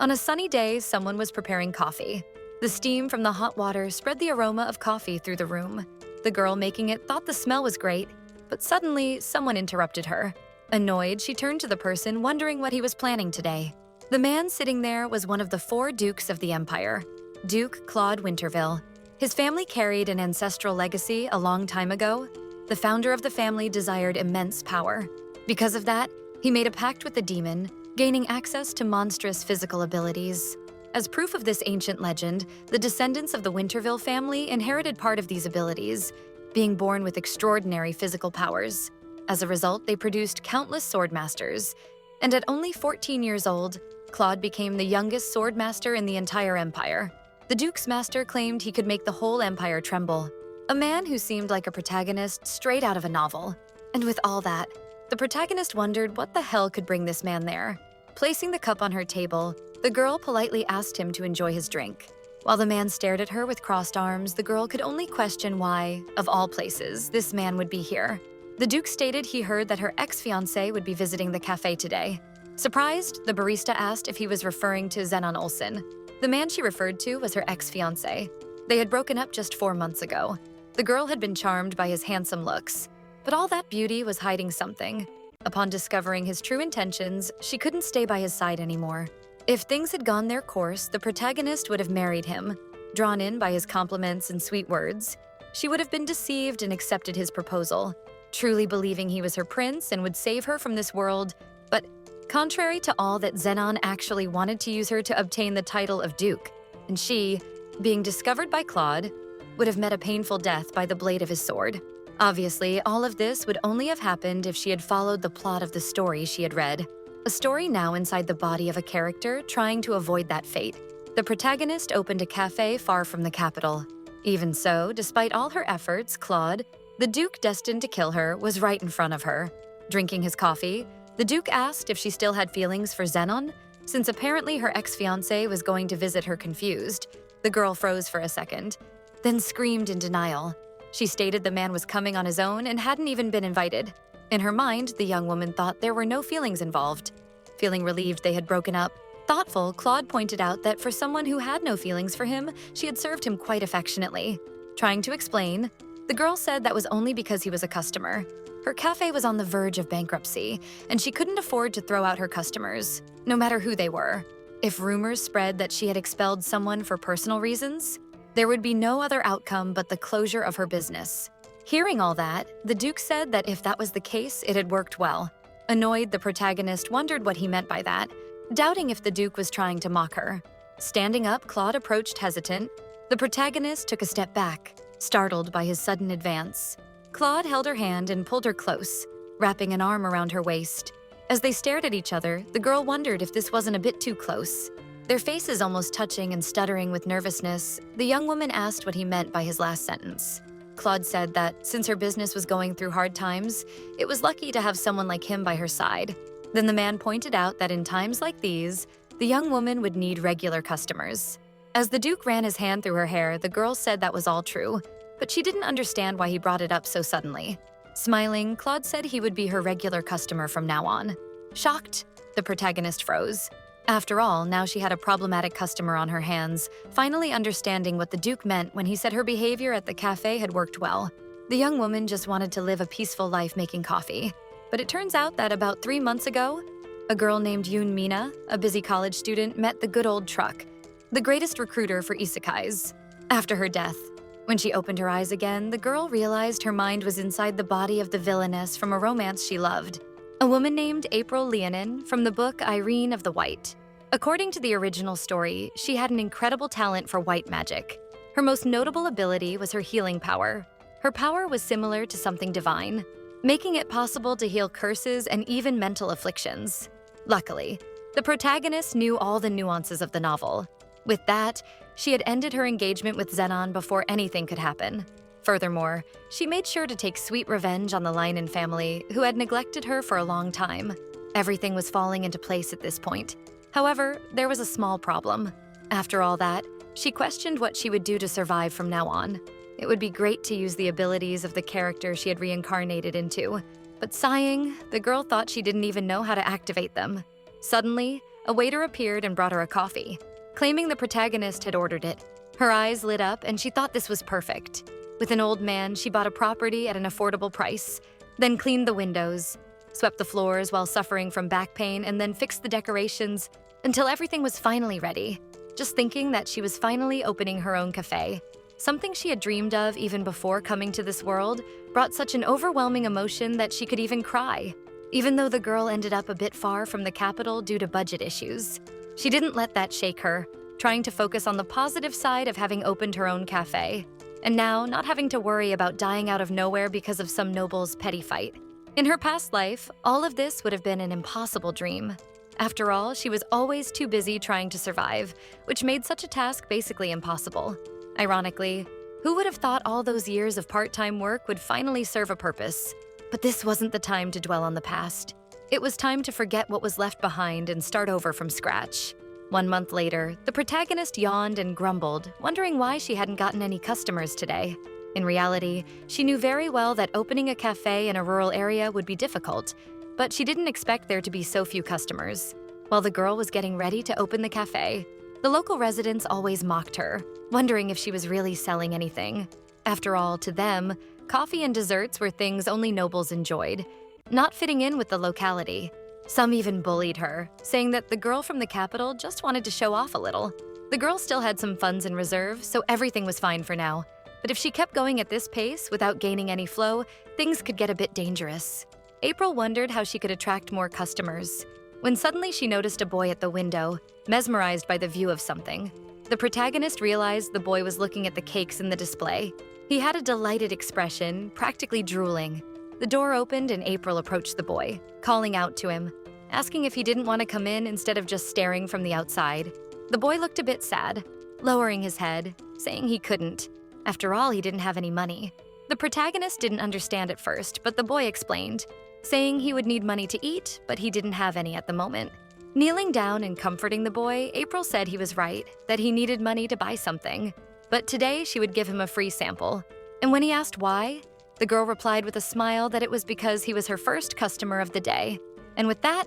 On a sunny day, someone was preparing coffee. The steam from the hot water spread the aroma of coffee through the room. The girl making it thought the smell was great, but suddenly someone interrupted her. Annoyed, she turned to the person, wondering what he was planning today. The man sitting there was one of the 4 dukes of the empire, Duke Claude Winterville. His family carried an ancestral legacy a long time ago. The founder of the family desired immense power. Because of that, he made a pact with the demon, gaining access to monstrous physical abilities. As proof of this ancient legend, the descendants of the Winterville family inherited part of these abilities, being born with extraordinary physical powers. As a result, they produced countless sword masters, and at only 14 years old, Claude became the youngest sword master in the entire empire. The Duke's master claimed he could make the whole empire tremble, a man who seemed like a protagonist straight out of a novel. And with all that, the protagonist wondered what the hell could bring this man there. Placing the cup on her table, the girl politely asked him to enjoy his drink. While the man stared at her with crossed arms, the girl could only question why, of all places, this man would be here. The Duke stated he heard that her ex-fiancé would be visiting the cafe today. Surprised, the barista asked if he was referring to Zenon Olsen. The man she referred to was her ex-fiancé. They had broken up just 4 months ago. The girl had been charmed by his handsome looks, but all that beauty was hiding something. Upon discovering his true intentions, she couldn't stay by his side anymore. If things had gone their course, the protagonist would have married him. Drawn in by his compliments and sweet words, she would have been deceived and accepted his proposal, truly believing he was her prince and would save her from this world. But contrary to all that, Zenon actually wanted to use her to obtain the title of Duke, and she, being discovered by Claude, would have met a painful death by the blade of his sword. Obviously, all of this would only have happened if she had followed the plot of the story she had read. A story now inside the body of a character trying to avoid that fate. The protagonist opened a cafe far from the capital. Even so, despite all her efforts, Claude, the Duke destined to kill her, was right in front of her. Drinking his coffee, the Duke asked if she still had feelings for Zenon, since apparently her ex-fiancé was going to visit her confused. The girl froze for a second, then screamed in denial. She stated the man was coming on his own and hadn't even been invited. In her mind, the young woman thought there were no feelings involved. Feeling relieved they had broken up, thoughtful, Claude pointed out that for someone who had no feelings for him, she had served him quite affectionately. Trying to explain, the girl said that was only because he was a customer. Her cafe was on the verge of bankruptcy, and she couldn't afford to throw out her customers, no matter who they were. If rumors spread that she had expelled someone for personal reasons, there would be no other outcome but the closure of her business. Hearing all that, the Duke said that if that was the case, it had worked well. Annoyed, the protagonist wondered what he meant by that, doubting if the Duke was trying to mock her. Standing up, Claude approached hesitant. The protagonist took a step back, startled by his sudden advance. Claude held her hand and pulled her close, wrapping an arm around her waist. As they stared at each other, the girl wondered if this wasn't a bit too close. Their faces almost touching and stuttering with nervousness, the young woman asked what he meant by his last sentence. Claude said that since her business was going through hard times, it was lucky to have someone like him by her side. Then the man pointed out that in times like these, the young woman would need regular customers. As the Duke ran his hand through her hair, the girl said that was all true, but she didn't understand why he brought it up so suddenly. Smiling, Claude said he would be her regular customer from now on. Shocked, the protagonist froze. After all, now she had a problematic customer on her hands, finally understanding what the Duke meant when he said her behavior at the cafe had worked well. The young woman just wanted to live a peaceful life making coffee. But it turns out that about 3 months ago, a girl named Yoon Mina, a busy college student, met the good old Truck, the greatest recruiter for isekais. After her death, when she opened her eyes again, the girl realized her mind was inside the body of the villainess from a romance she loved, a woman named April Leonin from the book Irene of the White. According to the original story, she had an incredible talent for white magic. Her most notable ability was her healing power. Her power was similar to something divine, making it possible to heal curses and even mental afflictions. Luckily, the protagonist knew all the nuances of the novel. With that, she had ended her engagement with Zenon before anything could happen. Furthermore, she made sure to take sweet revenge on the Linen family, who had neglected her for a long time. Everything was falling into place at this point. However, there was a small problem. After all that, she questioned what she would do to survive from now on. It would be great to use the abilities of the character she had reincarnated into. But sighing, the girl thought she didn't even know how to activate them. Suddenly, a waiter appeared and brought her a coffee, claiming the protagonist had ordered it. Her eyes lit up and she thought this was perfect. With an old man, she bought a property at an affordable price, then cleaned the windows, swept the floors while suffering from back pain, and then fixed the decorations until everything was finally ready. Just thinking that she was finally opening her own cafe, something she had dreamed of even before coming to this world, brought such an overwhelming emotion that she could even cry. Even though the girl ended up a bit far from the capital due to budget issues, she didn't let that shake her, trying to focus on the positive side of having opened her own cafe, and now not having to worry about dying out of nowhere because of some noble's petty fight. In her past life, all of this would have been an impossible dream. After all, she was always too busy trying to survive, which made such a task basically impossible. Ironically, who would have thought all those years of part-time work would finally serve a purpose? But this wasn't the time to dwell on the past. It was time to forget what was left behind and start over from scratch. 1 month later, the protagonist yawned and grumbled, wondering why she hadn't gotten any customers today. In reality, she knew very well that opening a cafe in a rural area would be difficult, but she didn't expect there to be so few customers. While the girl was getting ready to open the cafe, the local residents always mocked her, wondering if she was really selling anything. After all, to them, coffee and desserts were things only nobles enjoyed, not fitting in with the locality. Some even bullied her, saying that the girl from the capital just wanted to show off a little. The girl still had some funds in reserve, so everything was fine for now. But if she kept going at this pace without gaining any flow, things could get a bit dangerous. April wondered how she could attract more customers, when suddenly she noticed a boy at the window, mesmerized by the view of something. The protagonist realized the boy was looking at the cakes in the display. He had a delighted expression, practically drooling. The door opened and April approached the boy, calling out to him, asking if he didn't want to come in instead of just staring from the outside. The boy looked a bit sad, lowering his head, saying he couldn't. After all, he didn't have any money. The protagonist didn't understand at first, but the boy explained, saying he would need money to eat, but he didn't have any at the moment. Kneeling down and comforting the boy, April said he was right, that he needed money to buy something. But today she would give him a free sample. And when he asked why, the girl replied with a smile that it was because he was her first customer of the day. And with that,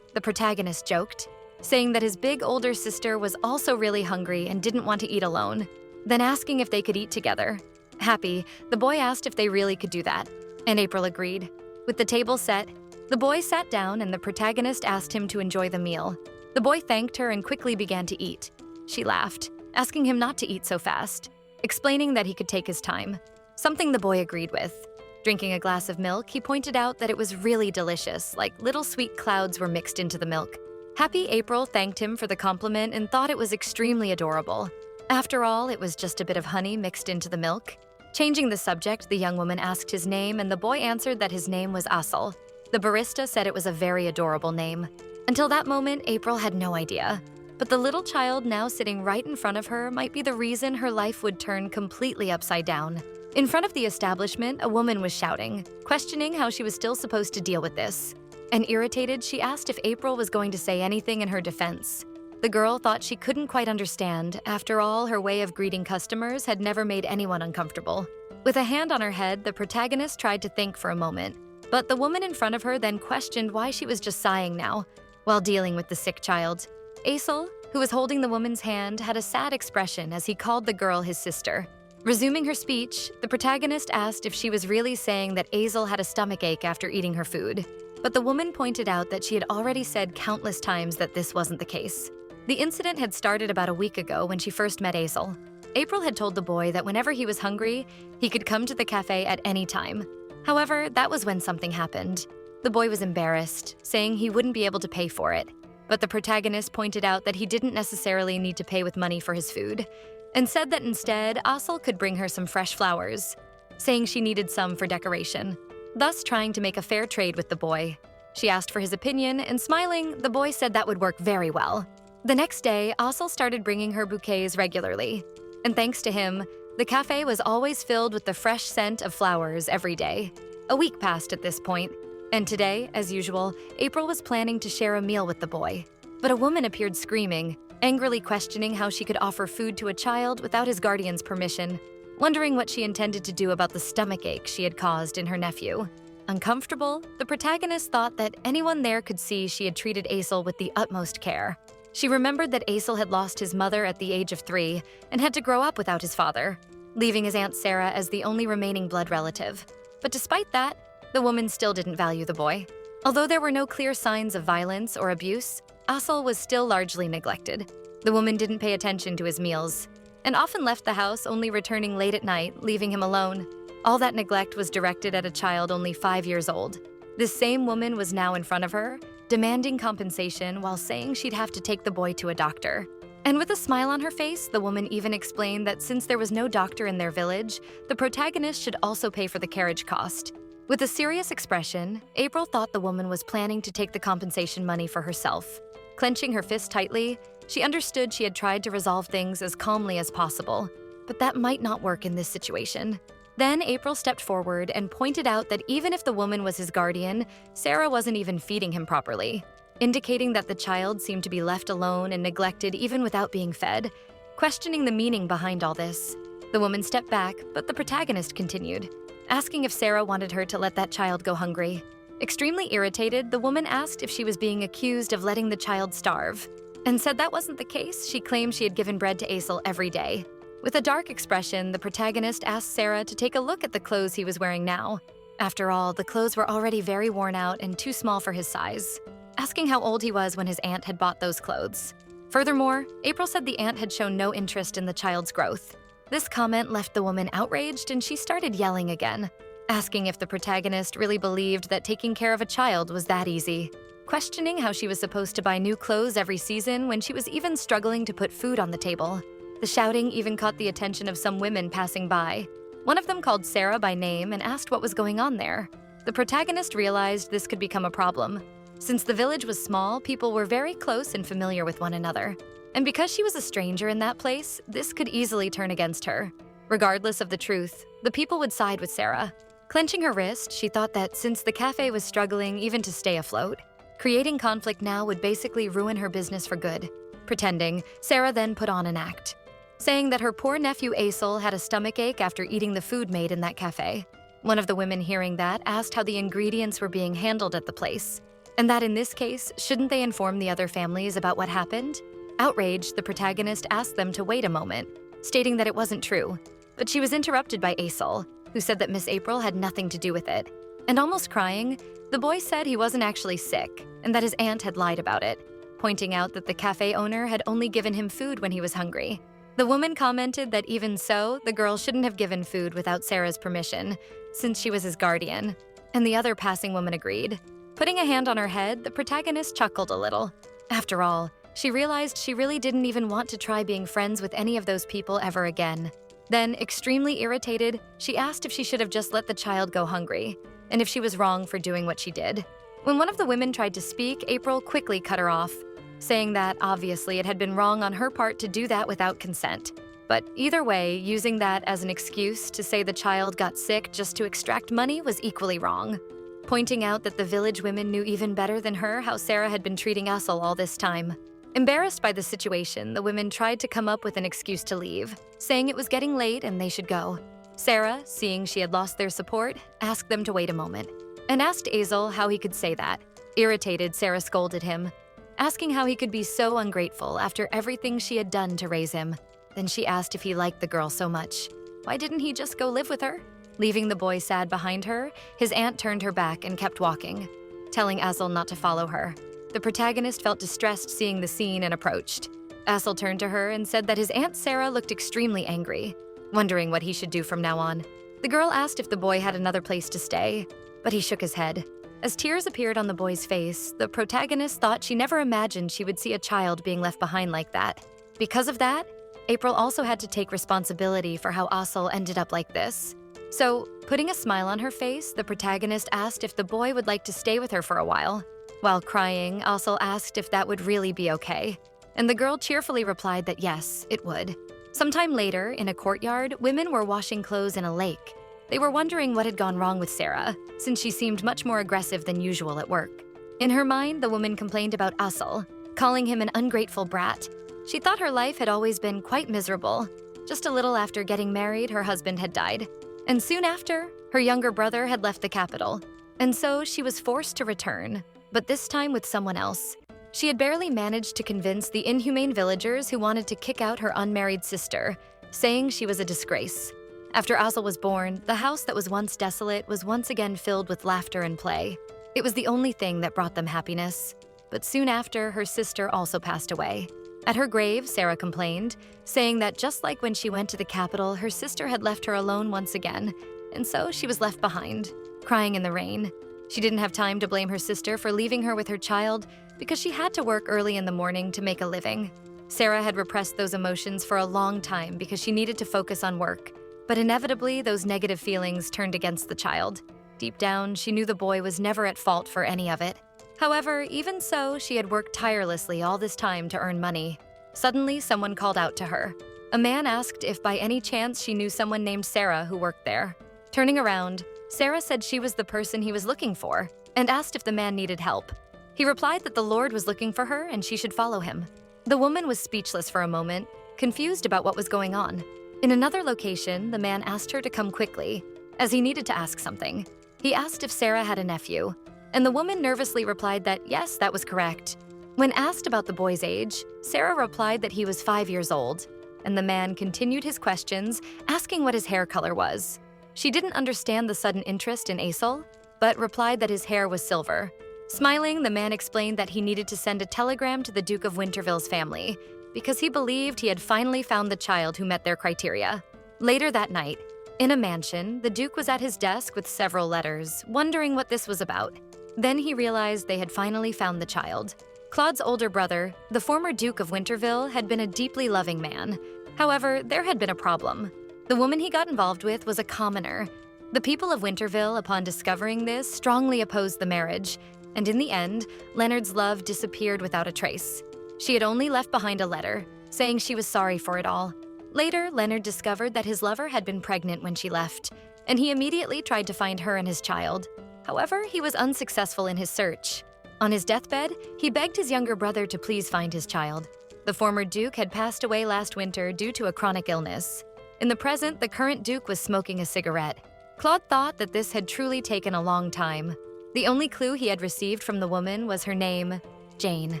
the protagonist joked, saying that his big older sister was also really hungry and didn't want to eat alone, then asking if they could eat together. Happy, the boy asked if they really could do that, and April agreed. With the table set, the boy sat down and the protagonist asked him to enjoy the meal. The boy thanked her and quickly began to eat. She laughed, asking him not to eat so fast, explaining that he could take his time, something the boy agreed with. Drinking a glass of milk, he pointed out that it was really delicious, like little sweet clouds were mixed into the milk. Happy April thanked him for the compliment and thought it was extremely adorable. After all, it was just a bit of honey mixed into the milk. Changing the subject, the young woman asked his name and the boy answered that his name was Asal. The barista said it was a very adorable name. Until that moment, April had no idea. But the little child now sitting right in front of her might be the reason her life would turn completely upside down. In front of the establishment, a woman was shouting, questioning how she was still supposed to deal with this. And irritated, she asked if April was going to say anything in her defense. The girl thought she couldn't quite understand. After all, her way of greeting customers had never made anyone uncomfortable. With a hand on her head, the protagonist tried to think for a moment. But the woman in front of her then questioned why she was just sighing now, while dealing with the sick child. Asal, who was holding the woman's hand, had a sad expression as he called the girl his sister. Resuming her speech, the protagonist asked if she was really saying that Asal had a stomachache after eating her food. But the woman pointed out that she had already said countless times that this wasn't the case. The incident had started about a week ago when she first met Asal. April had told the boy that whenever he was hungry, he could come to the cafe at any time. However, that was when something happened. The boy was embarrassed, saying he wouldn't be able to pay for it. But the protagonist pointed out that he didn't necessarily need to pay with money for his food, and said that instead, Asal could bring her some fresh flowers, saying she needed some for decoration, thus trying to make a fair trade with the boy. She asked for his opinion, and smiling, the boy said that would work very well. The next day, Asal started bringing her bouquets regularly, and thanks to him, the cafe was always filled with the fresh scent of flowers every day. A week passed at this point, and today, as usual, April was planning to share a meal with the boy. But a woman appeared screaming, angrily questioning how she could offer food to a child without his guardian's permission, wondering what she intended to do about the stomachache she had caused in her nephew. Uncomfortable, the protagonist thought that anyone there could see she had treated Aesol with the utmost care. She remembered that Aesol had lost his mother at the age of 3 and had to grow up without his father, leaving his Aunt Sarah as the only remaining blood relative. But despite that, the woman still didn't value the boy. Although there were no clear signs of violence or abuse, Aesol was still largely neglected. The woman didn't pay attention to his meals and often left the house, only returning late at night, leaving him alone. All that neglect was directed at a child only 5 years old. This same woman was now in front of her, demanding compensation while saying she'd have to take the boy to a doctor. And with a smile on her face, the woman even explained that since there was no doctor in their village, the protagonist should also pay for the carriage cost. With a serious expression, April thought the woman was planning to take the compensation money for herself. Clenching her fist tightly, she understood she had tried to resolve things as calmly as possible, but that might not work in this situation. Then April stepped forward and pointed out that even if the woman was his guardian, Sarah wasn't even feeding him properly, indicating that the child seemed to be left alone and neglected even without being fed. Questioning the meaning behind all this, the woman stepped back, but the protagonist continued, asking if Sarah wanted her to let that child go hungry. Extremely irritated, the woman asked if she was being accused of letting the child starve, and said that wasn't the case. She claimed she had given bread to Aesol every day. With a dark expression, the protagonist asked Sarah to take a look at the clothes he was wearing now. After all, the clothes were already very worn out and too small for his size, asking how old he was when his aunt had bought those clothes. Furthermore, April said the aunt had shown no interest in the child's growth. This comment left the woman outraged, and she started yelling again, asking if the protagonist really believed that taking care of a child was that easy, questioning how she was supposed to buy new clothes every season when she was even struggling to put food on the table. The shouting even caught the attention of some women passing by. One of them called Sarah by name and asked what was going on there. The protagonist realized this could become a problem. Since the village was small, people were very close and familiar with one another. And because she was a stranger in that place, this could easily turn against her. Regardless of the truth, the people would side with Sarah. Clenching her wrist, she thought that since the cafe was struggling even to stay afloat, creating conflict now would basically ruin her business for good. Pretending, Sarah then put on an act, saying that her poor nephew Aesol had a stomachache after eating the food made in that cafe. One of the women hearing that asked how the ingredients were being handled at the place, and that in this case, shouldn't they inform the other families about what happened? Outraged, the protagonist asked them to wait a moment, stating that it wasn't true. But she was interrupted by Aesol, who said that Miss April had nothing to do with it. And almost crying, the boy said he wasn't actually sick and that his aunt had lied about it, pointing out that the cafe owner had only given him food when he was hungry. The woman commented that even so, the girl shouldn't have given food without Sarah's permission, since she was his guardian, and the other passing woman agreed. Putting a hand on her head, the protagonist chuckled a little. After all, she realized she really didn't even want to try being friends with any of those people ever again. Then, extremely irritated, she asked if she should have just let the child go hungry, and if she was wrong for doing what she did. When one of the women tried to speak, April quickly cut her off, saying that obviously it had been wrong on her part to do that without consent. But either way, using that as an excuse to say the child got sick just to extract money was equally wrong, pointing out that the village women knew even better than her how Sarah had been treating Aesol all this time. Embarrassed by the situation, the women tried to come up with an excuse to leave, saying it was getting late and they should go. Sarah, seeing she had lost their support, asked them to wait a moment, and asked Aesol how he could say that. Irritated, Sarah scolded him, asking how he could be so ungrateful after everything she had done to raise him. Then she asked if he liked the girl so much. Why didn't he just go live with her? Leaving the boy sad behind her, his aunt turned her back and kept walking, telling Aesol not to follow her. The protagonist felt distressed seeing the scene and approached. Aesol turned to her and said that his Aunt Sarah looked extremely angry, wondering what he should do from now on. The girl asked if the boy had another place to stay, but he shook his head. As tears appeared on the boy's face, the protagonist thought she never imagined she would see a child being left behind like that. Because of that, April also had to take responsibility for how Aesol ended up like this. So, putting a smile on her face, the protagonist asked if the boy would like to stay with her for a while. While crying, Aesol asked if that would really be okay, and the girl cheerfully replied that yes, it would. Sometime later, in a courtyard, women were washing clothes in a lake. They were wondering what had gone wrong with Sarah, since she seemed much more aggressive than usual at work. In her mind, the woman complained about Aesol, calling him an ungrateful brat. She thought her life had always been quite miserable. Just a little after getting married, her husband had died, and soon after, her younger brother had left the capital. And so she was forced to return, but this time with someone else. She had barely managed to convince the inhumane villagers who wanted to kick out her unmarried sister, saying she was a disgrace. After Azel was born, the house that was once desolate was once again filled with laughter and play. It was the only thing that brought them happiness. But soon after, her sister also passed away. At her grave, Sarah complained, saying that just like when she went to the capital, her sister had left her alone once again, and so she was left behind, crying in the rain. She didn't have time to blame her sister for leaving her with her child because she had to work early in the morning to make a living. Sarah had repressed those emotions for a long time because she needed to focus on work, but inevitably those negative feelings turned against the child. Deep down, she knew the boy was never at fault for any of it. However, even so, she had worked tirelessly all this time to earn money. Suddenly, someone called out to her. A man asked if by any chance she knew someone named Sarah who worked there. Turning around, Sarah said she was the person he was looking for and asked if the man needed help. He replied that the Lord was looking for her and she should follow him. The woman was speechless for a moment, confused about what was going on. In another location, the man asked her to come quickly, as he needed to ask something. He asked if Sarah had a nephew, and the woman nervously replied that yes, that was correct. When asked about the boy's age, Sarah replied that he was 5 years old, and the man continued his questions, asking what his hair color was. She didn't understand the sudden interest in Azel, but replied that his hair was silver. Smiling, the man explained that he needed to send a telegram to the Duke of Winterville's family because he believed he had finally found the child who met their criteria. Later that night, in a mansion, the Duke was at his desk with several letters, wondering what this was about. Then he realized they had finally found the child. Claude's older brother, the former Duke of Winterville, had been a deeply loving man. However, there had been a problem. The woman he got involved with was a commoner. The people of Winterville, upon discovering this, strongly opposed the marriage, and in the end, Leonard's love disappeared without a trace. She had only left behind a letter, saying she was sorry for it all. Later, Leonard discovered that his lover had been pregnant when she left, and he immediately tried to find her and his child. However, he was unsuccessful in his search. On his deathbed, he begged his younger brother to please find his child. The former Duke had passed away last winter due to a chronic illness. In the present, the current Duke was smoking a cigarette. Claude thought that this had truly taken a long time. The only clue he had received from the woman was her name, Jane.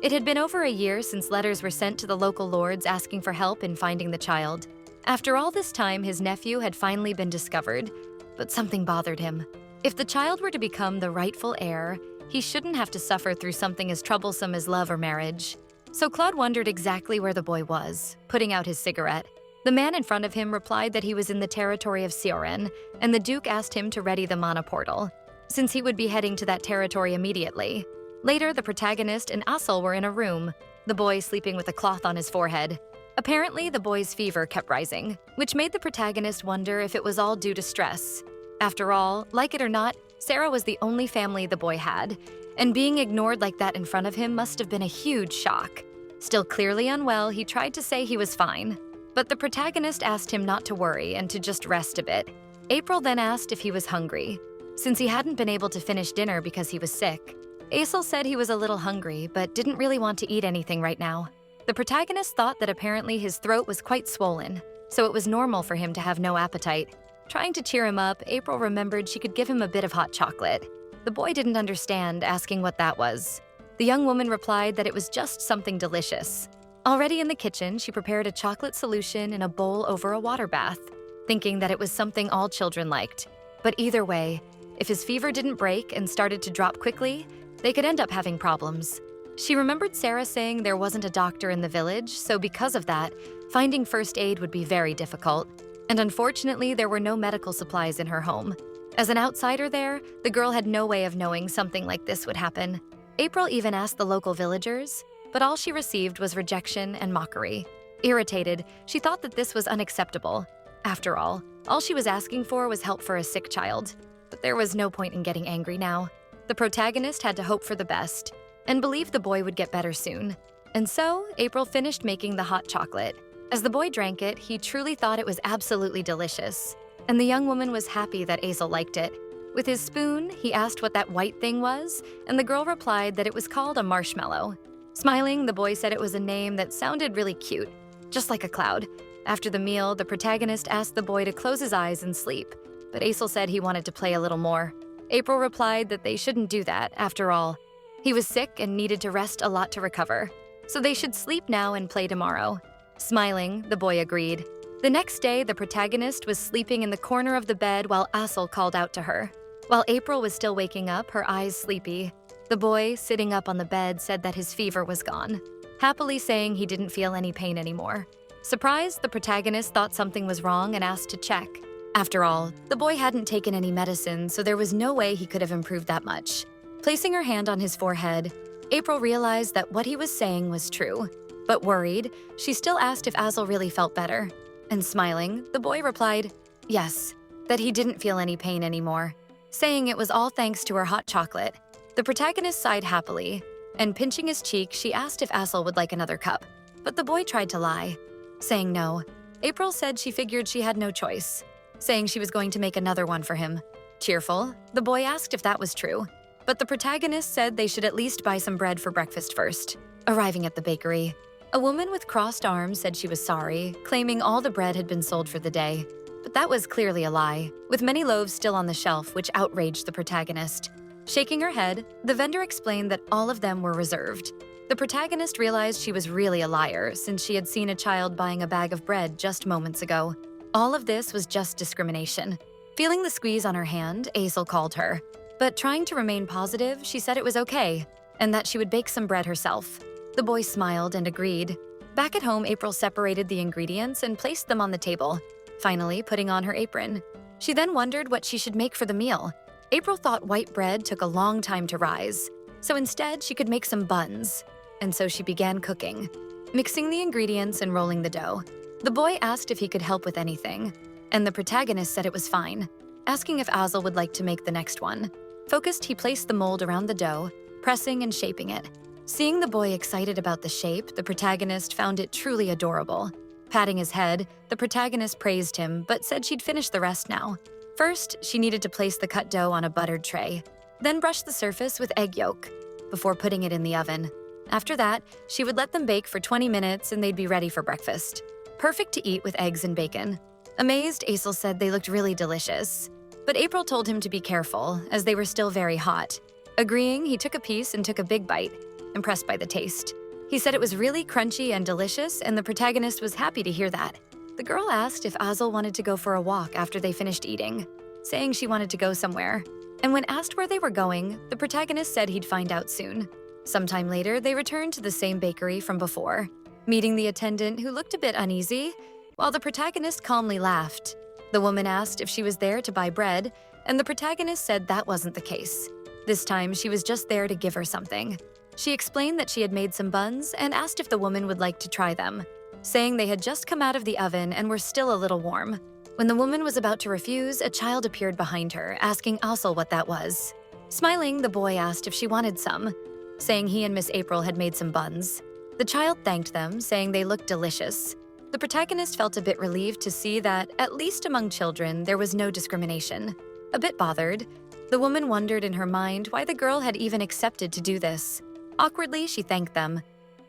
It had been over a year since letters were sent to the local lords asking for help in finding the child. After all this time, his nephew had finally been discovered, but something bothered him. If the child were to become the rightful heir, he shouldn't have to suffer through something as troublesome as love or marriage. So Claude wondered exactly where the boy was, putting out his cigarette. The man in front of him replied that he was in the territory of Sioren, and the Duke asked him to ready the mana portal, since he would be heading to that territory immediately. Later, the protagonist and Azel were in a room, the boy sleeping with a cloth on his forehead. Apparently, the boy's fever kept rising, which made the protagonist wonder if it was all due to stress. After all, like it or not, Sarah was the only family the boy had, and being ignored like that in front of him must have been a huge shock. Still clearly unwell, he tried to say he was fine, but the protagonist asked him not to worry and to just rest a bit. April then asked if he was hungry, since he hadn't been able to finish dinner because he was sick. Azel said he was a little hungry, but didn't really want to eat anything right now. The protagonist thought that apparently his throat was quite swollen, so it was normal for him to have no appetite. Trying to cheer him up, April remembered she could give him a bit of hot chocolate. The boy didn't understand, asking what that was. The young woman replied that it was just something delicious. Already in the kitchen, she prepared a chocolate solution in a bowl over a water bath, thinking that it was something all children liked. But either way, if his fever didn't break and started to drop quickly, they could end up having problems. She remembered Sarah saying there wasn't a doctor in the village, so because of that, finding first aid would be very difficult. And unfortunately, there were no medical supplies in her home. As an outsider there, the girl had no way of knowing something like this would happen. April even asked the local villagers, but all she received was rejection and mockery. Irritated, she thought that this was unacceptable. After all she was asking for was help for a sick child. But there was no point in getting angry now. The protagonist had to hope for the best and believe the boy would get better soon. And so, April finished making the hot chocolate. As the boy drank it, he truly thought it was absolutely delicious, and the young woman was happy that Azel liked it. With his spoon, he asked what that white thing was, and the girl replied that it was called a marshmallow. Smiling, the boy said it was a name that sounded really cute, just like a cloud. After the meal, the protagonist asked the boy to close his eyes and sleep, but Azel said he wanted to play a little more. April replied that they shouldn't do that, after all. He was sick and needed to rest a lot to recover, so they should sleep now and play tomorrow. Smiling, the boy agreed. The next day, the protagonist was sleeping in the corner of the bed while Asel called out to her. While April was still waking up, her eyes sleepy, the boy, sitting up on the bed, said that his fever was gone, happily saying he didn't feel any pain anymore. Surprised, the protagonist thought something was wrong and asked to check. After all, the boy hadn't taken any medicine, so there was no way he could have improved that much. Placing her hand on his forehead, April realized that what he was saying was true. But worried, she still asked if Asel really felt better. And smiling, the boy replied, yes, that he didn't feel any pain anymore, saying it was all thanks to her hot chocolate. The protagonist sighed happily, and pinching his cheek, she asked if Asel would like another cup. But the boy tried to lie, saying no. April said she figured she had no choice, saying she was going to make another one for him. Cheerful, the boy asked if that was true, but the protagonist said they should at least buy some bread for breakfast first. Arriving at the bakery, a woman with crossed arms said she was sorry, claiming all the bread had been sold for the day. But that was clearly a lie, with many loaves still on the shelf, which outraged the protagonist. Shaking her head, the vendor explained that all of them were reserved. The protagonist realized she was really a liar since she had seen a child buying a bag of bread just moments ago. All of this was just discrimination. Feeling the squeeze on her hand, Asel called her. But trying to remain positive, she said it was okay, and that she would bake some bread herself. The boy smiled and agreed. Back at home, April separated the ingredients and placed them on the table, finally putting on her apron. She then wondered what she should make for the meal. April thought white bread took a long time to rise, so instead she could make some buns. And so she began cooking, mixing the ingredients and rolling the dough. The boy asked if he could help with anything, and the protagonist said it was fine, asking if Asel would like to make the next one. Focused, he placed the mold around the dough, pressing and shaping it. Seeing the boy excited about the shape, the protagonist found it truly adorable. Patting his head, the protagonist praised him, but said she'd finish the rest now. First, she needed to place the cut dough on a buttered tray, then brush the surface with egg yolk, before putting it in the oven. After that, she would let them bake for 20 minutes and they'd be ready for breakfast. Perfect to eat with eggs and bacon. Amazed, Asel said they looked really delicious. But April told him to be careful, as they were still very hot. Agreeing, he took a piece and took a big bite, impressed by the taste. He said it was really crunchy and delicious, and the protagonist was happy to hear that. The girl asked if Asel wanted to go for a walk after they finished eating, saying she wanted to go somewhere. And when asked where they were going, the protagonist said he'd find out soon. Sometime later, they returned to the same bakery from before, meeting the attendant who looked a bit uneasy, while the protagonist calmly laughed. The woman asked if she was there to buy bread, and the protagonist said that wasn't the case. This time, she was just there to give her something. She explained that she had made some buns and asked if the woman would like to try them, saying they had just come out of the oven and were still a little warm. When the woman was about to refuse, a child appeared behind her, asking Asel what that was. Smiling, the boy asked if she wanted some, saying he and Miss April had made some buns. The child thanked them, saying they looked delicious. The protagonist felt a bit relieved to see that, at least among children, there was no discrimination. A bit bothered, the woman wondered in her mind why the girl had even accepted to do this. Awkwardly, she thanked them,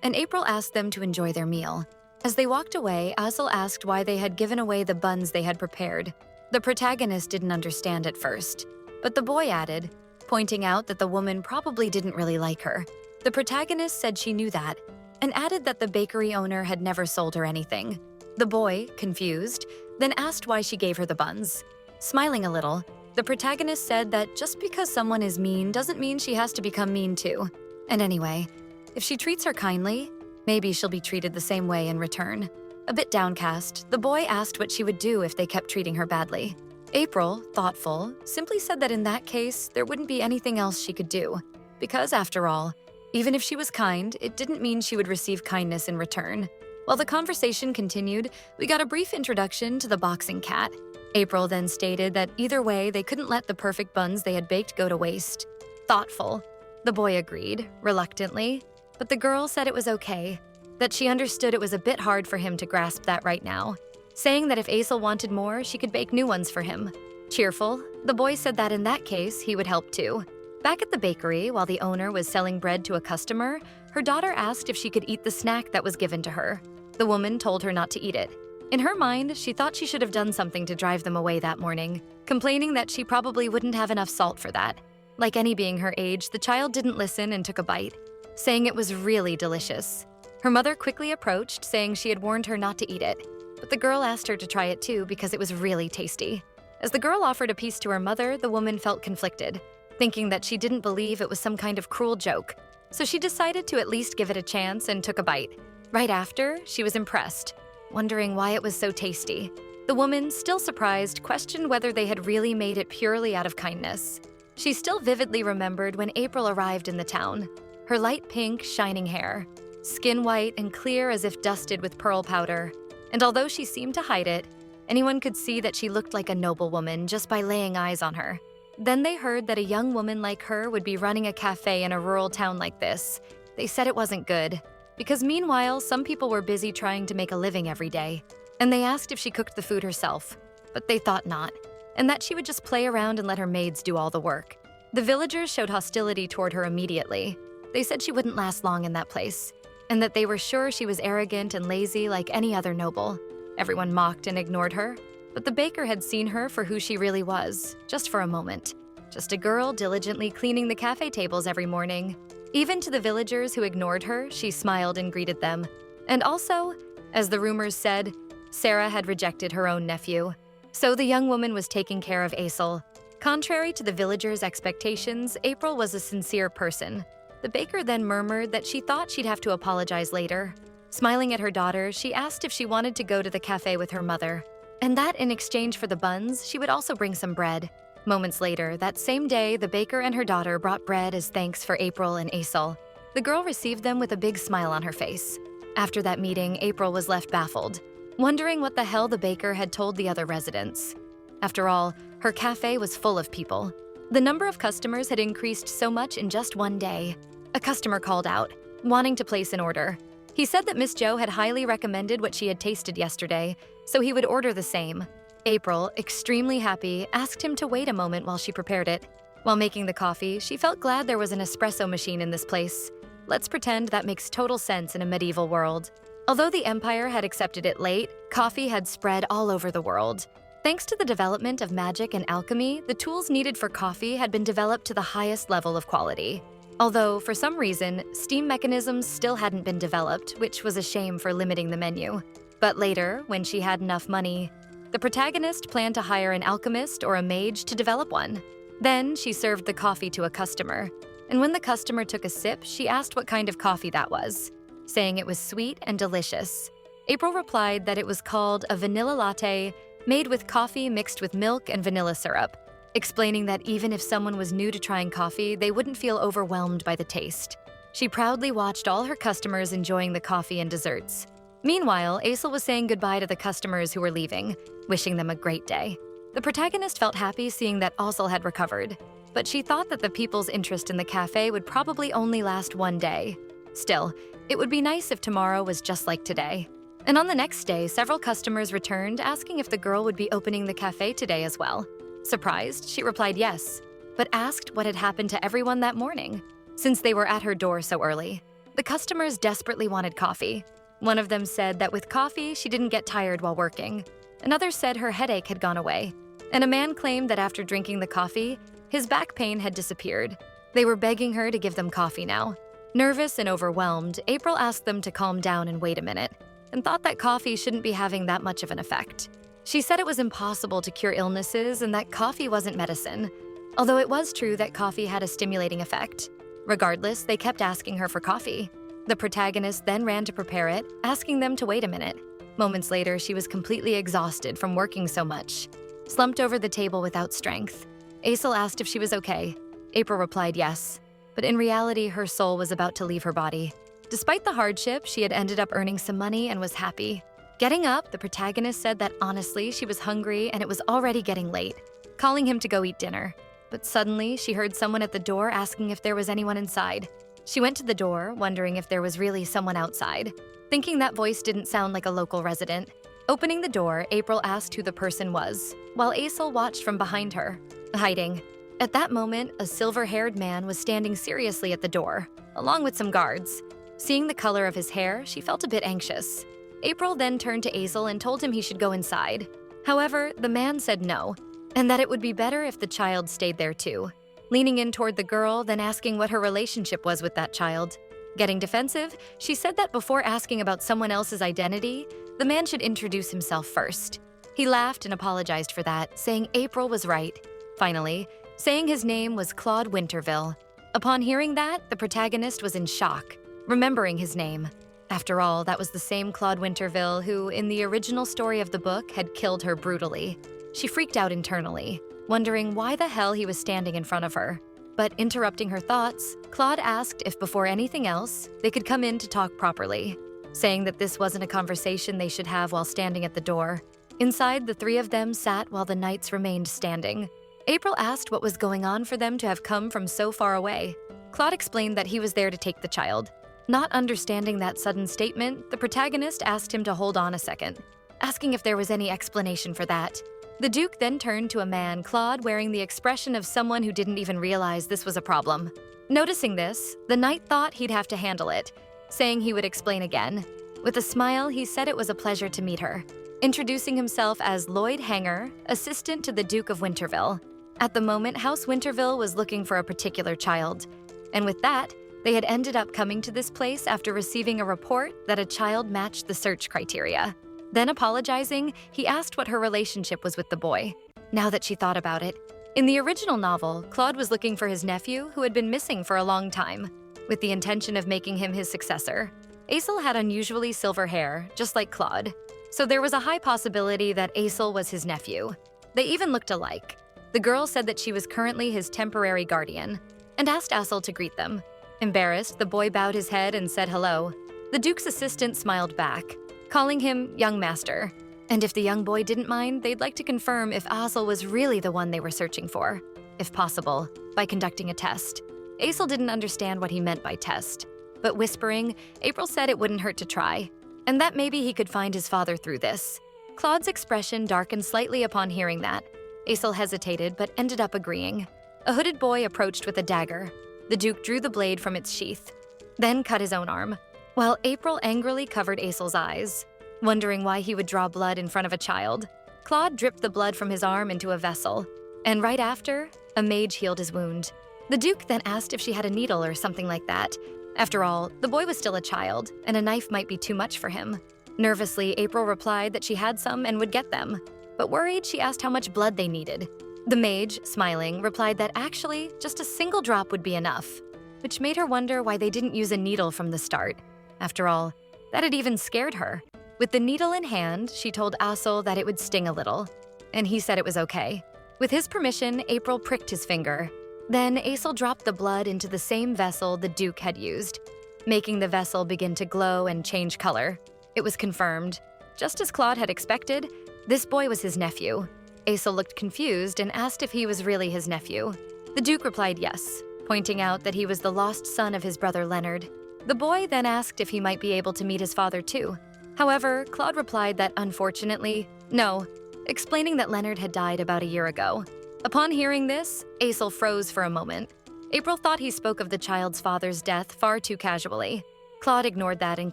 and April asked them to enjoy their meal. As they walked away, Asel asked why they had given away the buns they had prepared. The protagonist didn't understand at first, but the boy added, pointing out that the woman probably didn't really like her. The protagonist said she knew that, and added that the bakery owner had never sold her anything. The boy, confused, then asked why she gave her the buns. Smiling a little, the protagonist said that just because someone is mean doesn't mean she has to become mean too. And anyway, if she treats her kindly, maybe she'll be treated the same way in return. A bit downcast, the boy asked what she would do if they kept treating her badly. April, thoughtful, simply said that in that case, there wouldn't be anything else she could do. Because after all, even if she was kind, it didn't mean she would receive kindness in return. While the conversation continued, we got a brief introduction to the boxing cat. April then stated that either way, they couldn't let the perfect buns they had baked go to waste. Thoughtful, the boy agreed, reluctantly, but the girl said it was okay, that she understood it was a bit hard for him to grasp that right now, saying that if Asel wanted more, she could bake new ones for him. Cheerful, the boy said that in that case, he would help too. Back at the bakery, while the owner was selling bread to a customer, her daughter asked if she could eat the snack that was given to her. The woman told her not to eat it, In her mind, she thought she should have done something to drive them away that morning, complaining that she probably wouldn't have enough salt for that. Like any being her age, the child didn't listen and took a bite, saying it was really delicious. Her mother quickly approached, saying she had warned her not to eat it, but the girl asked her to try it too because it was really tasty. As the girl offered a piece to her mother, the woman felt conflicted, thinking that she didn't believe it was some kind of cruel joke. So she decided to at least give it a chance and took a bite. Right after, she was impressed, wondering why it was so tasty. The woman, still surprised, questioned whether they had really made it purely out of kindness. She still vividly remembered when April arrived in the town. Her light pink, shining hair, skin white and clear as if dusted with pearl powder. And although she seemed to hide it, anyone could see that she looked like a noblewoman just by laying eyes on her. Then they heard that a young woman like her would be running a cafe in a rural town like this. They said it wasn't good, because meanwhile, some people were busy trying to make a living every day. And they asked if she cooked the food herself, but they thought not, and that she would just play around and let her maids do all the work. The villagers showed hostility toward her immediately. They said she wouldn't last long in that place, and that they were sure she was arrogant and lazy like any other noble. Everyone mocked and ignored her, but the baker had seen her for who she really was, just for a moment. Just a girl diligently cleaning the cafe tables every morning. Even to the villagers who ignored her, she smiled and greeted them. And also, as the rumors said, Sarah had rejected her own nephew. So the young woman was taking care of Aisel. Contrary to the villagers' expectations, April was a sincere person. The baker then murmured that she thought she'd have to apologize later. Smiling at her daughter, she asked if she wanted to go to the cafe with her mother, and that in exchange for the buns, she would also bring some bread. Moments later, that same day, the baker and her daughter brought bread as thanks for April and Aisel. The girl received them with a big smile on her face. After that meeting, April was left baffled, wondering what the hell the baker had told the other residents. After all, her cafe was full of people. The number of customers had increased so much in just one day. A customer called out, wanting to place an order. He said that Miss Jo had highly recommended what she had tasted yesterday, so he would order the same. April, extremely happy, asked him to wait a moment while she prepared it. While making the coffee, she felt glad there was an espresso machine in this place. Let's pretend that makes total sense in a medieval world. Although the Empire had accepted it late, coffee had spread all over the world. Thanks to the development of magic and alchemy, the tools needed for coffee had been developed to the highest level of quality. Although, for some reason, steam mechanisms still hadn't been developed, which was a shame for limiting the menu. But later, when she had enough money, the protagonist planned to hire an alchemist or a mage to develop one. Then she served the coffee to a customer, and when the customer took a sip, she asked what kind of coffee that was, saying it was sweet and delicious. April replied that it was called a vanilla latte made with coffee mixed with milk and vanilla syrup, explaining that even if someone was new to trying coffee, they wouldn't feel overwhelmed by the taste. She proudly watched all her customers enjoying the coffee and desserts. Meanwhile, Aisel was saying goodbye to the customers who were leaving, wishing them a great day. The protagonist felt happy seeing that Aisel had recovered, but she thought that the people's interest in the cafe would probably only last one day. Still, it would be nice if tomorrow was just like today. And on the next day, several customers returned asking if the girl would be opening the cafe today as well. Surprised, she replied yes, but asked what had happened to everyone that morning, since they were at her door so early. The customers desperately wanted coffee. One of them said that with coffee, she didn't get tired while working. Another said her headache had gone away. And a man claimed that after drinking the coffee, his back pain had disappeared. They were begging her to give them coffee now. Nervous and overwhelmed, April asked them to calm down and wait a minute, and thought that coffee shouldn't be having that much of an effect. She said it was impossible to cure illnesses and that coffee wasn't medicine, although it was true that coffee had a stimulating effect. Regardless, they kept asking her for coffee. The protagonist then ran to prepare it, asking them to wait a minute. Moments later, she was completely exhausted from working so much, slumped over the table without strength. Aisel asked if she was okay. April replied yes, but in reality, her soul was about to leave her body. Despite the hardship, she had ended up earning some money and was happy. Getting up, the protagonist said that honestly, she was hungry and it was already getting late, calling him to go eat dinner. But suddenly, she heard someone at the door asking if there was anyone inside. She went to the door, wondering if there was really someone outside, thinking that voice didn't sound like a local resident. Opening the door, April asked who the person was, while Aisel watched from behind her, hiding. At that moment, a silver-haired man was standing seriously at the door, along with some guards. Seeing the color of his hair, she felt a bit anxious. April then turned to Azel and told him he should go inside. However, the man said no, and that it would be better if the child stayed there too. Leaning in toward the girl, then asking what her relationship was with that child. Getting defensive, she said that before asking about someone else's identity, the man should introduce himself first. He laughed and apologized for that, saying April was right. Finally, saying his name was Claude Winterville. Upon hearing that, the protagonist was in shock, remembering his name. After all, that was the same Claude Winterville who, in the original story of the book, had killed her brutally. She freaked out internally, wondering why the hell he was standing in front of her. But interrupting her thoughts, Claude asked if before anything else, they could come in to talk properly, saying that this wasn't a conversation they should have while standing at the door. Inside, the three of them sat while the knights remained standing. April asked what was going on for them to have come from so far away. Claude explained that he was there to take the child. Not understanding that sudden statement, the protagonist asked him to hold on a second, asking if there was any explanation for that. The Duke then turned to a man, Claude, wearing the expression of someone who didn't even realize this was a problem. Noticing this, the knight thought he'd have to handle it, saying he would explain again. With a smile, he said it was a pleasure to meet her, introducing himself as Lloyd Hanger, assistant to the Duke of Winterville. At the moment, House Winterville was looking for a particular child, and with that, they had ended up coming to this place after receiving a report that a child matched the search criteria. Then apologizing, he asked what her relationship was with the boy. Now that she thought about it, in the original novel, Claude was looking for his nephew who had been missing for a long time, with the intention of making him his successor. Azel had unusually silver hair, just like Claude, so there was a high possibility that Azel was his nephew. They even looked alike. The girl said that she was currently his temporary guardian, and asked Azel to greet them. Embarrassed, the boy bowed his head and said hello. The Duke's assistant smiled back, calling him young master. And if the young boy didn't mind, they'd like to confirm if Azel was really the one they were searching for, if possible, by conducting a test. Azel didn't understand what he meant by test, but whispering, April said it wouldn't hurt to try, and that maybe he could find his father through this. Claude's expression darkened slightly upon hearing that. Azel hesitated, but ended up agreeing. A hooded boy approached with a dagger. The Duke drew the blade from its sheath, then cut his own arm, while April angrily covered Azel's eyes. Wondering why he would draw blood in front of a child, Claude dripped the blood from his arm into a vessel, and right after, a mage healed his wound. The Duke then asked if she had a needle or something like that. After all, the boy was still a child, and a knife might be too much for him. Nervously, April replied that she had some and would get them, but worried, she asked how much blood they needed. The mage, smiling, replied that actually, just a single drop would be enough, which made her wonder why they didn't use a needle from the start. After all, that had even scared her. With the needle in hand, she told Azel that it would sting a little, and he said it was okay. With his permission, April pricked his finger. Then Azel dropped the blood into the same vessel the Duke had used, making the vessel begin to glow and change color. It was confirmed. Just as Claude had expected, this boy was his nephew. Azel looked confused and asked if he was really his nephew. The Duke replied yes, pointing out that he was the lost son of his brother Leonard. The boy then asked if he might be able to meet his father too. However, Claude replied that unfortunately, no, explaining that Leonard had died about a year ago. Upon hearing this, Azel froze for a moment. April thought he spoke of the child's father's death far too casually. Claude ignored that and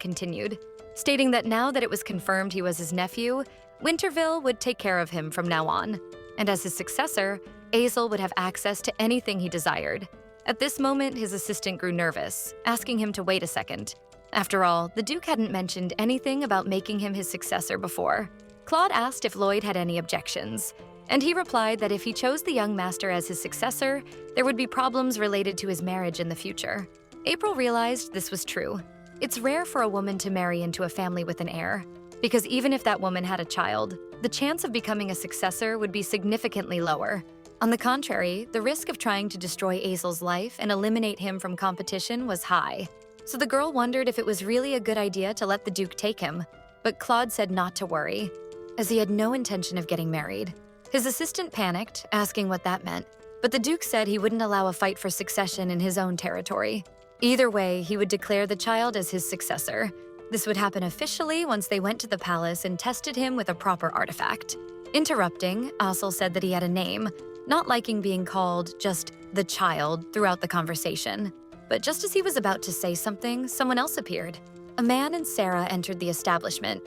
continued, stating that now that it was confirmed he was his nephew, Winterville would take care of him from now on, and as his successor, Azel would have access to anything he desired. At this moment, his assistant grew nervous, asking him to wait a second. After all, the Duke hadn't mentioned anything about making him his successor before. Claude asked if Lloyd had any objections, and he replied that if he chose the young master as his successor, there would be problems related to his marriage in the future. April realized this was true. It's rare for a woman to marry into a family with an heir, because even if that woman had a child, the chance of becoming a successor would be significantly lower. On the contrary, the risk of trying to destroy Azel's life and eliminate him from competition was high. So the girl wondered if it was really a good idea to let the Duke take him, but Claude said not to worry, as he had no intention of getting married. His assistant panicked, asking what that meant, but the Duke said he wouldn't allow a fight for succession in his own territory. Either way, he would declare the child as his successor. This would happen officially once they went to the palace and tested him with a proper artifact. Interrupting, Azel said that he had a name, not liking being called just the child throughout the conversation. But just as he was about to say something, someone else appeared. A man and Sarah entered the establishment.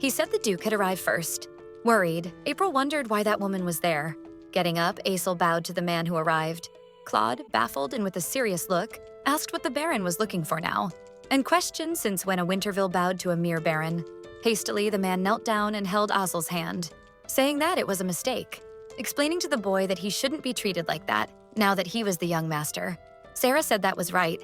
He said the Duke had arrived first. Worried, April wondered why that woman was there. Getting up, Aesel bowed to the man who arrived. Claude, baffled and with a serious look, asked what the Baron was looking for now, and questioned since when a Winterville bowed to a mere Baron. Hastily, the man knelt down and held Aesel's hand, saying that it was a mistake, explaining to the boy that he shouldn't be treated like that, now that he was the young master. Sarah said that was right,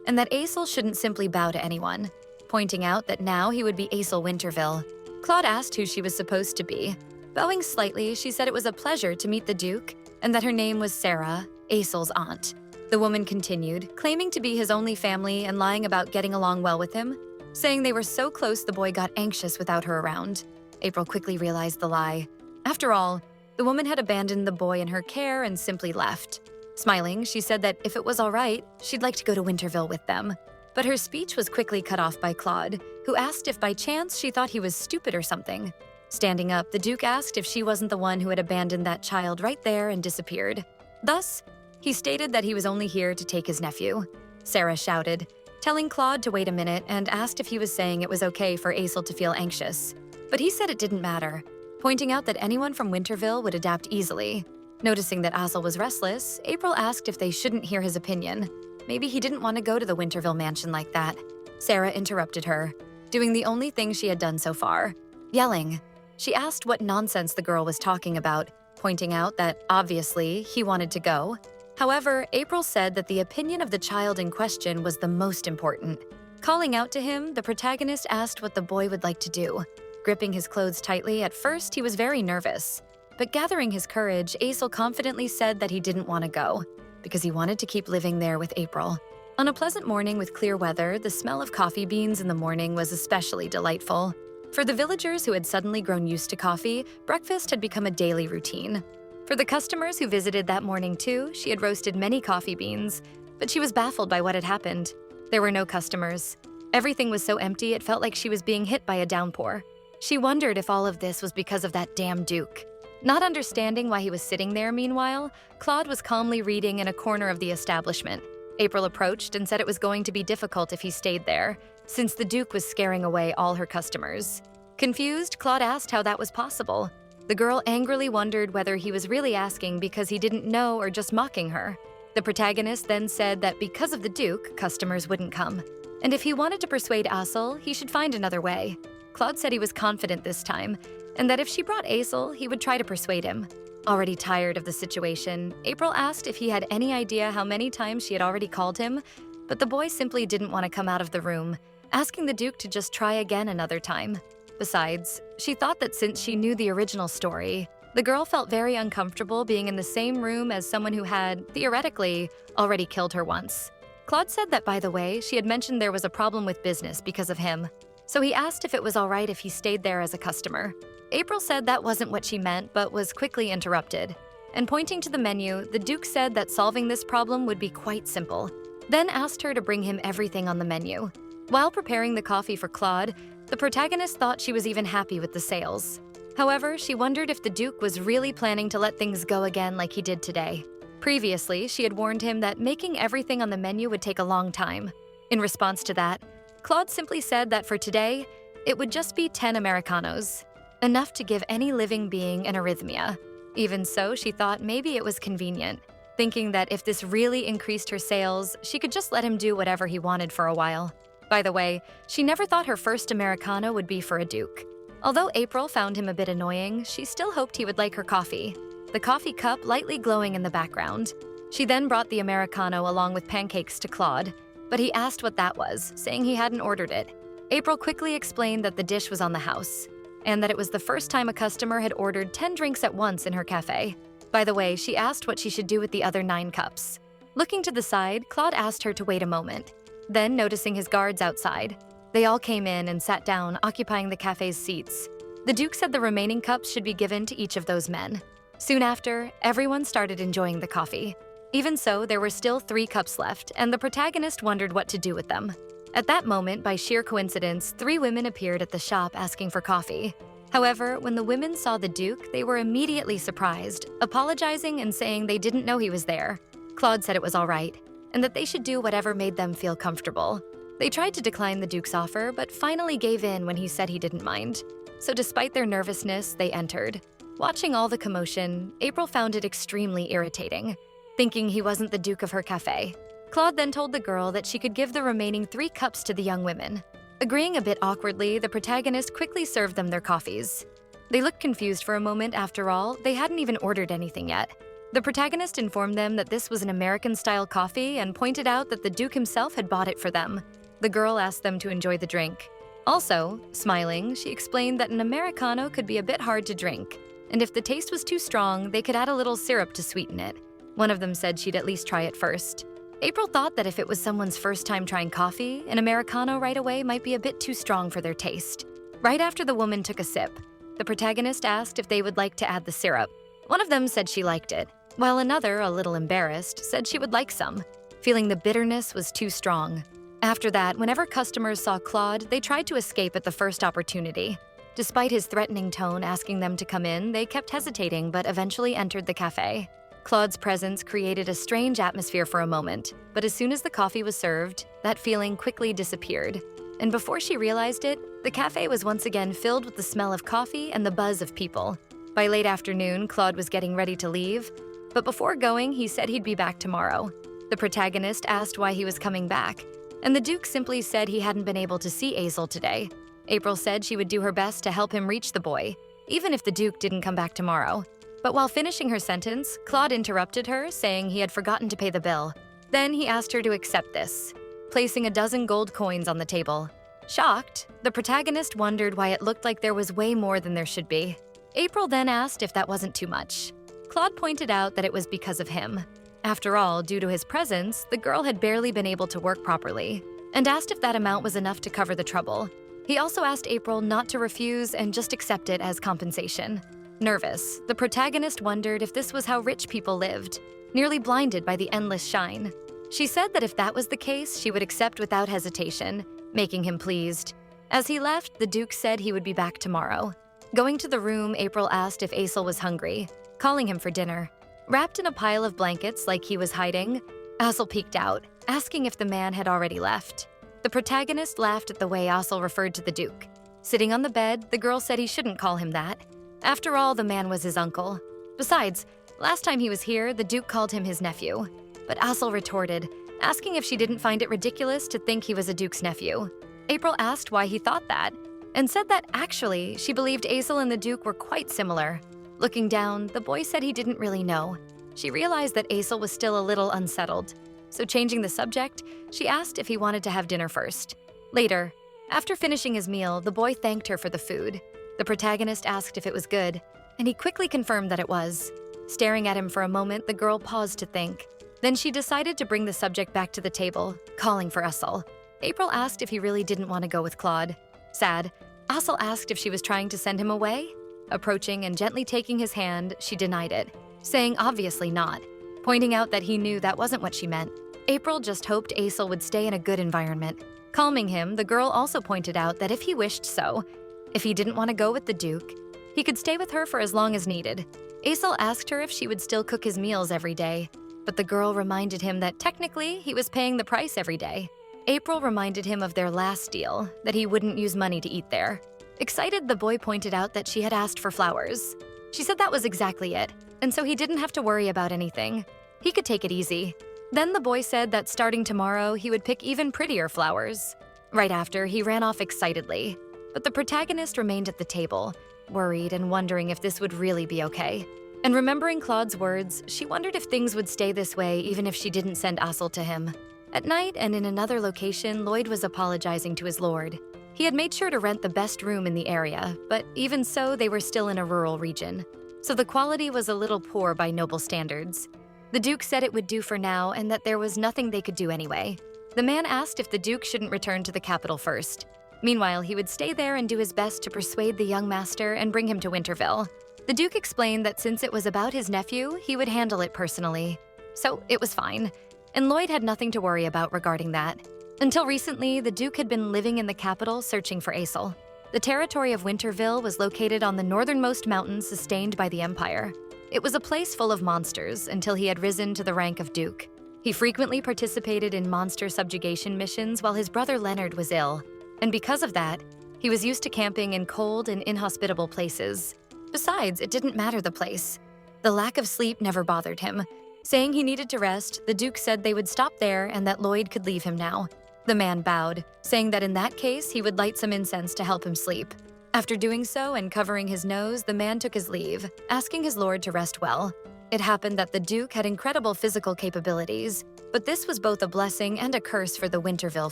and that Aesel shouldn't simply bow to anyone, pointing out that now he would be Aesel Winterville. Claude asked who she was supposed to be. Bowing slightly, she said it was a pleasure to meet the Duke, and that her name was Sarah, Aesel's aunt. The woman continued, claiming to be his only family and lying about getting along well with him, saying they were so close the boy got anxious without her around. April quickly realized the lie. After all, the woman had abandoned the boy in her care and simply left. Smiling, she said that if it was all right, she'd like to go to Winterville with them. But her speech was quickly cut off by Claude, who asked if by chance she thought he was stupid or something. Standing up, the Duke asked if she wasn't the one who had abandoned that child right there and disappeared. Thus, he stated that he was only here to take his nephew. Sarah shouted, telling Claude to wait a minute, and asked if he was saying it was okay for Aesel to feel anxious. But he said it didn't matter, pointing out that anyone from Winterville would adapt easily. Noticing that Aesel was restless, April asked if they shouldn't hear his opinion. Maybe he didn't want to go to the Winterville mansion like that. Sarah interrupted her, doing the only thing she had done so far, yelling. She asked what nonsense the girl was talking about, pointing out that, obviously, he wanted to go. However, April said that the opinion of the child in question was the most important. Calling out to him, the protagonist asked what the boy would like to do. Gripping his clothes tightly, at first he was very nervous. But gathering his courage, Aesel confidently said that he didn't want to go, because he wanted to keep living there with April. On a pleasant morning with clear weather, the smell of coffee beans in the morning was especially delightful. For the villagers who had suddenly grown used to coffee, breakfast had become a daily routine. For the customers who visited that morning too, she had roasted many coffee beans, but she was baffled by what had happened. There were no customers. Everything was so empty it felt like she was being hit by a downpour. She wondered if all of this was because of that damn Duke. Not understanding why he was sitting there, meanwhile, Claude was calmly reading in a corner of the establishment. April approached and said it was going to be difficult if he stayed there, since the Duke was scaring away all her customers. Confused, Claude asked how that was possible. The girl angrily wondered whether he was really asking because he didn't know or just mocking her. The protagonist then said that because of the Duke, customers wouldn't come, and if he wanted to persuade Aesel, he should find another way. Claude said he was confident this time, and that if she brought Aesel, he would try to persuade him. Already tired of the situation, April asked if he had any idea how many times she had already called him, but the boy simply didn't want to come out of the room, asking the Duke to just try again another time. Besides, she thought that since she knew the original story, the girl felt very uncomfortable being in the same room as someone who had, theoretically, already killed her once. Claude said that, by the way, she had mentioned there was a problem with business because of him, so he asked if it was all right if he stayed there as a customer. April said that wasn't what she meant, but was quickly interrupted. And pointing to the menu, the Duke said that solving this problem would be quite simple, then asked her to bring him everything on the menu. While preparing the coffee for Claude, the protagonist thought she was even happy with the sales. However, she wondered if the Duke was really planning to let things go again like he did today. Previously, she had warned him that making everything on the menu would take a long time. In response to that, Claude simply said that for today, it would just be 10 Americanos, enough to give any living being an arrhythmia. Even so, she thought maybe it was convenient, thinking that if this really increased her sales, she could just let him do whatever he wanted for a while. By the way, she never thought her first Americano would be for a Duke. Although April found him a bit annoying, she still hoped he would like her coffee, the coffee cup lightly glowing in the background. She then brought the Americano along with pancakes to Claude, but he asked what that was, saying he hadn't ordered it. April quickly explained that the dish was on the house, and that it was the first time a customer had ordered 10 drinks at once in her cafe. By the way, she asked what she should do with the other 9 cups. Looking to the side, Claude asked her to wait a moment. Then, noticing his guards outside, they all came in and sat down, occupying the cafe's seats. The Duke said the remaining cups should be given to each of those men. Soon after, everyone started enjoying the coffee. Even so, there were still 3 cups left, and the protagonist wondered what to do with them. At that moment, by sheer coincidence, 3 women appeared at the shop asking for coffee. However, when the women saw the Duke, they were immediately surprised, apologizing and saying they didn't know he was there. Claude said it was all right, and that they should do whatever made them feel comfortable. They tried to decline the Duke's offer, but finally gave in when he said he didn't mind. so despite their nervousness, they entered. Watching all the commotion, April found it extremely irritating, thinking he wasn't the Duke of her cafe. Claude then told the girl that she could give the remaining 3 cups to the young women. Agreeing a bit awkwardly, the protagonist quickly served them their coffees. They looked confused for a moment. After all, they hadn't even ordered anything yet. The protagonist informed them that this was an American-style coffee and pointed out that the Duke himself had bought it for them. The girl asked them to enjoy the drink. Also, smiling, she explained that an Americano could be a bit hard to drink, and if the taste was too strong, they could add a little syrup to sweeten it. One of them said she'd at least try it first. April thought that if it was someone's first time trying coffee, an Americano right away might be a bit too strong for their taste. Right after the woman took a sip, the protagonist asked if they would like to add the syrup. One of them said she liked it, while another, a little embarrassed, said she would like some, feeling the bitterness was too strong. After that, whenever customers saw Claude, they tried to escape at the first opportunity. Despite his threatening tone asking them to come in, they kept hesitating but eventually entered the cafe. Claude's presence created a strange atmosphere for a moment, but as soon as the coffee was served, that feeling quickly disappeared. And before she realized it, the cafe was once again filled with the smell of coffee and the buzz of people. By late afternoon, Claude was getting ready to leave, but before going, he said he'd be back tomorrow. The protagonist asked why he was coming back, and the Duke simply said he hadn't been able to see Azel today. April said she would do her best to help him reach the boy, even if the Duke didn't come back tomorrow. But while finishing her sentence, Claude interrupted her, saying he had forgotten to pay the bill. Then he asked her to accept this, placing a dozen gold coins on the table. Shocked, the protagonist wondered why it looked like there was way more than there should be. April then asked if that wasn't too much. Claude pointed out that it was because of him. After all, due to his presence, the girl had barely been able to work properly, and asked if that amount was enough to cover the trouble. He also asked April not to refuse and just accept it as compensation. Nervous, the protagonist wondered if this was how rich people lived, nearly blinded by the endless shine. She said that if that was the case, she would accept without hesitation, making him pleased. As he left, the Duke said he would be back tomorrow. Going to the room, April asked if Azel was hungry, calling him for dinner. Wrapped in a pile of blankets like he was hiding, Azel peeked out, asking if the man had already left. The protagonist laughed at the way Azel referred to the Duke. Sitting on the bed, the girl said he shouldn't call him that. After all, the man was his uncle. Besides, last time he was here, the Duke called him his nephew. But Azel retorted, asking if she didn't find it ridiculous to think he was a Duke's nephew. April asked why he thought that, and said that actually, she believed Azel and the Duke were quite similar. Looking down, the boy said he didn't really know. She realized that Azel was still a little unsettled, so changing the subject, she asked if he wanted to have dinner first. Later, after finishing his meal, the boy thanked her for the food. The protagonist asked if it was good, and he quickly confirmed that it was. Staring at him for a moment, the girl paused to think. Then she decided to bring the subject back to the table, calling for Azel. April asked if he really didn't want to go with Claude. Sad, Azel asked if she was trying to send him away. Approaching and gently taking his hand, she denied it, saying obviously not, pointing out that he knew that wasn't what she meant. April just hoped Azel would stay in a good environment. Calming him, the girl also pointed out that if he wished so, if he didn't want to go with the Duke, he could stay with her for as long as needed. Azel asked her if she would still cook his meals every day, but the girl reminded him that technically he was paying the price every day. April reminded him of their last deal, that he wouldn't use money to eat there. Excited, the boy pointed out that she had asked for flowers. She said that was exactly it, and so he didn't have to worry about anything. He could take it easy. Then the boy said that starting tomorrow, he would pick even prettier flowers. Right after, he ran off excitedly, but the protagonist remained at the table, worried and wondering if this would really be okay. And remembering Claude's words, she wondered if things would stay this way even if she didn't send Azel to him. At night and in another location, Lloyd was apologizing to his lord. He had made sure to rent the best room in the area, but even so, they were still in a rural region, so the quality was a little poor by noble standards. The Duke said it would do for now and that there was nothing they could do anyway. The man asked if the Duke shouldn't return to the capital first. Meanwhile, he would stay there and do his best to persuade the young master and bring him to Winterville. The Duke explained that since it was about his nephew, he would handle it personally. So it was fine, and Lloyd had nothing to worry about regarding that. Until recently, the Duke had been living in the capital searching for Azel. The territory of Winterville was located on the northernmost mountain sustained by the Empire. It was a place full of monsters until he had risen to the rank of Duke. He frequently participated in monster subjugation missions while his brother Leonard was ill, and because of that, He was used to camping in cold and inhospitable places. Besides, it didn't matter the place. The lack of sleep never bothered him. Saying he needed to rest, the Duke said they would stop there and that Lloyd could leave him now. The man bowed, saying that in that case he would light some incense to help him sleep. After doing so and covering his nose, the man took his leave, asking his lord to rest well. It happened that the Duke had incredible physical capabilities, but this was both a blessing and a curse for the Winterville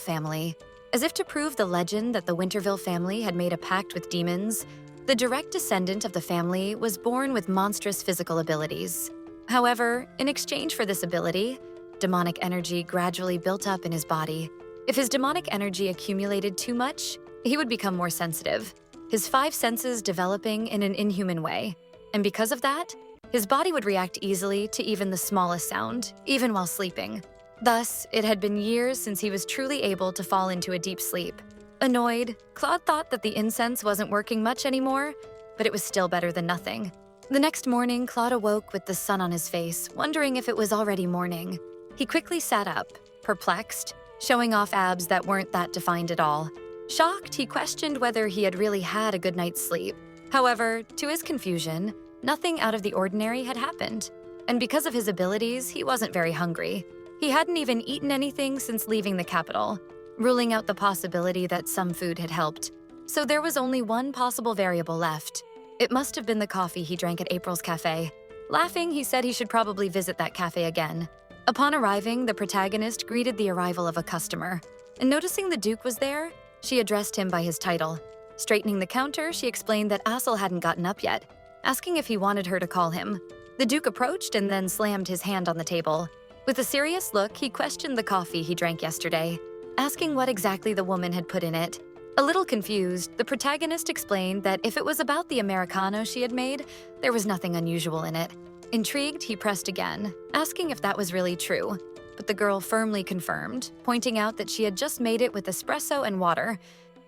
family. As if to prove the legend that the Winterville family had made a pact with demons, the direct descendant of the family was born with monstrous physical abilities. However, in exchange for this ability, demonic energy gradually built up in his body. If his demonic energy accumulated too much, he would become more sensitive, his 5 senses developing in an inhuman way. And because of that, his body would react easily to even the smallest sound, even while sleeping. Thus, it had been years since he was truly able to fall into a deep sleep. Annoyed, Claude thought that the incense wasn't working much anymore, but it was still better than nothing. The next morning, Claude awoke with the sun on his face, wondering if it was already morning. He quickly sat up, perplexed, showing off abs that weren't that defined at all. Shocked, he questioned whether he had really had a good night's sleep. However, to his confusion, nothing out of the ordinary had happened. And because of his abilities, he wasn't very hungry. He hadn't even eaten anything since leaving the capital, ruling out the possibility that some food had helped. So there was only one possible variable left. It must have been the coffee he drank at April's Café. Laughing, he said he should probably visit that cafe again. Upon arriving, the protagonist greeted the arrival of a customer. And noticing the Duke was there, she addressed him by his title. Straightening the counter, she explained that Assel hadn't gotten up yet, asking if he wanted her to call him. The Duke approached and then slammed his hand on the table. With a serious look, he questioned the coffee he drank yesterday, asking what exactly the woman had put in it. A little confused, the protagonist explained that if it was about the Americano she had made, there was nothing unusual in it. Intrigued, he pressed again, asking if that was really true. But the girl firmly confirmed, pointing out that she had just made it with espresso and water.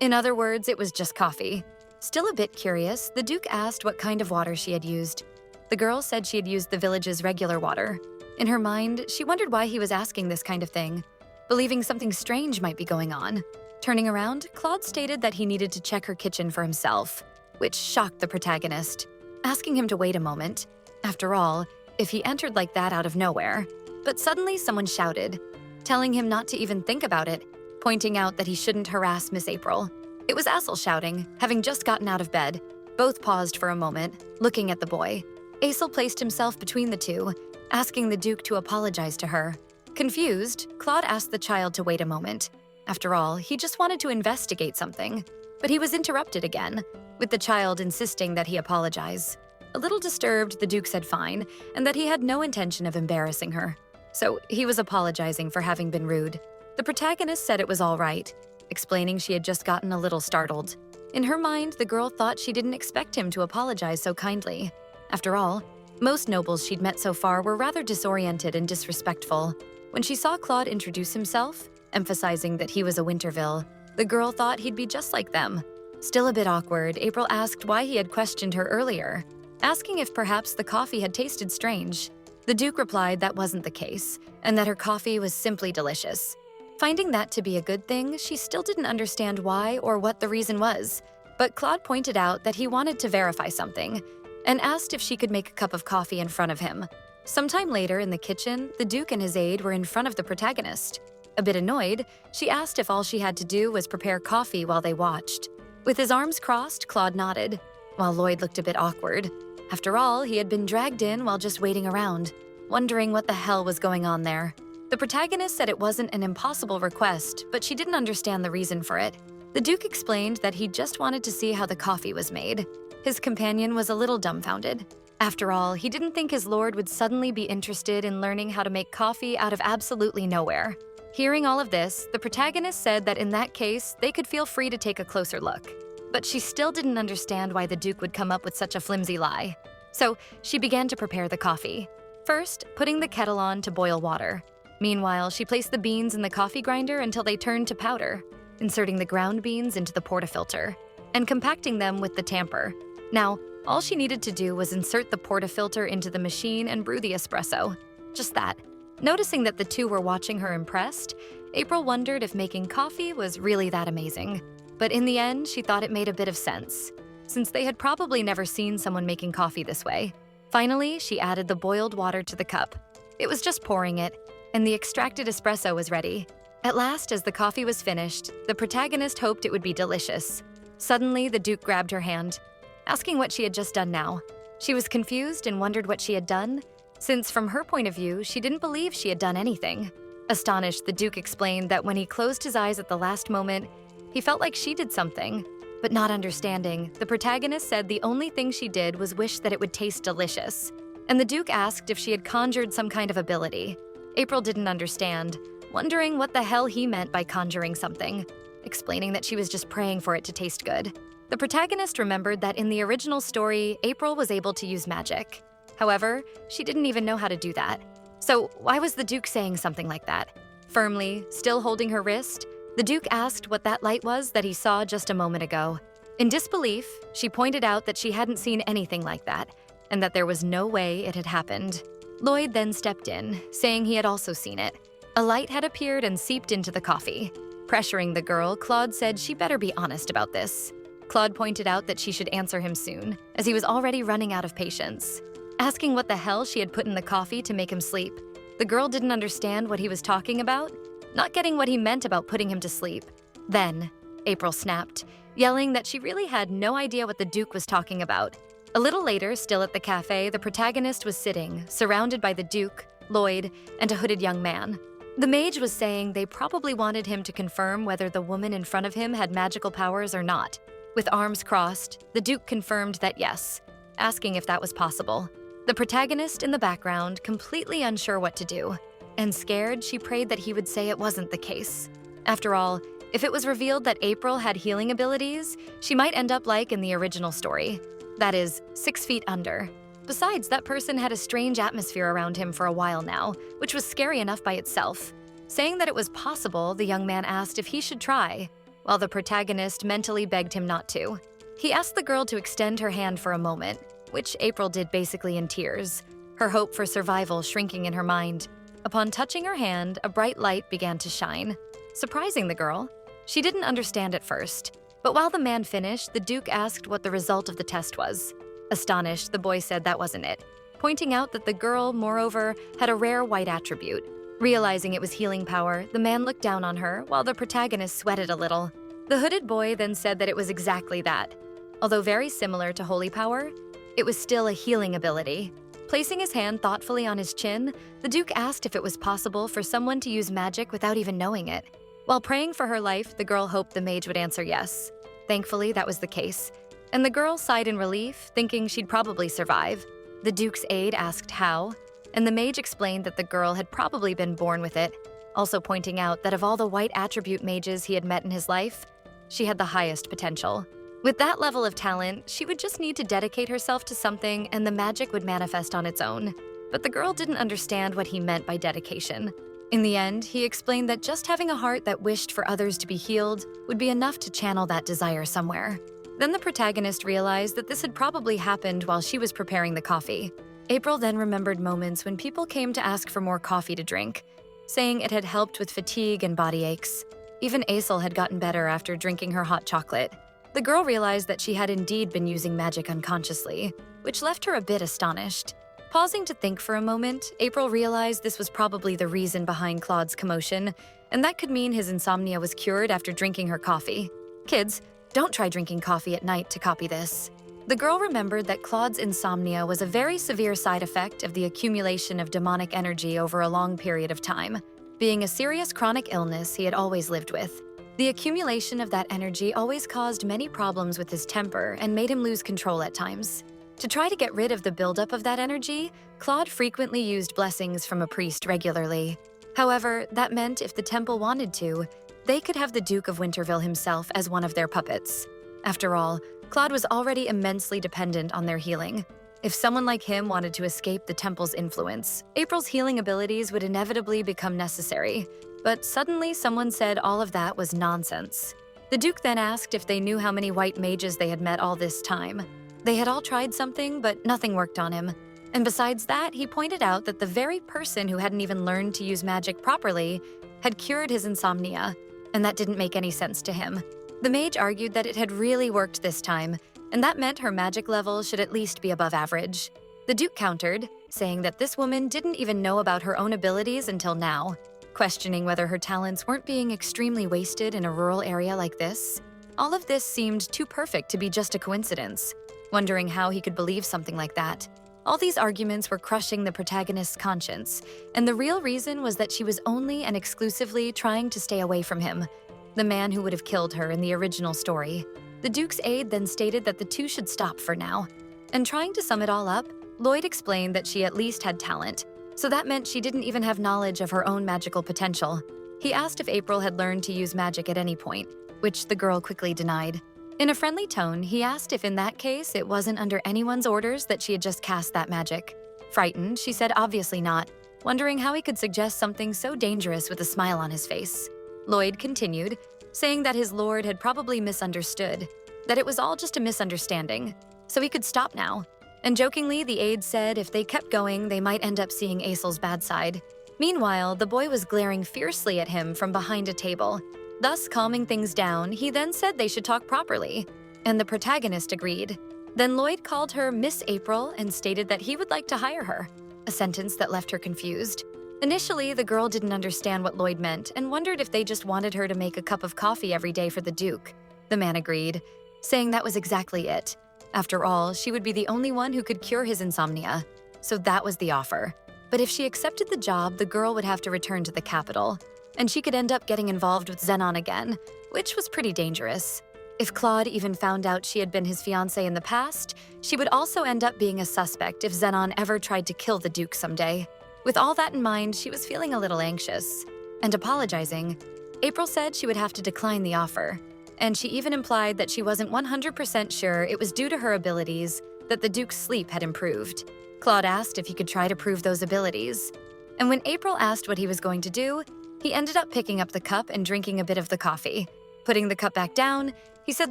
In other words, it was just coffee. Still a bit curious, the Duke asked what kind of water she had used. The girl said she had used the village's regular water. In her mind, she wondered why he was asking this kind of thing, believing something strange might be going on. Turning around, Claude stated that he needed to check her kitchen for himself, which shocked the protagonist, asking him to wait a moment. After all, if he entered like that out of nowhere. But suddenly someone shouted, telling him not to even think about it, pointing out that he shouldn't harass Miss April. It was Assel shouting, having just gotten out of bed. Both paused for a moment, looking at the boy. Assel placed himself between the two, asking the Duke to apologize to her. Confused, Claude asked the child to wait a moment. After all, he just wanted to investigate something. But he was interrupted again, with the child insisting that he apologize. A little disturbed, the Duke said fine, and that he had no intention of embarrassing her. So he was apologizing for having been rude. The protagonist said it was all right, explaining she had just gotten a little startled. In her mind, the girl thought she didn't expect him to apologize so kindly. After all, most nobles she'd met so far were rather disoriented and disrespectful. When she saw Claude introduce himself, emphasizing that he was a Winterville, the girl thought he'd be just like them. Still a bit awkward, April asked why he had questioned her earlier, asking if perhaps the coffee had tasted strange. The Duke replied that wasn't the case, and that her coffee was simply delicious. Finding that to be a good thing, she still didn't understand why or what the reason was, but Claude pointed out that he wanted to verify something, and asked if she could make a cup of coffee in front of him. Sometime later in the kitchen, the Duke and his aide were in front of the protagonist. A bit annoyed, she asked if all she had to do was prepare coffee while they watched. With his arms crossed, Claude nodded, while Lloyd looked a bit awkward. After all, he had been dragged in while just waiting around, wondering what the hell was going on there. The protagonist said it wasn't an impossible request, but she didn't understand the reason for it. The Duke explained that he just wanted to see how the coffee was made. His companion was a little dumbfounded. After all, he didn't think his lord would suddenly be interested in learning how to make coffee out of absolutely nowhere. Hearing all of this, the protagonist said that in that case, they could feel free to take a closer look. But she still didn't understand why the Duke would come up with such a flimsy lie. So she began to prepare the coffee. First, putting the kettle on to boil water. Meanwhile, she placed the beans in the coffee grinder until they turned to powder, inserting the ground beans into the portafilter, and compacting them with the tamper. Now, all she needed to do was insert the portafilter into the machine and brew the espresso. Just that. Noticing that the two were watching her impressed, April wondered if making coffee was really that amazing. but in the end, she thought it made a bit of sense, since they had probably never seen someone making coffee this way. Finally, she added the boiled water to the cup. It was just pouring it, and the extracted espresso was ready. At last, as the coffee was finished, the protagonist hoped it would be delicious. Suddenly, the Duke grabbed her hand, asking what she had just done now. She was confused and wondered what she had done, since from her point of view, she didn't believe she had done anything. Astonished, the Duke explained that when he closed his eyes at the last moment, he felt like she did something. But not understanding, the protagonist said the only thing she did was wish that it would taste delicious. And the Duke asked if she had conjured some kind of ability. April didn't understand, wondering what the hell he meant by conjuring something, explaining that she was just praying for it to taste good. The protagonist remembered that in the original story, April was able to use magic. However, she didn't even know how to do that. So why was the Duke saying something like that? Firmly, still holding her wrist, the Duke asked what that light was that he saw just a moment ago. In disbelief, she pointed out that she hadn't seen anything like that, and that there was no way it had happened. Lloyd then stepped in, saying he had also seen it. A light had appeared and seeped into the coffee. Pressuring the girl, Claude said she better be honest about this. Claude pointed out that she should answer him soon, as he was already running out of patience. Asking what the hell she had put in the coffee to make him sleep, the girl didn't understand what he was talking about, not getting what he meant about putting him to sleep. Then, April snapped, yelling that she really had no idea what the Duke was talking about. A little later, still at the cafe, the protagonist was sitting, surrounded by the Duke, Lloyd, and a hooded young man. The mage was saying they probably wanted him to confirm whether the woman in front of him had magical powers or not. With arms crossed, the Duke confirmed that yes, asking if that was possible. The protagonist in the background, completely unsure what to do, and scared, she prayed that he would say it wasn't the case. After all, if it was revealed that April had healing abilities, she might end up like in the original story. That is, 6 feet under. Besides, that person had a strange atmosphere around him for a while now, which was scary enough by itself. Saying that it was possible, the young man asked if he should try, while the protagonist mentally begged him not to. He asked the girl to extend her hand for a moment, which April did basically in tears, her hope for survival shrinking in her mind. Upon touching her hand, a bright light began to shine, surprising the girl. She didn't understand at first, but while the man finished, the Duke asked what the result of the test was. Astonished, the boy said that wasn't it, pointing out that the girl, moreover, had a rare white attribute. Realizing it was healing power, the man looked down on her, while the protagonist sweated a little. The hooded boy then said that it was exactly that. Although very similar to holy power, it was still a healing ability. Placing his hand thoughtfully on his chin, the Duke asked if it was possible for someone to use magic without even knowing it. While praying for her life, the girl hoped the mage would answer yes. Thankfully, that was the case, and the girl sighed in relief, thinking she'd probably survive. The Duke's aide asked how, and the mage explained that the girl had probably been born with it, also pointing out that of all the white attribute mages he had met in his life, she had the highest potential. With that level of talent, she would just need to dedicate herself to something and the magic would manifest on its own. But the girl didn't understand what he meant by dedication. In the end, he explained that just having a heart that wished for others to be healed would be enough to channel that desire somewhere. Then the protagonist realized that this had probably happened while she was preparing the coffee. April then remembered moments when people came to ask for more coffee to drink, saying it had helped with fatigue and body aches. Even Aisel had gotten better after drinking her hot chocolate. The girl realized that she had indeed been using magic unconsciously, which left her a bit astonished. Pausing to think for a moment, April realized this was probably the reason behind Claude's commotion, and that could mean his insomnia was cured after drinking her coffee. Kids, don't try drinking coffee at night to copy this. The girl remembered that Claude's insomnia was a very severe side effect of the accumulation of demonic energy over a long period of time, being a serious chronic illness he had always lived with. The accumulation of that energy always caused many problems with his temper and made him lose control at times. To try to get rid of the buildup of that energy, Claude frequently used blessings from a priest regularly. However, that meant if the temple wanted to, they could have the Duke of Winterville himself as one of their puppets. After all, Claude was already immensely dependent on their healing. If someone like him wanted to escape the temple's influence, April's healing abilities would inevitably become necessary. But suddenly someone said all of that was nonsense. The Duke then asked if they knew how many white mages they had met all this time. They had all tried something, but nothing worked on him. And besides that, he pointed out that the very person who hadn't even learned to use magic properly had cured his insomnia, and that didn't make any sense to him. The mage argued that it had really worked this time, and that meant her magic level should at least be above average. The Duke countered, saying that this woman didn't even know about her own abilities until now, questioning whether her talents weren't being extremely wasted in a rural area like this. All of this seemed too perfect to be just a coincidence, wondering how he could believe something like that. All these arguments were crushing the protagonist's conscience, and the real reason was that she was only and exclusively trying to stay away from him, the man who would have killed her in the original story. The Duke's aide then stated that the two should stop for now. And trying to sum it all up, Lloyd explained that she at least had talent, so that meant she didn't even have knowledge of her own magical potential. He asked if April had learned to use magic at any point, which the girl quickly denied. In a friendly tone, he asked if in that case it wasn't under anyone's orders that she had just cast that magic. Frightened, she said obviously not, wondering how he could suggest something so dangerous with a smile on his face. Lloyd continued, saying that his lord had probably misunderstood, that it was all just a misunderstanding, so he could stop now. And jokingly, the aide said if they kept going, they might end up seeing Aisel's bad side. Meanwhile, the boy was glaring fiercely at him from behind a table. Thus, calming things down, he then said they should talk properly, and the protagonist agreed. Then Lloyd called her Miss April and stated that he would like to hire her, a sentence that left her confused. Initially, the girl didn't understand what Lloyd meant and wondered if they just wanted her to make a cup of coffee every day for the Duke. The man agreed, saying that was exactly it. After all, she would be the only one who could cure his insomnia. So that was the offer. But if she accepted the job, the girl would have to return to the capital, and she could end up getting involved with Zenon again, which was pretty dangerous. If Claude even found out she had been his fiancé in the past, she would also end up being a suspect if Zenon ever tried to kill the Duke someday. With all that in mind, she was feeling a little anxious. And apologizing, April said she would have to decline the offer, and she even implied that she wasn't 100% sure it was due to her abilities that the Duke's sleep had improved. Claude asked if he could try to prove those abilities. And when April asked what he was going to do, he ended up picking up the cup and drinking a bit of the coffee. Putting the cup back down, he said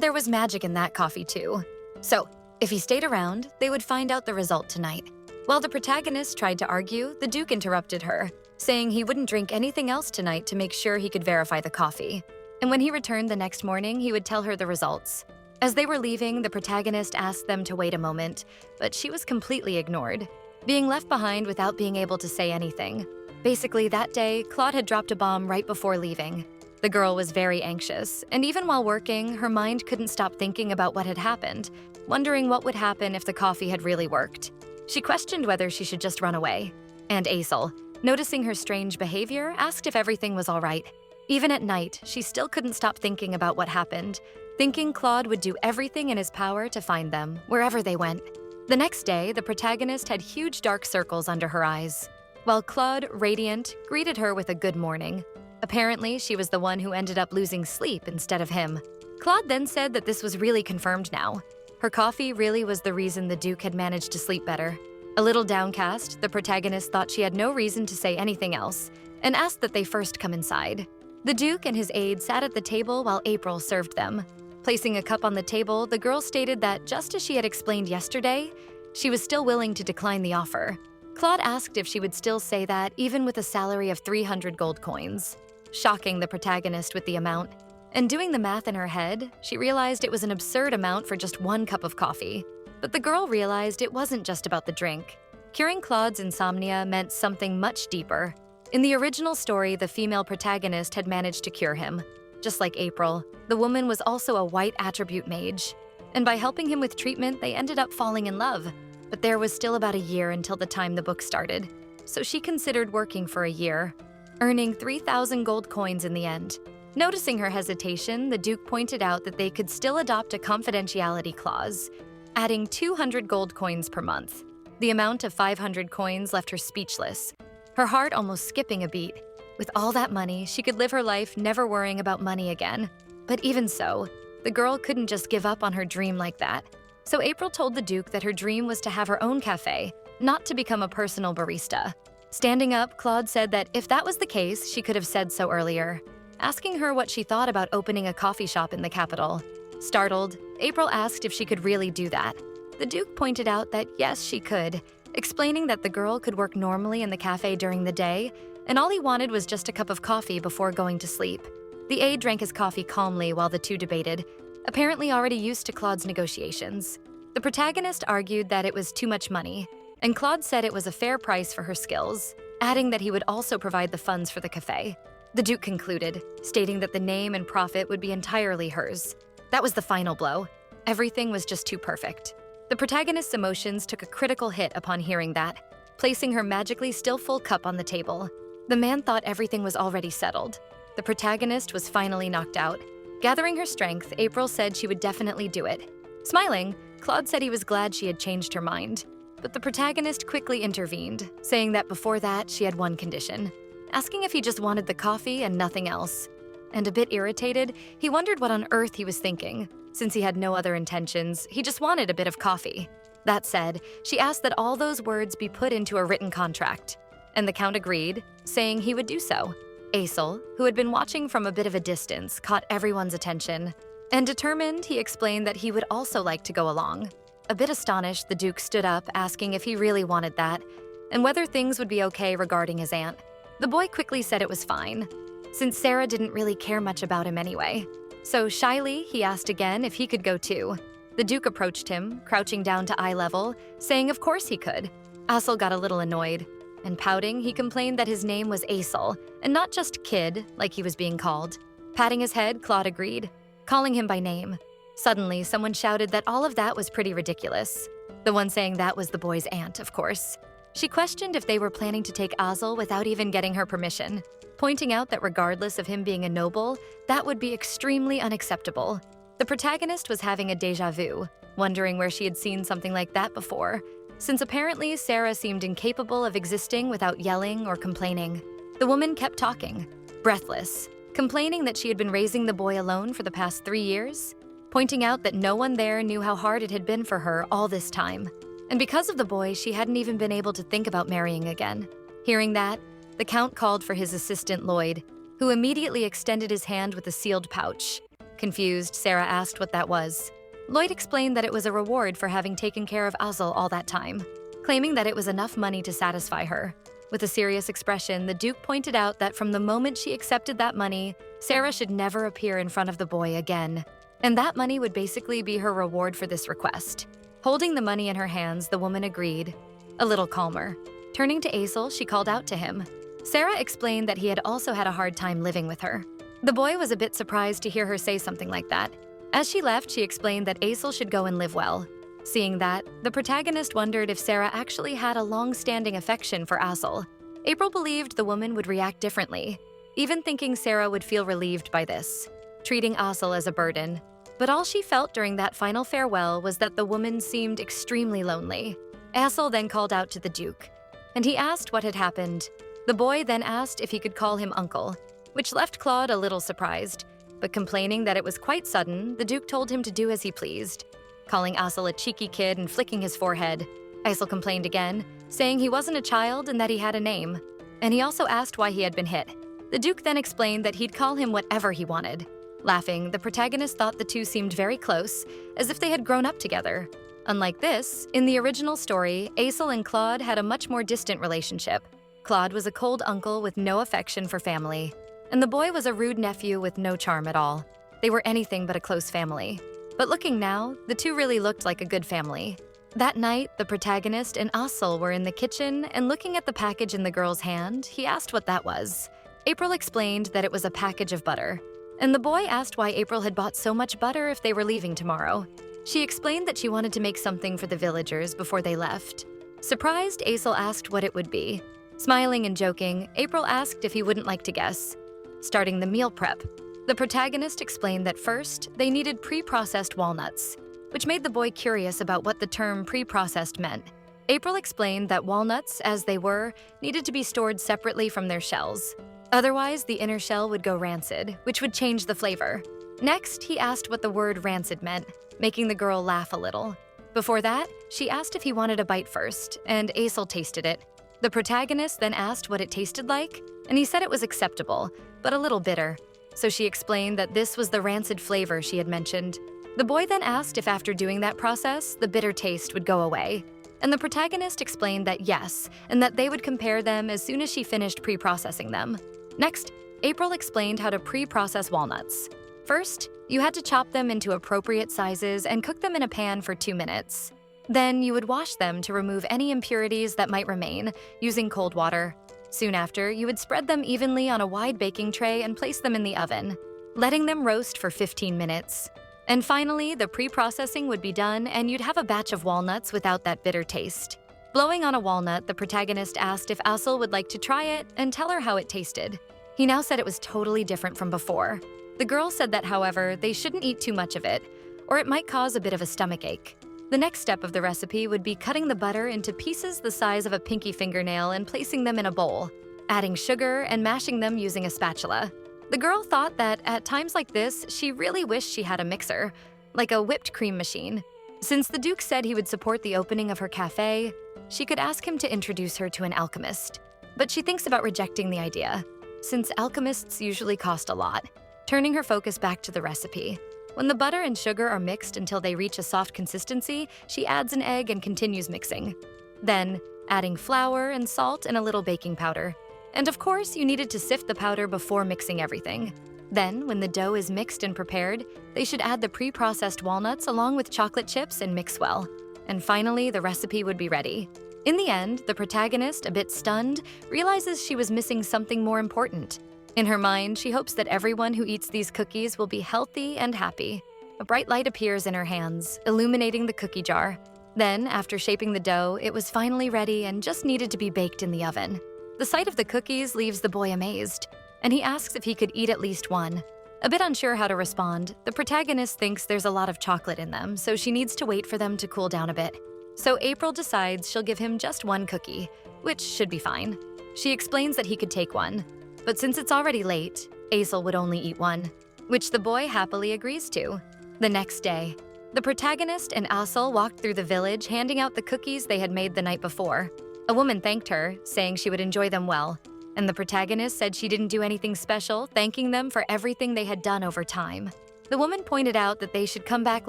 there was magic in that coffee too. So, if he stayed around, they would find out the result tonight. While the protagonist tried to argue, the Duke interrupted her, saying he wouldn't drink anything else tonight to make sure he could verify the coffee. And when he returned the next morning, he would tell her the results. As they were leaving, the protagonist asked them to wait a moment, but she was completely ignored, being left behind without being able to say anything. Basically, that day, Claude had dropped a bomb right before leaving. The girl was very anxious, and even while working, her mind couldn't stop thinking about what had happened, wondering what would happen if the coffee had really worked. She questioned whether she should just run away. And Aisel, noticing her strange behavior, asked if everything was all right. Even at night, she still couldn't stop thinking about what happened, thinking Claude would do everything in his power to find them, wherever they went. The next day, the protagonist had huge dark circles under her eyes, while Claude, radiant, greeted her with a good morning. Apparently, she was the one who ended up losing sleep instead of him. Claude then said that this was really confirmed now. Her coffee really was the reason the Duke had managed to sleep better. A little downcast, the protagonist thought she had no reason to say anything else, and asked that they first come inside. The Duke and his aide sat at the table while April served them. Placing a cup on the table, the girl stated that just as she had explained yesterday, she was still willing to decline the offer. Claude asked if she would still say that even with a salary of 300 gold coins, shocking the protagonist with the amount. And doing the math in her head, she realized it was an absurd amount for just one cup of coffee. But the girl realized it wasn't just about the drink. Curing Claude's insomnia meant something much deeper. In the original story, the female protagonist had managed to cure him. Just like April, the woman was also a white attribute mage. And by helping him with treatment, they ended up falling in love. But there was still about a year until the time the book started, so she considered working for a year, earning 3,000 gold coins in the end. Noticing her hesitation, the Duke pointed out that they could still adopt a confidentiality clause, adding 200 gold coins per month. The amount of 500 coins left her speechless, her heart almost skipping a beat. With all that money, she could live her life never worrying about money again. But even so, the girl couldn't just give up on her dream like that. So April told the Duke that her dream was to have her own cafe, not to become a personal barista. Standing up, Claude said that if that was the case, she could have said so earlier, asking her what she thought about opening a coffee shop in the capital. Startled, April asked if she could really do that. The Duke pointed out that yes, she could, explaining that the girl could work normally in the cafe during the day, and all he wanted was just a cup of coffee before going to sleep. The aide drank his coffee calmly while the two debated, apparently already used to Claude's negotiations. The protagonist argued that it was too much money, and Claude said it was a fair price for her skills, adding that he would also provide the funds for the café. The Duke concluded, stating that the name and profit would be entirely hers. That was the final blow. Everything was just too perfect. The protagonist's emotions took a critical hit upon hearing that, placing her magically still full cup on the table. The man thought everything was already settled. The protagonist was finally knocked out. Gathering her strength, April said she would definitely do it. Smiling, Claude said he was glad she had changed her mind. But the protagonist quickly intervened, saying that before that she had one condition, asking if he just wanted the coffee and nothing else. And a bit irritated, he wondered what on earth he was thinking. Since he had no other intentions, he just wanted a bit of coffee. That said, she asked that all those words be put into a written contract. And the Count agreed, saying he would do so. Aesel, who had been watching from a bit of a distance, caught everyone's attention. And determined, he explained that he would also like to go along. A bit astonished, the Duke stood up, asking if he really wanted that, and whether things would be okay regarding his aunt. The boy quickly said it was fine, since Sarah didn't really care much about him anyway. So shyly, he asked again if he could go too. The Duke approached him, crouching down to eye level, saying of course he could. Aesel got a little annoyed, and pouting, he complained that his name was Aesel, and not just Kid, like he was being called. Patting his head, Claude agreed, calling him by name. Suddenly, someone shouted that all of that was pretty ridiculous. The one saying that was the boy's aunt, of course. She questioned if they were planning to take Aesel without even getting her permission, pointing out that regardless of him being a noble, that would be extremely unacceptable. The protagonist was having a déjà vu, wondering where she had seen something like that before, since apparently Sarah seemed incapable of existing without yelling or complaining. The woman kept talking, breathless, complaining that she had been raising the boy alone for the past 3 years, pointing out that no one there knew how hard it had been for her all this time. And because of the boy, she hadn't even been able to think about marrying again. Hearing that, the Count called for his assistant Lloyd, who immediately extended his hand with a sealed pouch. Confused, Sarah asked what that was. Lloyd explained that it was a reward for having taken care of Aesel all that time, claiming that it was enough money to satisfy her. With a serious expression, the Duke pointed out that from the moment she accepted that money, Sarah should never appear in front of the boy again. And that money would basically be her reward for this request. Holding the money in her hands, the woman agreed, a little calmer. Turning to Aesel, she called out to him. Sarah explained that he had also had a hard time living with her. The boy was a bit surprised to hear her say something like that. As she left, she explained that Aesel should go and live well. Seeing that, the protagonist wondered if Sarah actually had a long-standing affection for Aesel. April believed the woman would react differently, even thinking Sarah would feel relieved by this, treating Aesel as a burden. But all she felt during that final farewell was that the woman seemed extremely lonely. Aesel then called out to the Duke, and he asked what had happened. The boy then asked if he could call him uncle, which left Claude a little surprised. But complaining that it was quite sudden, the Duke told him to do as he pleased, calling Aesel a cheeky kid and flicking his forehead. Aesel complained again, saying he wasn't a child and that he had a name. And he also asked why he had been hit. The Duke then explained that he'd call him whatever he wanted. Laughing, the protagonist thought the two seemed very close, as if they had grown up together. Unlike this, in the original story, Aesel and Claude had a much more distant relationship. Claude was a cold uncle with no affection for family, and the boy was a rude nephew with no charm at all. They were anything but a close family. But looking now, the two really looked like a good family. That night, the protagonist and Aesel were in the kitchen, and looking at the package in the girl's hand, he asked what that was. April explained that it was a package of butter, and the boy asked why April had bought so much butter if they were leaving tomorrow. She explained that she wanted to make something for the villagers before they left. Surprised, Aesel asked what it would be. Smiling and joking, April asked if he wouldn't like to guess. Starting the meal prep. The protagonist explained that first, they needed pre-processed walnuts, which made the boy curious about what the term pre-processed meant. April explained that walnuts, as they were, needed to be stored separately from their shells. Otherwise, the inner shell would go rancid, which would change the flavor. Next, he asked what the word rancid meant, making the girl laugh a little. Before that, she asked if he wanted a bite first, and Aesel tasted it. The protagonist then asked what it tasted like, and he said it was acceptable, but a little bitter. So she explained that this was the rancid flavor she had mentioned. The boy then asked if after doing that process, the bitter taste would go away. And the protagonist explained that yes, and that they would compare them as soon as she finished pre-processing them. Next, April explained how to pre-process walnuts. First, you had to chop them into appropriate sizes and cook them in a pan for 2 minutes. Then you would wash them to remove any impurities that might remain using cold water. Soon after, you would spread them evenly on a wide baking tray and place them in the oven, letting them roast for 15 minutes. And finally, the pre-processing would be done and you'd have a batch of walnuts without that bitter taste. Blowing on a walnut, the protagonist asked if Asel would like to try it and tell her how it tasted. He now said it was totally different from before. The girl said that, however, they shouldn't eat too much of it, or it might cause a bit of a stomachache. The next step of the recipe would be cutting the butter into pieces the size of a pinky fingernail and placing them in a bowl, adding sugar and mashing them using a spatula. The girl thought that at times like this, she really wished she had a mixer, like a whipped cream machine. Since the Duke said he would support the opening of her cafe, she could ask him to introduce her to an alchemist. But she thinks about rejecting the idea, since alchemists usually cost a lot, turning her focus back to the recipe. When the butter and sugar are mixed until they reach a soft consistency, she adds an egg and continues mixing. Then, adding flour and salt and a little baking powder. And of course, you needed to sift the powder before mixing everything. Then, when the dough is mixed and prepared, they should add the pre-processed walnuts along with chocolate chips and mix well. And finally, the recipe would be ready. In the end, the protagonist, a bit stunned, realizes she was missing something more important. In her mind, she hopes that everyone who eats these cookies will be healthy and happy. A bright light appears in her hands, illuminating the cookie jar. Then, after shaping the dough, it was finally ready and just needed to be baked in the oven. The sight of the cookies leaves the boy amazed, and he asks if he could eat at least one. A bit unsure how to respond, the protagonist thinks there's a lot of chocolate in them, so she needs to wait for them to cool down a bit. So April decides she'll give him just one cookie, which should be fine. She explains that he could take one, but since it's already late, Asel would only eat one, which the boy happily agrees to. The next day, the protagonist and Asel walked through the village handing out the cookies they had made the night before. A woman thanked her, saying she would enjoy them well, and the protagonist said she didn't do anything special, thanking them for everything they had done over time. The woman pointed out that they should come back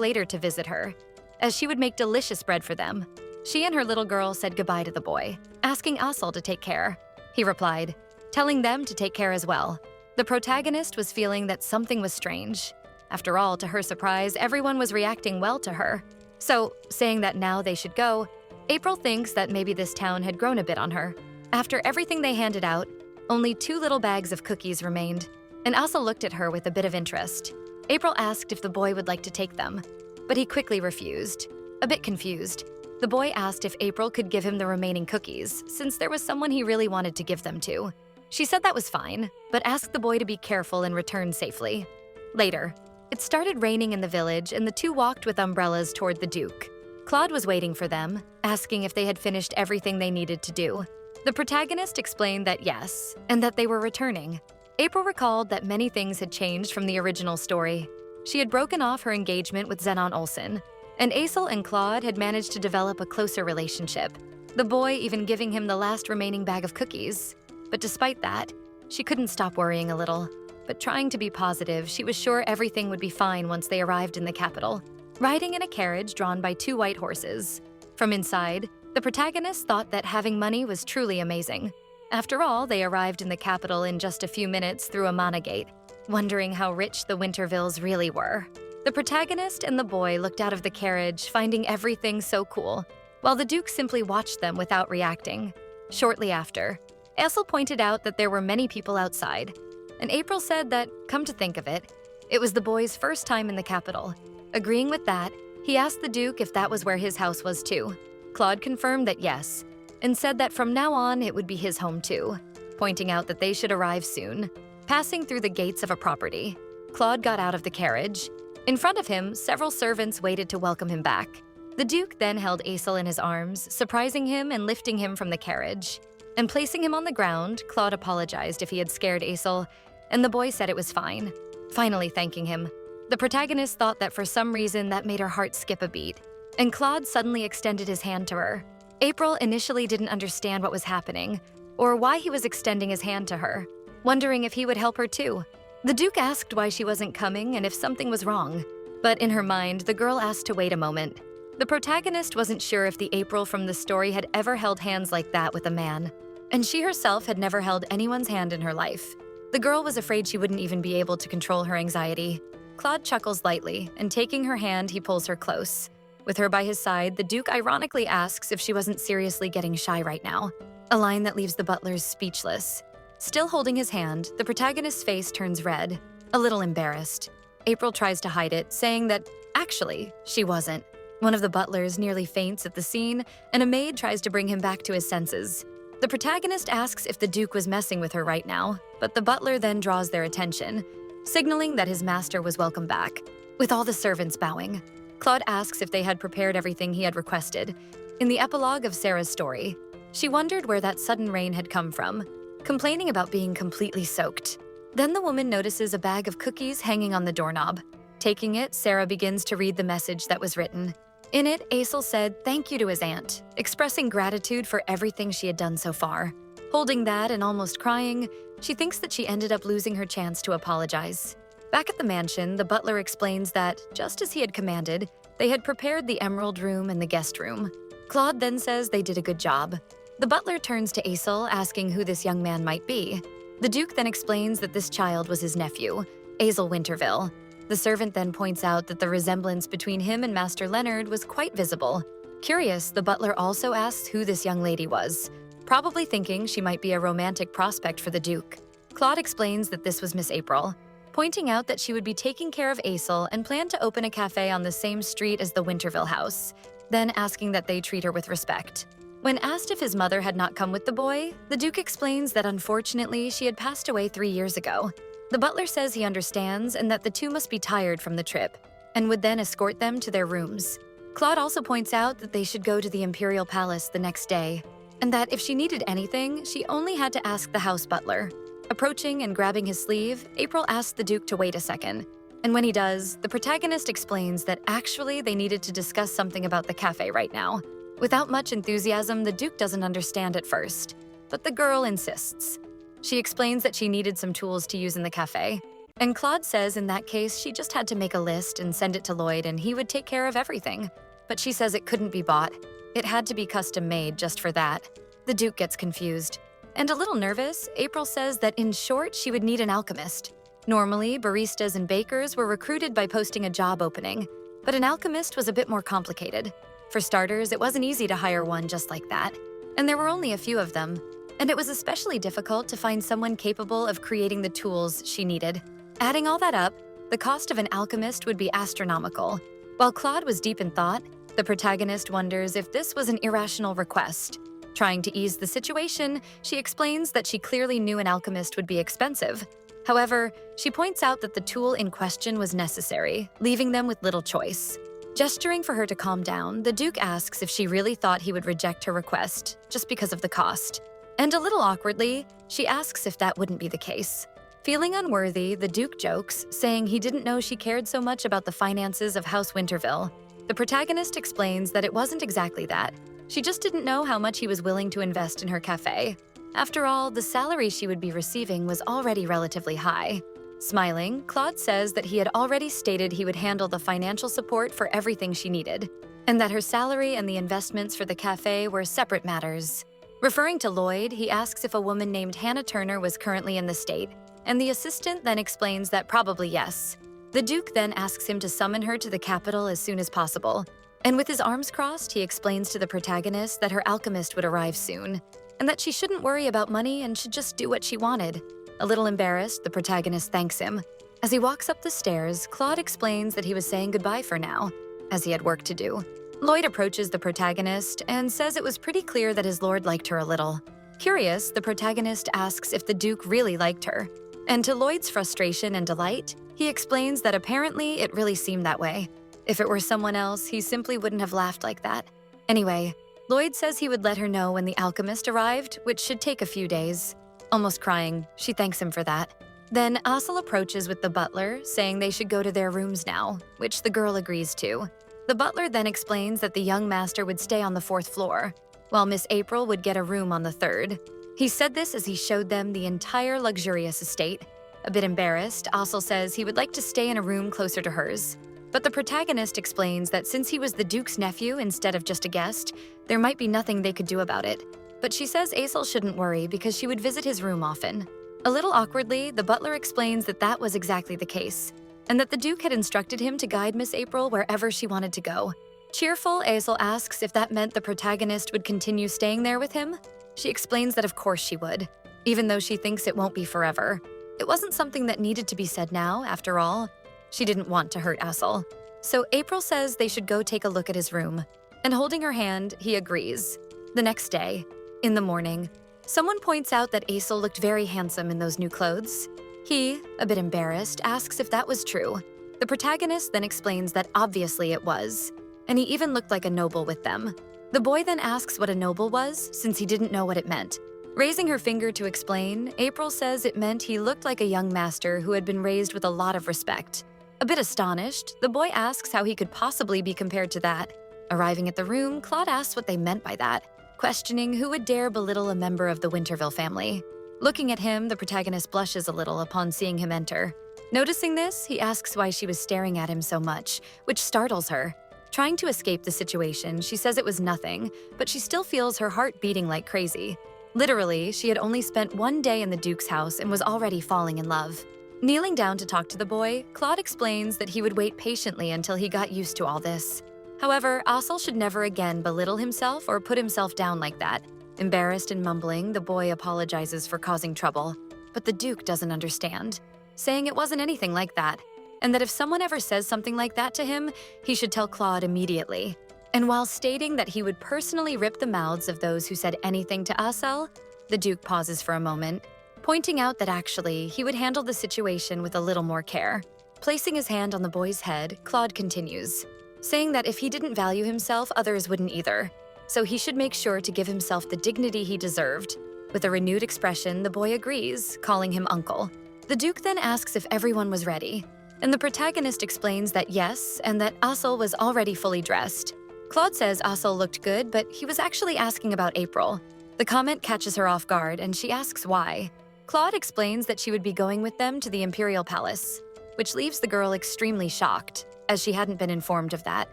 later to visit her, as she would make delicious bread for them. She and her little girl said goodbye to the boy, asking Asel to take care. He replied, telling them to take care as well. The protagonist was feeling that something was strange. After all, to her surprise, everyone was reacting well to her. So, saying that now they should go, April thinks that maybe this town had grown a bit on her. After everything they handed out, only 2 little bags of cookies remained, and Asel looked at her with a bit of interest. April asked if the boy would like to take them, but he quickly refused. A bit confused, the boy asked if April could give him the remaining cookies, since there was someone he really wanted to give them to. She said that was fine, but asked the boy to be careful and return safely. Later, it started raining in the village and the two walked with umbrellas toward the Duke. Claude was waiting for them, asking if they had finished everything they needed to do. The protagonist explained that yes, and that they were returning. April recalled that many things had changed from the original story. She had broken off her engagement with Zenon Olsen, and Asel and Claude had managed to develop a closer relationship, the boy even giving him the last remaining bag of cookies. But despite that, she couldn't stop worrying a little. But trying to be positive, she was sure everything would be fine once they arrived in the capital, riding in a carriage drawn by 2 white horses. From inside, the protagonist thought that having money was truly amazing. After all, they arrived in the capital in just a few minutes through a mana gate, wondering how rich the Wintervilles really were. The protagonist and the boy looked out of the carriage, finding everything so cool, while the Duke simply watched them without reacting. Shortly after, Asel pointed out that there were many people outside, and April said that, come to think of it, it was the boy's first time in the capital. Agreeing with that, he asked the Duke if that was where his house was too. Claude confirmed that yes, and said that from now on it would be his home too, pointing out that they should arrive soon. Passing through the gates of a property, Claude got out of the carriage. In front of him, several servants waited to welcome him back. The Duke then held Asel in his arms, surprising him and lifting him from the carriage. And placing him on the ground, Claude apologized if he had scared Asel, and the boy said it was fine, finally thanking him. The protagonist thought that for some reason that made her heart skip a beat, and Claude suddenly extended his hand to her. April initially didn't understand what was happening, or why he was extending his hand to her, wondering if he would help her too. The Duke asked why she wasn't coming and if something was wrong, but in her mind, the girl asked to wait a moment. The protagonist wasn't sure if the April from the story had ever held hands like that with a man, and she herself had never held anyone's hand in her life. The girl was afraid she wouldn't even be able to control her anxiety. Claude chuckles lightly, and taking her hand, he pulls her close. With her by his side, the Duke ironically asks if she wasn't seriously getting shy right now, a line that leaves the butlers speechless. Still holding his hand, the protagonist's face turns red, a little embarrassed. April tries to hide it, saying that, actually, she wasn't. One of the butlers nearly faints at the scene, and a maid tries to bring him back to his senses. The protagonist asks if the Duke was messing with her right now, but the butler then draws their attention, signaling that his master was welcome back. With all the servants bowing, Claude asks if they had prepared everything he had requested. In the epilogue of Sarah's story, she wondered where that sudden rain had come from, complaining about being completely soaked. Then the woman notices a bag of cookies hanging on the doorknob. Taking it, Sarah begins to read the message that was written. In it, Aisel said thank you to his aunt, expressing gratitude for everything she had done so far. Holding that and almost crying, she thinks that she ended up losing her chance to apologize. Back at the mansion, the butler explains that, just as he had commanded, they had prepared the emerald room and the guest room. Claude then says they did a good job. The butler turns to Aisel, asking who this young man might be. The Duke then explains that this child was his nephew, Aisel Winterville. The servant then points out that the resemblance between him and Master Leonard was quite visible. Curious, the butler also asks who this young lady was, probably thinking she might be a romantic prospect for the Duke. Claude explains that this was Miss April, pointing out that she would be taking care of Aisel and planned to open a cafe on the same street as the Winterville house, then asking that they treat her with respect. When asked if his mother had not come with the boy, the Duke explains that unfortunately she had passed away 3 years ago. The butler says he understands and that the two must be tired from the trip, and would then escort them to their rooms. Claude also points out that they should go to the Imperial Palace the next day, and that if she needed anything, she only had to ask the house butler. Approaching and grabbing his sleeve, April asks the Duke to wait a second, and when he does, the protagonist explains that actually they needed to discuss something about the cafe right now. Without much enthusiasm, the Duke doesn't understand at first, but the girl insists. She explains that she needed some tools to use in the cafe, and Claude says in that case she just had to make a list and send it to Lloyd and he would take care of everything. But she says it couldn't be bought. It had to be custom made just for that. The Duke gets confused. And a little nervous, April says that in short she would need an alchemist. Normally, baristas and bakers were recruited by posting a job opening, but an alchemist was a bit more complicated. For starters, it wasn't easy to hire one just like that, and there were only a few of them. And it was especially difficult to find someone capable of creating the tools she needed. Adding all that up, the cost of an alchemist would be astronomical. While Claude was deep in thought, the protagonist wonders if this was an irrational request. Trying to ease the situation, she explains that she clearly knew an alchemist would be expensive. However, she points out that the tool in question was necessary, leaving them with little choice. Gesturing for her to calm down, the Duke asks if she really thought he would reject her request, just because of the cost. And a little awkwardly, she asks if that wouldn't be the case. Feeling unworthy, the Duke jokes, saying he didn't know she cared so much about the finances of House Winterville. The protagonist explains that it wasn't exactly that. She just didn't know how much he was willing to invest in her cafe. After all, the salary she would be receiving was already relatively high. Smiling, Claude says that he had already stated he would handle the financial support for everything she needed, and that her salary and the investments for the cafe were separate matters. Referring to Lloyd, he asks if a woman named Hannah Turner was currently in the state, and the assistant then explains that probably yes. The Duke then asks him to summon her to the capital as soon as possible, and with his arms crossed, he explains to the protagonist that her alchemist would arrive soon, and that she shouldn't worry about money and should just do what she wanted. A little embarrassed, the protagonist thanks him. As he walks up the stairs, Claude explains that he was saying goodbye for now, as he had work to do. Lloyd approaches the protagonist and says it was pretty clear that his lord liked her a little. Curious, the protagonist asks if the Duke really liked her. And to Lloyd's frustration and delight, he explains that apparently it really seemed that way. If it were someone else, he simply wouldn't have laughed like that. Anyway, Lloyd says he would let her know when the alchemist arrived, which should take a few days. Almost crying, she thanks him for that. Then Aisel approaches with the butler, saying they should go to their rooms now, which the girl agrees to. The butler then explains that the young master would stay on the 4th floor, while Miss April would get a room on the 3rd. He said this as he showed them the entire luxurious estate. A bit embarrassed, Aisel says he would like to stay in a room closer to hers. But the protagonist explains that since he was the Duke's nephew instead of just a guest, there might be nothing they could do about it. But she says Aisel shouldn't worry because she would visit his room often. A little awkwardly, the butler explains that that was exactly the case, and that the Duke had instructed him to guide Miss April wherever she wanted to go. Cheerful, Aisel asks if that meant the protagonist would continue staying there with him. She explains that of course she would, even though she thinks it won't be forever. It wasn't something that needed to be said now, after all. She didn't want to hurt Aisel. So April says they should go take a look at his room, and holding her hand, he agrees. The next day, in the morning, someone points out that Aisel looked very handsome in those new clothes. He, a bit embarrassed, asks if that was true. The protagonist then explains that obviously it was, and he even looked like a noble with them. The boy then asks what a noble was, since he didn't know what it meant. Raising her finger to explain, April says it meant he looked like a young master who had been raised with a lot of respect. A bit astonished, the boy asks how he could possibly be compared to that. Arriving at the room, Claude asks what they meant by that, questioning who would dare belittle a member of the Winterville family. Looking at him, the protagonist blushes a little upon seeing him enter. Noticing this, he asks why she was staring at him so much, which startles her. Trying to escape the situation, she says it was nothing, but she still feels her heart beating like crazy. Literally, she had only spent one day in the Duke's house and was already falling in love. Kneeling down to talk to the boy, Claude explains that he would wait patiently until he got used to all this. However, Aisel should never again belittle himself or put himself down like that. Embarrassed and mumbling, the boy apologizes for causing trouble. But the Duke doesn't understand, saying it wasn't anything like that, and that if someone ever says something like that to him, he should tell Claude immediately. And while stating that he would personally rip the mouths of those who said anything to Aisel, the Duke pauses for a moment, pointing out that actually he would handle the situation with a little more care. Placing his hand on the boy's head, Claude continues, saying that if he didn't value himself, others wouldn't either. So he should make sure to give himself the dignity he deserved. With a renewed expression, the boy agrees, calling him uncle. The Duke then asks if everyone was ready, and the protagonist explains that yes, and that Aisel was already fully dressed. Claude says Aisel looked good, but he was actually asking about April. The comment catches her off guard, and she asks why. Claude explains that she would be going with them to the Imperial Palace, which leaves the girl extremely shocked, as she hadn't been informed of that.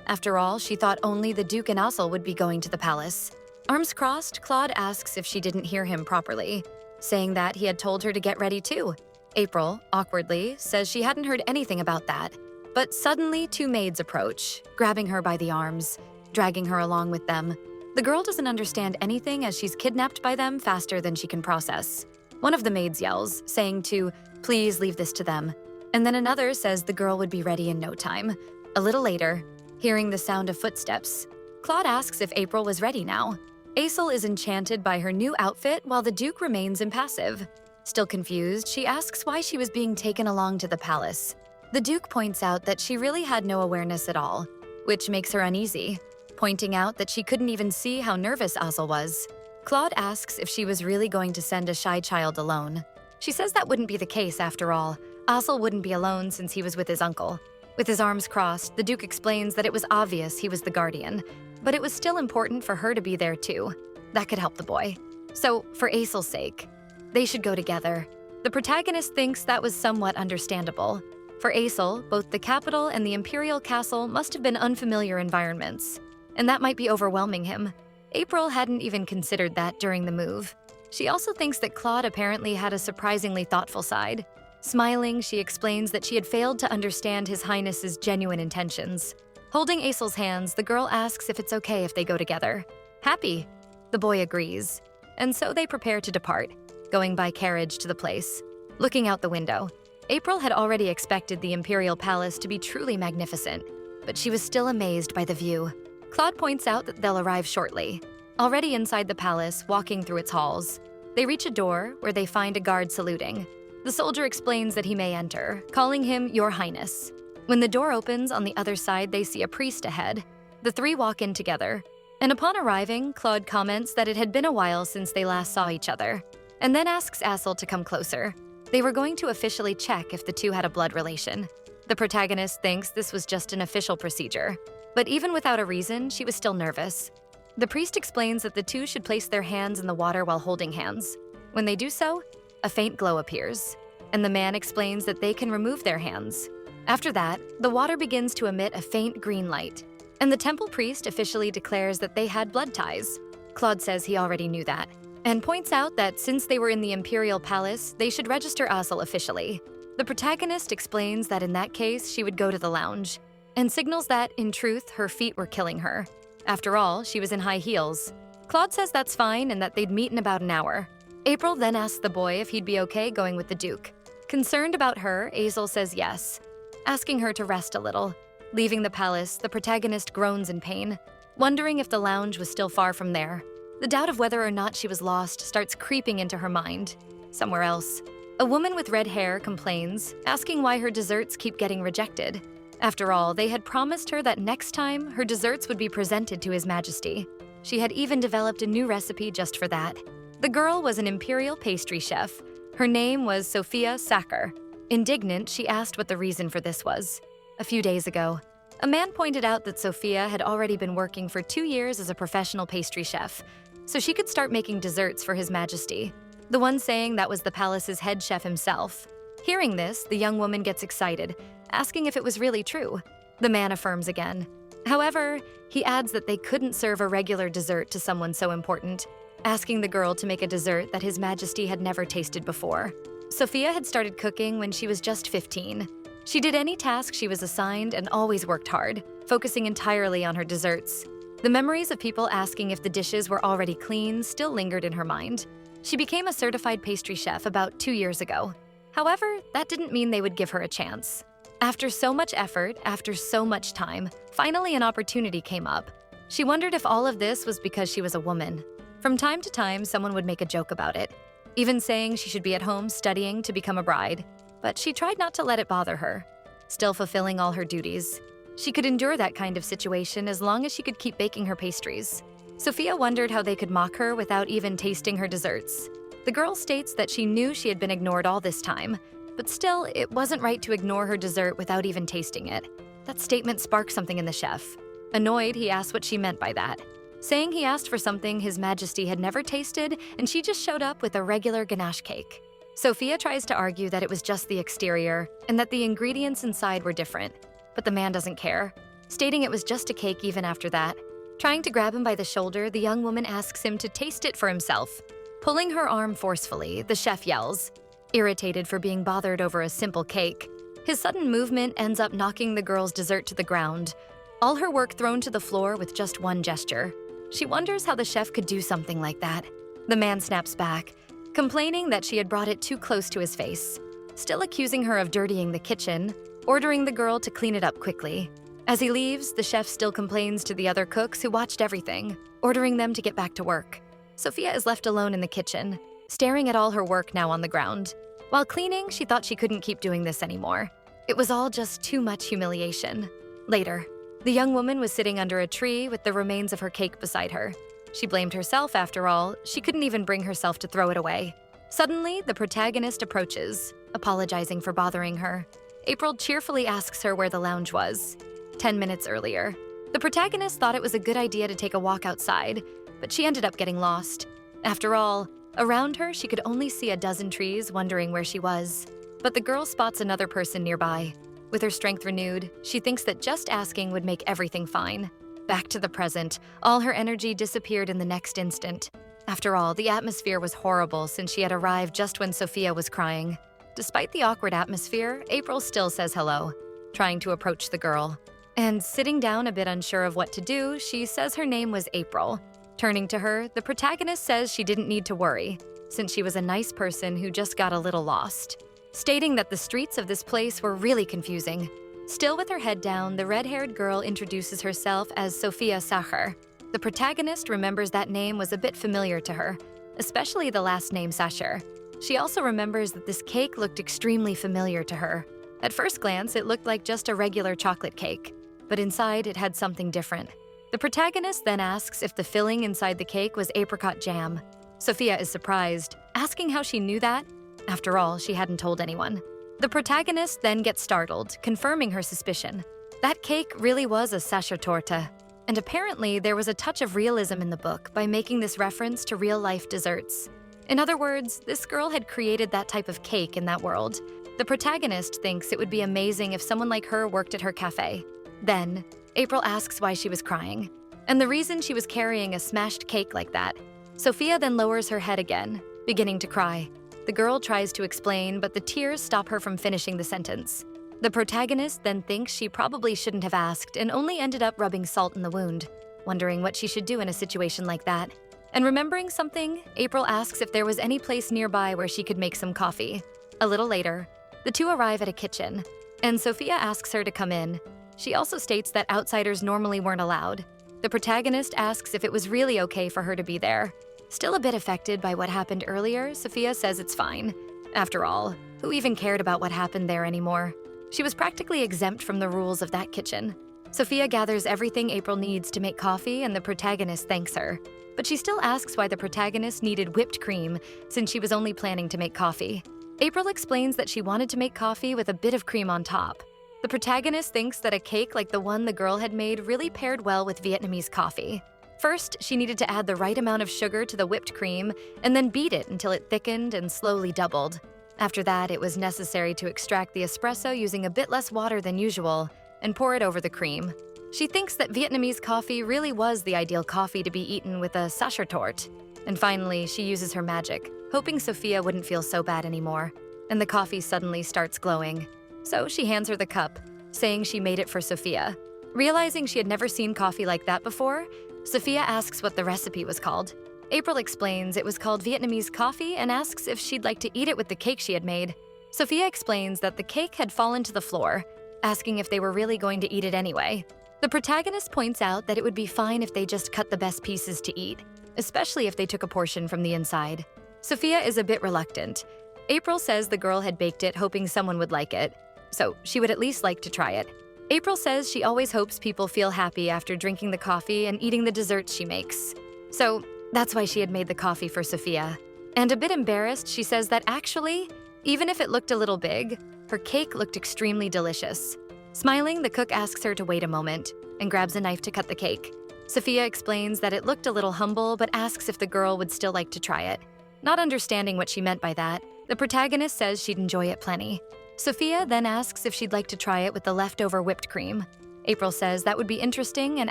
After all, she thought only the Duke and Aisel would be going to the palace. Arms crossed, Claude asks if she didn't hear him properly, saying that he had told her to get ready too. April, awkwardly, says she hadn't heard anything about that. But suddenly, two maids approach, grabbing her by the arms, dragging her along with them. The girl doesn't understand anything as she's kidnapped by them faster than she can process. One of the maids yells, saying to, "Please leave this to them." And then another says the girl would be ready in no time. A little later, hearing the sound of footsteps, Claude asks if April was ready now. Aisel is enchanted by her new outfit while the Duke remains impassive. Still confused, she asks why she was being taken along to the palace. The Duke points out that she really had no awareness at all, which makes her uneasy, pointing out that she couldn't even see how nervous Aisel was. Claude asks if she was really going to send a shy child alone. She says that wouldn't be the case after all. Aisel wouldn't be alone since he was with his uncle. With his arms crossed, the Duke explains that it was obvious he was the guardian, but it was still important for her to be there too. That could help the boy. So, for Aisel's sake, they should go together. The protagonist thinks that was somewhat understandable. For Aisel, both the capital and the Imperial Castle must have been unfamiliar environments, and that might be overwhelming him. April hadn't even considered that during the move. She also thinks that Claude apparently had a surprisingly thoughtful side. Smiling, she explains that she had failed to understand His Highness's genuine intentions. Holding Aisel's hands, the girl asks if it's okay if they go together. Happy. The boy agrees. And so they prepare to depart, going by carriage to the place. Looking out the window, April had already expected the Imperial Palace to be truly magnificent, but she was still amazed by the view. Claude points out that they'll arrive shortly. Already inside the palace, walking through its halls, they reach a door where they find a guard saluting. The soldier explains that he may enter, calling him Your Highness. When the door opens, on the other side they see a priest ahead. The three walk in together, and upon arriving, Claude comments that it had been a while since they last saw each other, and then asks Aisel to come closer. They were going to officially check if the two had a blood relation. The protagonist thinks this was just an official procedure, but even without a reason, she was still nervous. The priest explains that the two should place their hands in the water while holding hands. When they do so, a faint glow appears, and the man explains that they can remove their hands. After that, the water begins to emit a faint green light, and the temple priest officially declares that they had blood ties. Claude says he already knew that, and points out that since they were in the Imperial Palace, they should register Asel officially. The protagonist explains that in that case, she would go to the lounge, and signals that, in truth, her feet were killing her. After all, she was in high heels. Claude says that's fine and that they'd meet in about an hour. April then asks the boy if he'd be okay going with the Duke. Concerned about her, Asel says yes, asking her to rest a little. Leaving the palace, the protagonist groans in pain, wondering if the lounge was still far from there. The doubt of whether or not she was lost starts creeping into her mind. Somewhere else. A woman with red hair complains, asking why her desserts keep getting rejected. After all, they had promised her that next time, her desserts would be presented to His Majesty. She had even developed a new recipe just for that. The girl was an imperial pastry chef. Her name was Sophia Sacher. Indignant, she asked what the reason for this was. A few days ago, a man pointed out that Sophia had already been working for 2 years as a professional pastry chef, so she could start making desserts for His Majesty. The one saying that was the palace's head chef himself. Hearing this, the young woman gets excited, asking if it was really true. The man affirms again. However, he adds that they couldn't serve a regular dessert to someone so important, asking the girl to make a dessert that His Majesty had never tasted before. Sophia had started cooking when she was just 15. She did any task she was assigned and always worked hard, focusing entirely on her desserts. The memories of people asking if the dishes were already clean still lingered in her mind. She became a certified pastry chef about 2 years ago. However, that didn't mean they would give her a chance. After so much effort, after so much time, finally an opportunity came up. She wondered if all of this was because she was a woman. From time to time, someone would make a joke about it, even saying she should be at home studying to become a bride. But she tried not to let it bother her, still fulfilling all her duties. She could endure that kind of situation as long as she could keep baking her pastries. Sophia wondered how they could mock her without even tasting her desserts. The girl states that she knew she had been ignored all this time, but still, it wasn't right to ignore her dessert without even tasting it. That statement sparked something in the chef. Annoyed, he asked what she meant by that, saying he asked for something His Majesty had never tasted, and she just showed up with a regular ganache cake. Sophia tries to argue that it was just the exterior, and that the ingredients inside were different, but the man doesn't care, stating it was just a cake even after that. Trying to grab him by the shoulder, the young woman asks him to taste it for himself. Pulling her arm forcefully, the chef yells, irritated for being bothered over a simple cake. His sudden movement ends up knocking the girl's dessert to the ground, all her work thrown to the floor with just one gesture. She wonders how the chef could do something like that. The man snaps back, complaining that she had brought it too close to his face, still accusing her of dirtying the kitchen, ordering the girl to clean it up quickly. As he leaves, the chef still complains to the other cooks who watched everything, ordering them to get back to work. Sophia is left alone in the kitchen, staring at all her work now on the ground. While cleaning, she thought she couldn't keep doing this anymore. It was all just too much humiliation. Later, the young woman was sitting under a tree with the remains of her cake beside her. She blamed herself after all. She couldn't even bring herself to throw it away. Suddenly, the protagonist approaches, apologizing for bothering her. April cheerfully asks her where the lounge was. 10 minutes earlier. The protagonist thought it was a good idea to take a walk outside, but she ended up getting lost. After all, around her she could only see a dozen trees, wondering where she was. But the girl spots another person nearby. With her strength renewed, she thinks that just asking would make everything fine. Back to the present, all her energy disappeared in the next instant. After all, the atmosphere was horrible since she had arrived just when Sophia was crying. Despite the awkward atmosphere, April still says hello, trying to approach the girl. And sitting down a bit unsure of what to do, she says her name was April. Turning to her, the protagonist says she didn't need to worry, since she was a nice person who just got a little lost, stating that the streets of this place were really confusing. Still with her head down, the red-haired girl introduces herself as Sophia Sacher. The protagonist remembers that name was a bit familiar to her, especially the last name Sacher. She also remembers that this cake looked extremely familiar to her. At first glance, it looked like just a regular chocolate cake, but inside it had something different. The protagonist then asks if the filling inside the cake was apricot jam. Sophia is surprised, asking how she knew that. After all, she hadn't told anyone. The protagonist then gets startled, confirming her suspicion. That cake really was a Sachertorte, and apparently there was a touch of realism in the book by making this reference to real-life desserts. In other words, this girl had created that type of cake in that world. The protagonist thinks it would be amazing if someone like her worked at her cafe. Then, April asks why she was crying, and the reason she was carrying a smashed cake like that. Sophia then lowers her head again, beginning to cry. The girl tries to explain, but the tears stop her from finishing the sentence. The protagonist then thinks she probably shouldn't have asked and only ended up rubbing salt in the wound, wondering what she should do in a situation like that. And remembering something, April asks if there was any place nearby where she could make some coffee. A little later, the two arrive at a kitchen, and Sophia asks her to come in. She also states that outsiders normally weren't allowed. The protagonist asks if it was really okay for her to be there. Still a bit affected by what happened earlier, Sophia says it's fine. After all, who even cared about what happened there anymore? She was practically exempt from the rules of that kitchen. Sophia gathers everything April needs to make coffee, and the protagonist thanks her. But she still asks why the protagonist needed whipped cream, since she was only planning to make coffee. April explains that she wanted to make coffee with a bit of cream on top. The protagonist thinks that a cake like the one the girl had made really paired well with Vietnamese coffee. First, she needed to add the right amount of sugar to the whipped cream and then beat it until it thickened and slowly doubled. After that, it was necessary to extract the espresso using a bit less water than usual and pour it over the cream. She thinks that Vietnamese coffee really was the ideal coffee to be eaten with a sachetort. And finally, she uses her magic, hoping Sophia wouldn't feel so bad anymore. And the coffee suddenly starts glowing. So she hands her the cup, saying she made it for Sophia. Realizing she had never seen coffee like that before, Sophia asks what the recipe was called. April explains it was called Vietnamese coffee and asks if she'd like to eat it with the cake she had made. Sophia explains that the cake had fallen to the floor, asking if they were really going to eat it anyway. The protagonist points out that it would be fine if they just cut the best pieces to eat, especially if they took a portion from the inside. Sophia is a bit reluctant. April says the girl had baked it hoping someone would like it, so she would at least like to try it. April says she always hopes people feel happy after drinking the coffee and eating the desserts she makes. So that's why she had made the coffee for Sophia. And a bit embarrassed, she says that actually, even if it looked a little big, her cake looked extremely delicious. Smiling, the cook asks her to wait a moment and grabs a knife to cut the cake. Sophia explains that it looked a little humble, but asks if the girl would still like to try it. Not understanding what she meant by that, the protagonist says she'd enjoy it plenty. Sophia then asks if she'd like to try it with the leftover whipped cream. April says that would be interesting and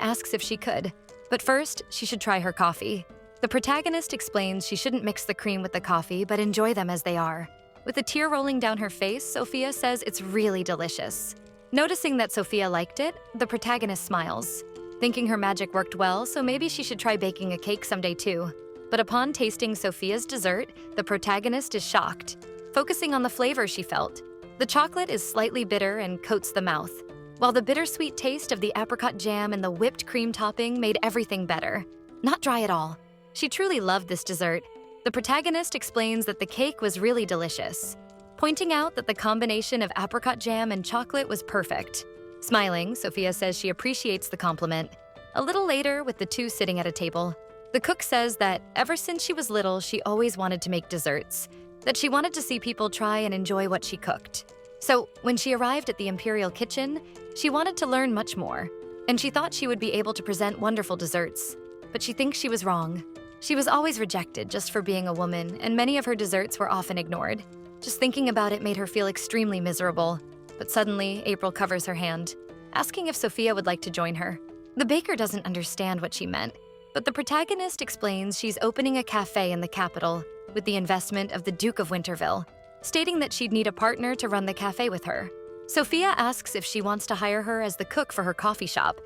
asks if she could. But first, she should try her coffee. The protagonist explains she shouldn't mix the cream with the coffee, but enjoy them as they are. With a tear rolling down her face, Sophia says it's really delicious. Noticing that Sophia liked it, the protagonist smiles, thinking her magic worked well, so maybe she should try baking a cake someday too. But upon tasting Sophia's dessert, the protagonist is shocked, focusing on the flavor she felt. The chocolate is slightly bitter and coats the mouth, while the bittersweet taste of the apricot jam and the whipped cream topping made everything better. Not dry at all. She truly loved this dessert. The protagonist explains that the cake was really delicious, pointing out that the combination of apricot jam and chocolate was perfect. Smiling, Sophia says she appreciates the compliment. A little later, with the two sitting at a table, the cook says that ever since she was little, she always wanted to make desserts, that she wanted to see people try and enjoy what she cooked. So when she arrived at the Imperial Kitchen, she wanted to learn much more, and she thought she would be able to present wonderful desserts. But she thinks she was wrong. She was always rejected just for being a woman, and many of her desserts were often ignored. Just thinking about it made her feel extremely miserable. But suddenly, April covers her hand, asking if Sophia would like to join her. The baker doesn't understand what she meant, but the protagonist explains she's opening a cafe in the capital with the investment of the Duke of Winterville, stating that she'd need a partner to run the cafe with her. Sophia asks if she wants to hire her as the cook for her coffee shop,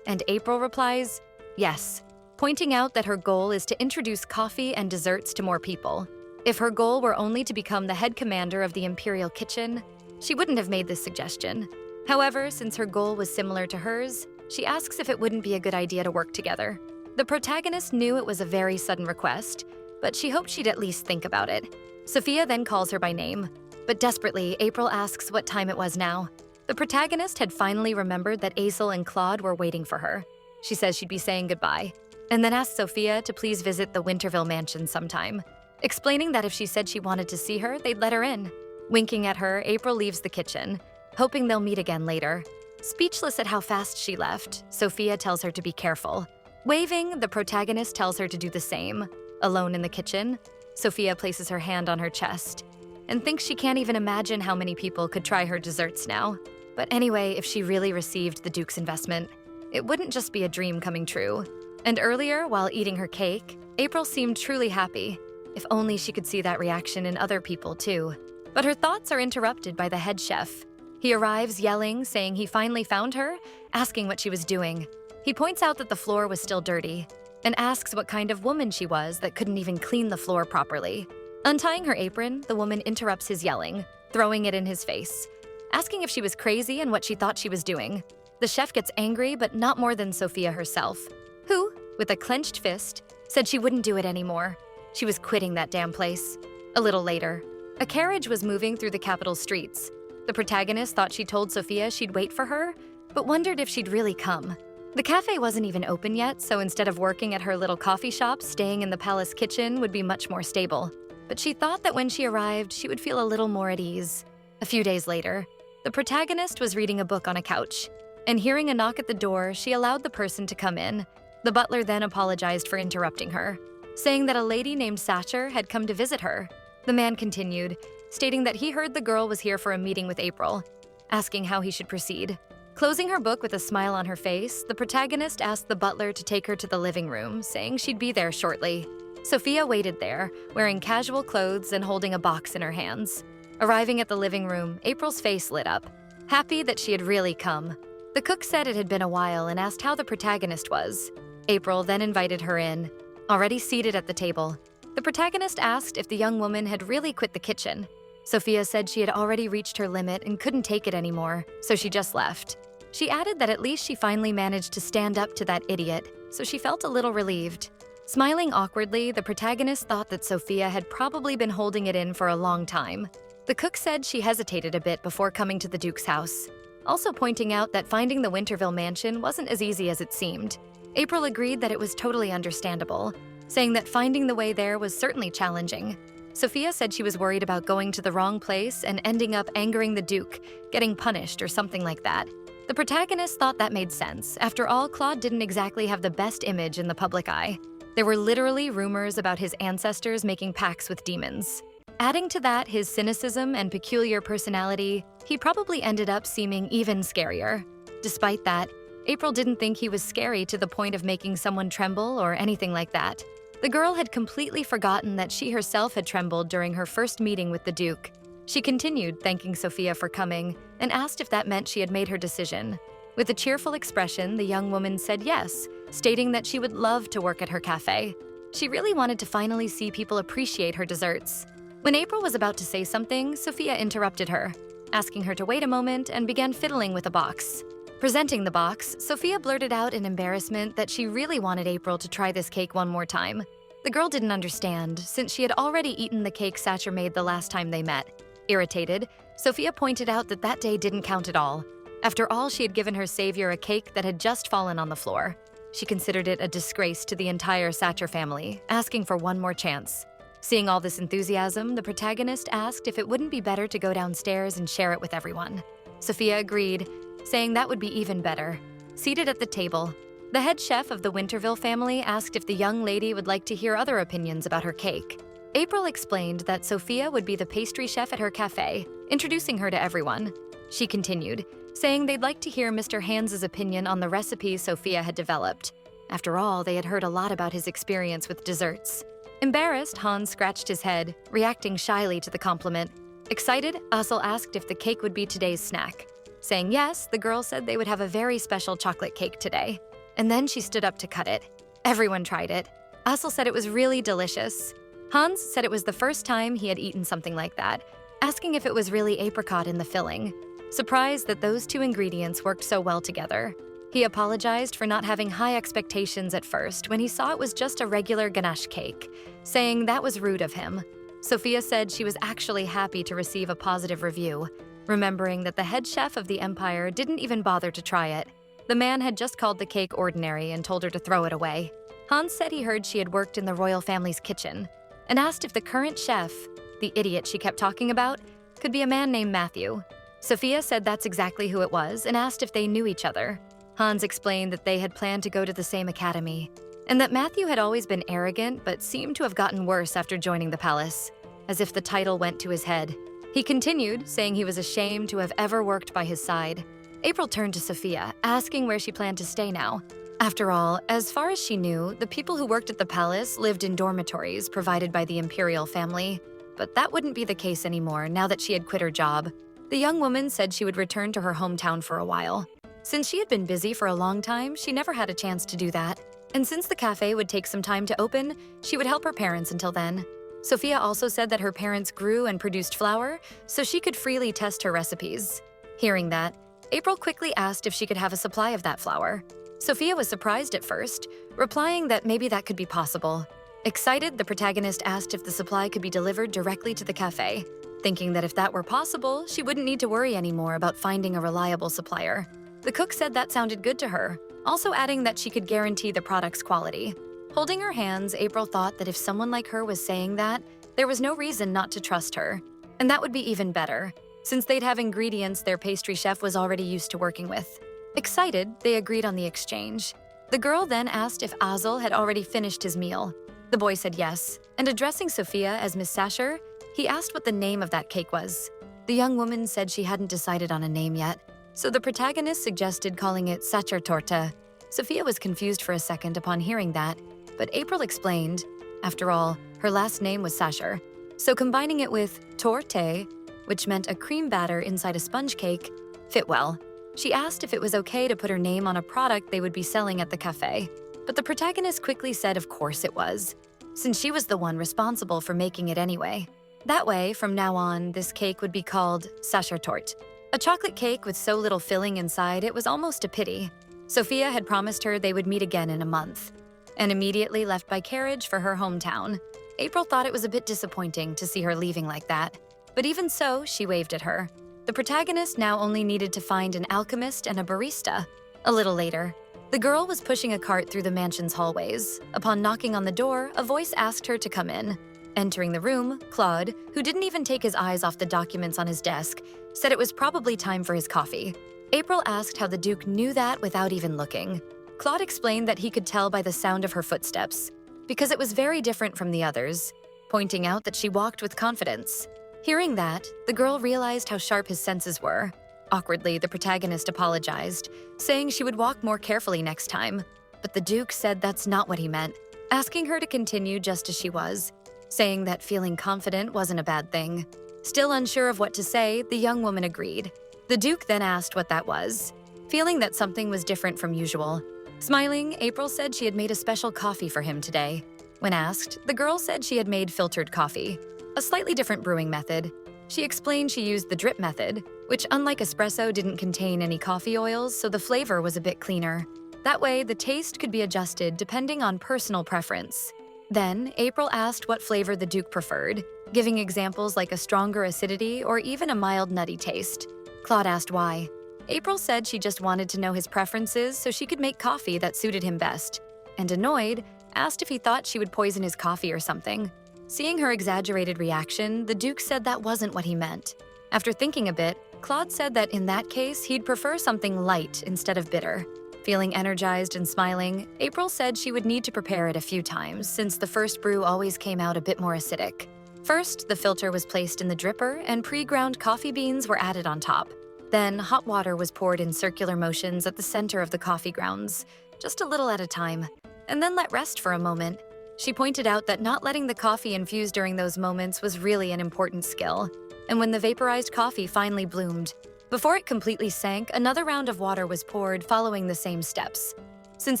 and April replies, yes, pointing out that her goal is to introduce coffee and desserts to more people. If her goal were only to become the head commander of the Imperial Kitchen, she wouldn't have made this suggestion. However, since her goal was similar to hers, she asks if it wouldn't be a good idea to work together. The protagonist knew it was a very sudden request, but she hoped she'd at least think about it. Sophia then calls her by name, but desperately, April asks what time it was now. The protagonist had finally remembered that Azel and Claude were waiting for her. She says she'd be saying goodbye, and then asks Sophia to please visit the Winterville mansion sometime, explaining that if she said she wanted to see her, they'd let her in. Winking at her, April leaves the kitchen, hoping they'll meet again later. Speechless at how fast she left, Sophia tells her to be careful. Waving, the protagonist tells her to do the same. Alone in the kitchen, Sophia places her hand on her chest and thinks she can't even imagine how many people could try her desserts now. But anyway, if she really received the Duke's investment, it wouldn't just be a dream coming true. And earlier, while eating her cake, April seemed truly happy. If only she could see that reaction in other people too. But her thoughts are interrupted by the head chef. He arrives yelling, saying he finally found her, asking what she was doing. He points out that the floor was still dirty and asks what kind of woman she was that couldn't even clean the floor properly. Untying her apron, the woman interrupts his yelling, throwing it in his face, asking if she was crazy and what she thought she was doing. The chef gets angry, but not more than Sophia herself, who, with a clenched fist, said she wouldn't do it anymore. She was quitting that damn place. A little later, a carriage was moving through the capital streets. The protagonist thought she told Sophia she'd wait for her, but wondered if she'd really come. The cafe wasn't even open yet, so instead of working at her little coffee shop, staying in the palace kitchen would be much more stable. But she thought that when she arrived, she would feel a little more at ease. A few days later, the protagonist was reading a book on a couch, and hearing a knock at the door, she allowed the person to come in. The butler then apologized for interrupting her, saying that a lady named Satcher had come to visit her. The man continued, stating that he heard the girl was here for a meeting with April, asking how he should proceed. Closing her book with a smile on her face, the protagonist asked the butler to take her to the living room, saying she'd be there shortly. Sophia waited there, wearing casual clothes and holding a box in her hands. Arriving at the living room, April's face lit up, happy that she had really come. The cook said it had been a while and asked how the protagonist was. April then invited her in, already seated at the table. The protagonist asked if the young woman had really quit the kitchen. Sophia said she had already reached her limit and couldn't take it anymore, so she just left. She added that at least she finally managed to stand up to that idiot, so she felt a little relieved. Smiling awkwardly, the protagonist thought that Sophia had probably been holding it in for a long time. The cook said she hesitated a bit before coming to the Duke's house, also pointing out that finding the Winterville mansion wasn't as easy as it seemed. April agreed that it was totally understandable, saying that finding the way there was certainly challenging. Sophia said she was worried about going to the wrong place and ending up angering the Duke, getting punished or something like that. The protagonist thought that made sense. After all, Claude didn't exactly have the best image in the public eye. There were literally rumors about his ancestors making pacts with demons. Adding to that his cynicism and peculiar personality, he probably ended up seeming even scarier. Despite that, April didn't think he was scary to the point of making someone tremble or anything like that. The girl had completely forgotten that she herself had trembled during her first meeting with the Duke. She continued, thanking Sophia for coming, and asked if that meant she had made her decision. With a cheerful expression, the young woman said yes, stating that she would love to work at her cafe. She really wanted to finally see people appreciate her desserts. When April was about to say something, Sophia interrupted her, asking her to wait a moment and began fiddling with a box. Presenting the box, Sophia blurted out in embarrassment that she really wanted April to try this cake one more time. The girl didn't understand, since she had already eaten the cake Satcher made the last time they met. Irritated, Sophia pointed out that that day didn't count at all. After all, she had given her savior a cake that had just fallen on the floor. She considered it a disgrace to the entire Satcher family, asking for one more chance. Seeing all this enthusiasm, the protagonist asked if it wouldn't be better to go downstairs and share it with everyone. Sophia agreed, saying that would be even better. Seated at the table, the head chef of the Winterville family asked if the young lady would like to hear other opinions about her cake. April explained that Sophia would be the pastry chef at her cafe, introducing her to everyone. She continued, saying they'd like to hear Mr. Hans's opinion on the recipe Sophia had developed. After all, they had heard a lot about his experience with desserts. Embarrassed, Hans scratched his head, reacting shyly to the compliment. Excited, Assel asked if the cake would be today's snack. Saying yes, the girl said they would have a very special chocolate cake today. And then she stood up to cut it. Everyone tried it. Assel said it was really delicious. Hans said it was the first time he had eaten something like that, asking if it was really apricot in the filling. Surprised that those two ingredients worked so well together. He apologized for not having high expectations at first when he saw it was just a regular ganache cake, saying that was rude of him. Sophia said she was actually happy to receive a positive review, remembering that the head chef of the empire didn't even bother to try it. The man had just called the cake ordinary and told her to throw it away. Hans said he heard she had worked in the royal family's kitchen, and asked if the current chef, the idiot she kept talking about, could be a man named Matthew. Sophia said that's exactly who it was and asked if they knew each other. Hans explained that they had planned to go to the same academy, and that Matthew had always been arrogant but seemed to have gotten worse after joining the palace, as if the title went to his head. He continued, saying he was ashamed to have ever worked by his side. April turned to Sophia, asking where she planned to stay now. After all, as far as she knew, the people who worked at the palace lived in dormitories provided by the imperial family. But that wouldn't be the case anymore now that she had quit her job. The young woman said she would return to her hometown for a while. Since she had been busy for a long time, she never had a chance to do that. And since the cafe would take some time to open, she would help her parents until then. Sophia also said that her parents grew and produced flour, so she could freely test her recipes. Hearing that, April quickly asked if she could have a supply of that flour. Sophia was surprised at first, replying that maybe that could be possible. Excited, the protagonist asked if the supply could be delivered directly to the cafe, thinking that if that were possible, she wouldn't need to worry anymore about finding a reliable supplier. The cook said that sounded good to her, also adding that she could guarantee the product's quality. Holding her hands, April thought that if someone like her was saying that, there was no reason not to trust her. And that would be even better, since they'd have ingredients their pastry chef was already used to working with. Excited, they agreed on the exchange. The girl then asked if Azel had already finished his meal. The boy said yes, and addressing Sophia as Miss Sasher, he asked what the name of that cake was. The young woman said she hadn't decided on a name yet, so the protagonist suggested calling it Sachertorte. Sophia was confused for a second upon hearing that, but April explained, after all, her last name was Sasher, so combining it with torte, which meant a cream batter inside a sponge cake, fit well. She asked if it was okay to put her name on a product they would be selling at the cafe, but the protagonist quickly said of course it was, since she was the one responsible for making it anyway. That way, from now on, this cake would be called Sachertorte. A chocolate cake with so little filling inside it was almost a pity. Sophia had promised her they would meet again in a month, and immediately left by carriage for her hometown. April thought it was a bit disappointing to see her leaving like that, but even so, she waved at her. The protagonist now only needed to find an alchemist and a barista. A little later, the girl was pushing a cart through the mansion's hallways. Upon knocking on the door, a voice asked her to come in. Entering the room, Claude, who didn't even take his eyes off the documents on his desk, said it was probably time for his coffee. April asked how the Duke knew that without even looking. Claude explained that he could tell by the sound of her footsteps, because it was very different from the others, pointing out that she walked with confidence. Hearing that, the girl realized how sharp his senses were. Awkwardly, the protagonist apologized, saying she would walk more carefully next time. But the Duke said that's not what he meant, asking her to continue just as she was, saying that feeling confident wasn't a bad thing. Still unsure of what to say, the young woman agreed. The Duke then asked what that was, feeling that something was different from usual. Smiling, April said she had made a special coffee for him today. When asked, the girl said she had made filtered coffee, a slightly different brewing method. She explained she used the drip method, which unlike espresso didn't contain any coffee oils, so the flavor was a bit cleaner. That way, the taste could be adjusted depending on personal preference. Then, April asked what flavor the Duke preferred, giving examples like a stronger acidity or even a mild nutty taste. Claude asked why. April said she just wanted to know his preferences so she could make coffee that suited him best, and annoyed, asked if he thought she would poison his coffee or something. Seeing her exaggerated reaction, the Duke said that wasn't what he meant. After thinking a bit, Claude said that in that case, he'd prefer something light instead of bitter. Feeling energized and smiling, April said she would need to prepare it a few times since the first brew always came out a bit more acidic. First, the filter was placed in the dripper and pre-ground coffee beans were added on top. Then, hot water was poured in circular motions at the center of the coffee grounds, just a little at a time, and then let rest for a moment. She pointed out that not letting the coffee infuse during those moments was really an important skill. And when the vaporized coffee finally bloomed, before it completely sank, another round of water was poured following the same steps. Since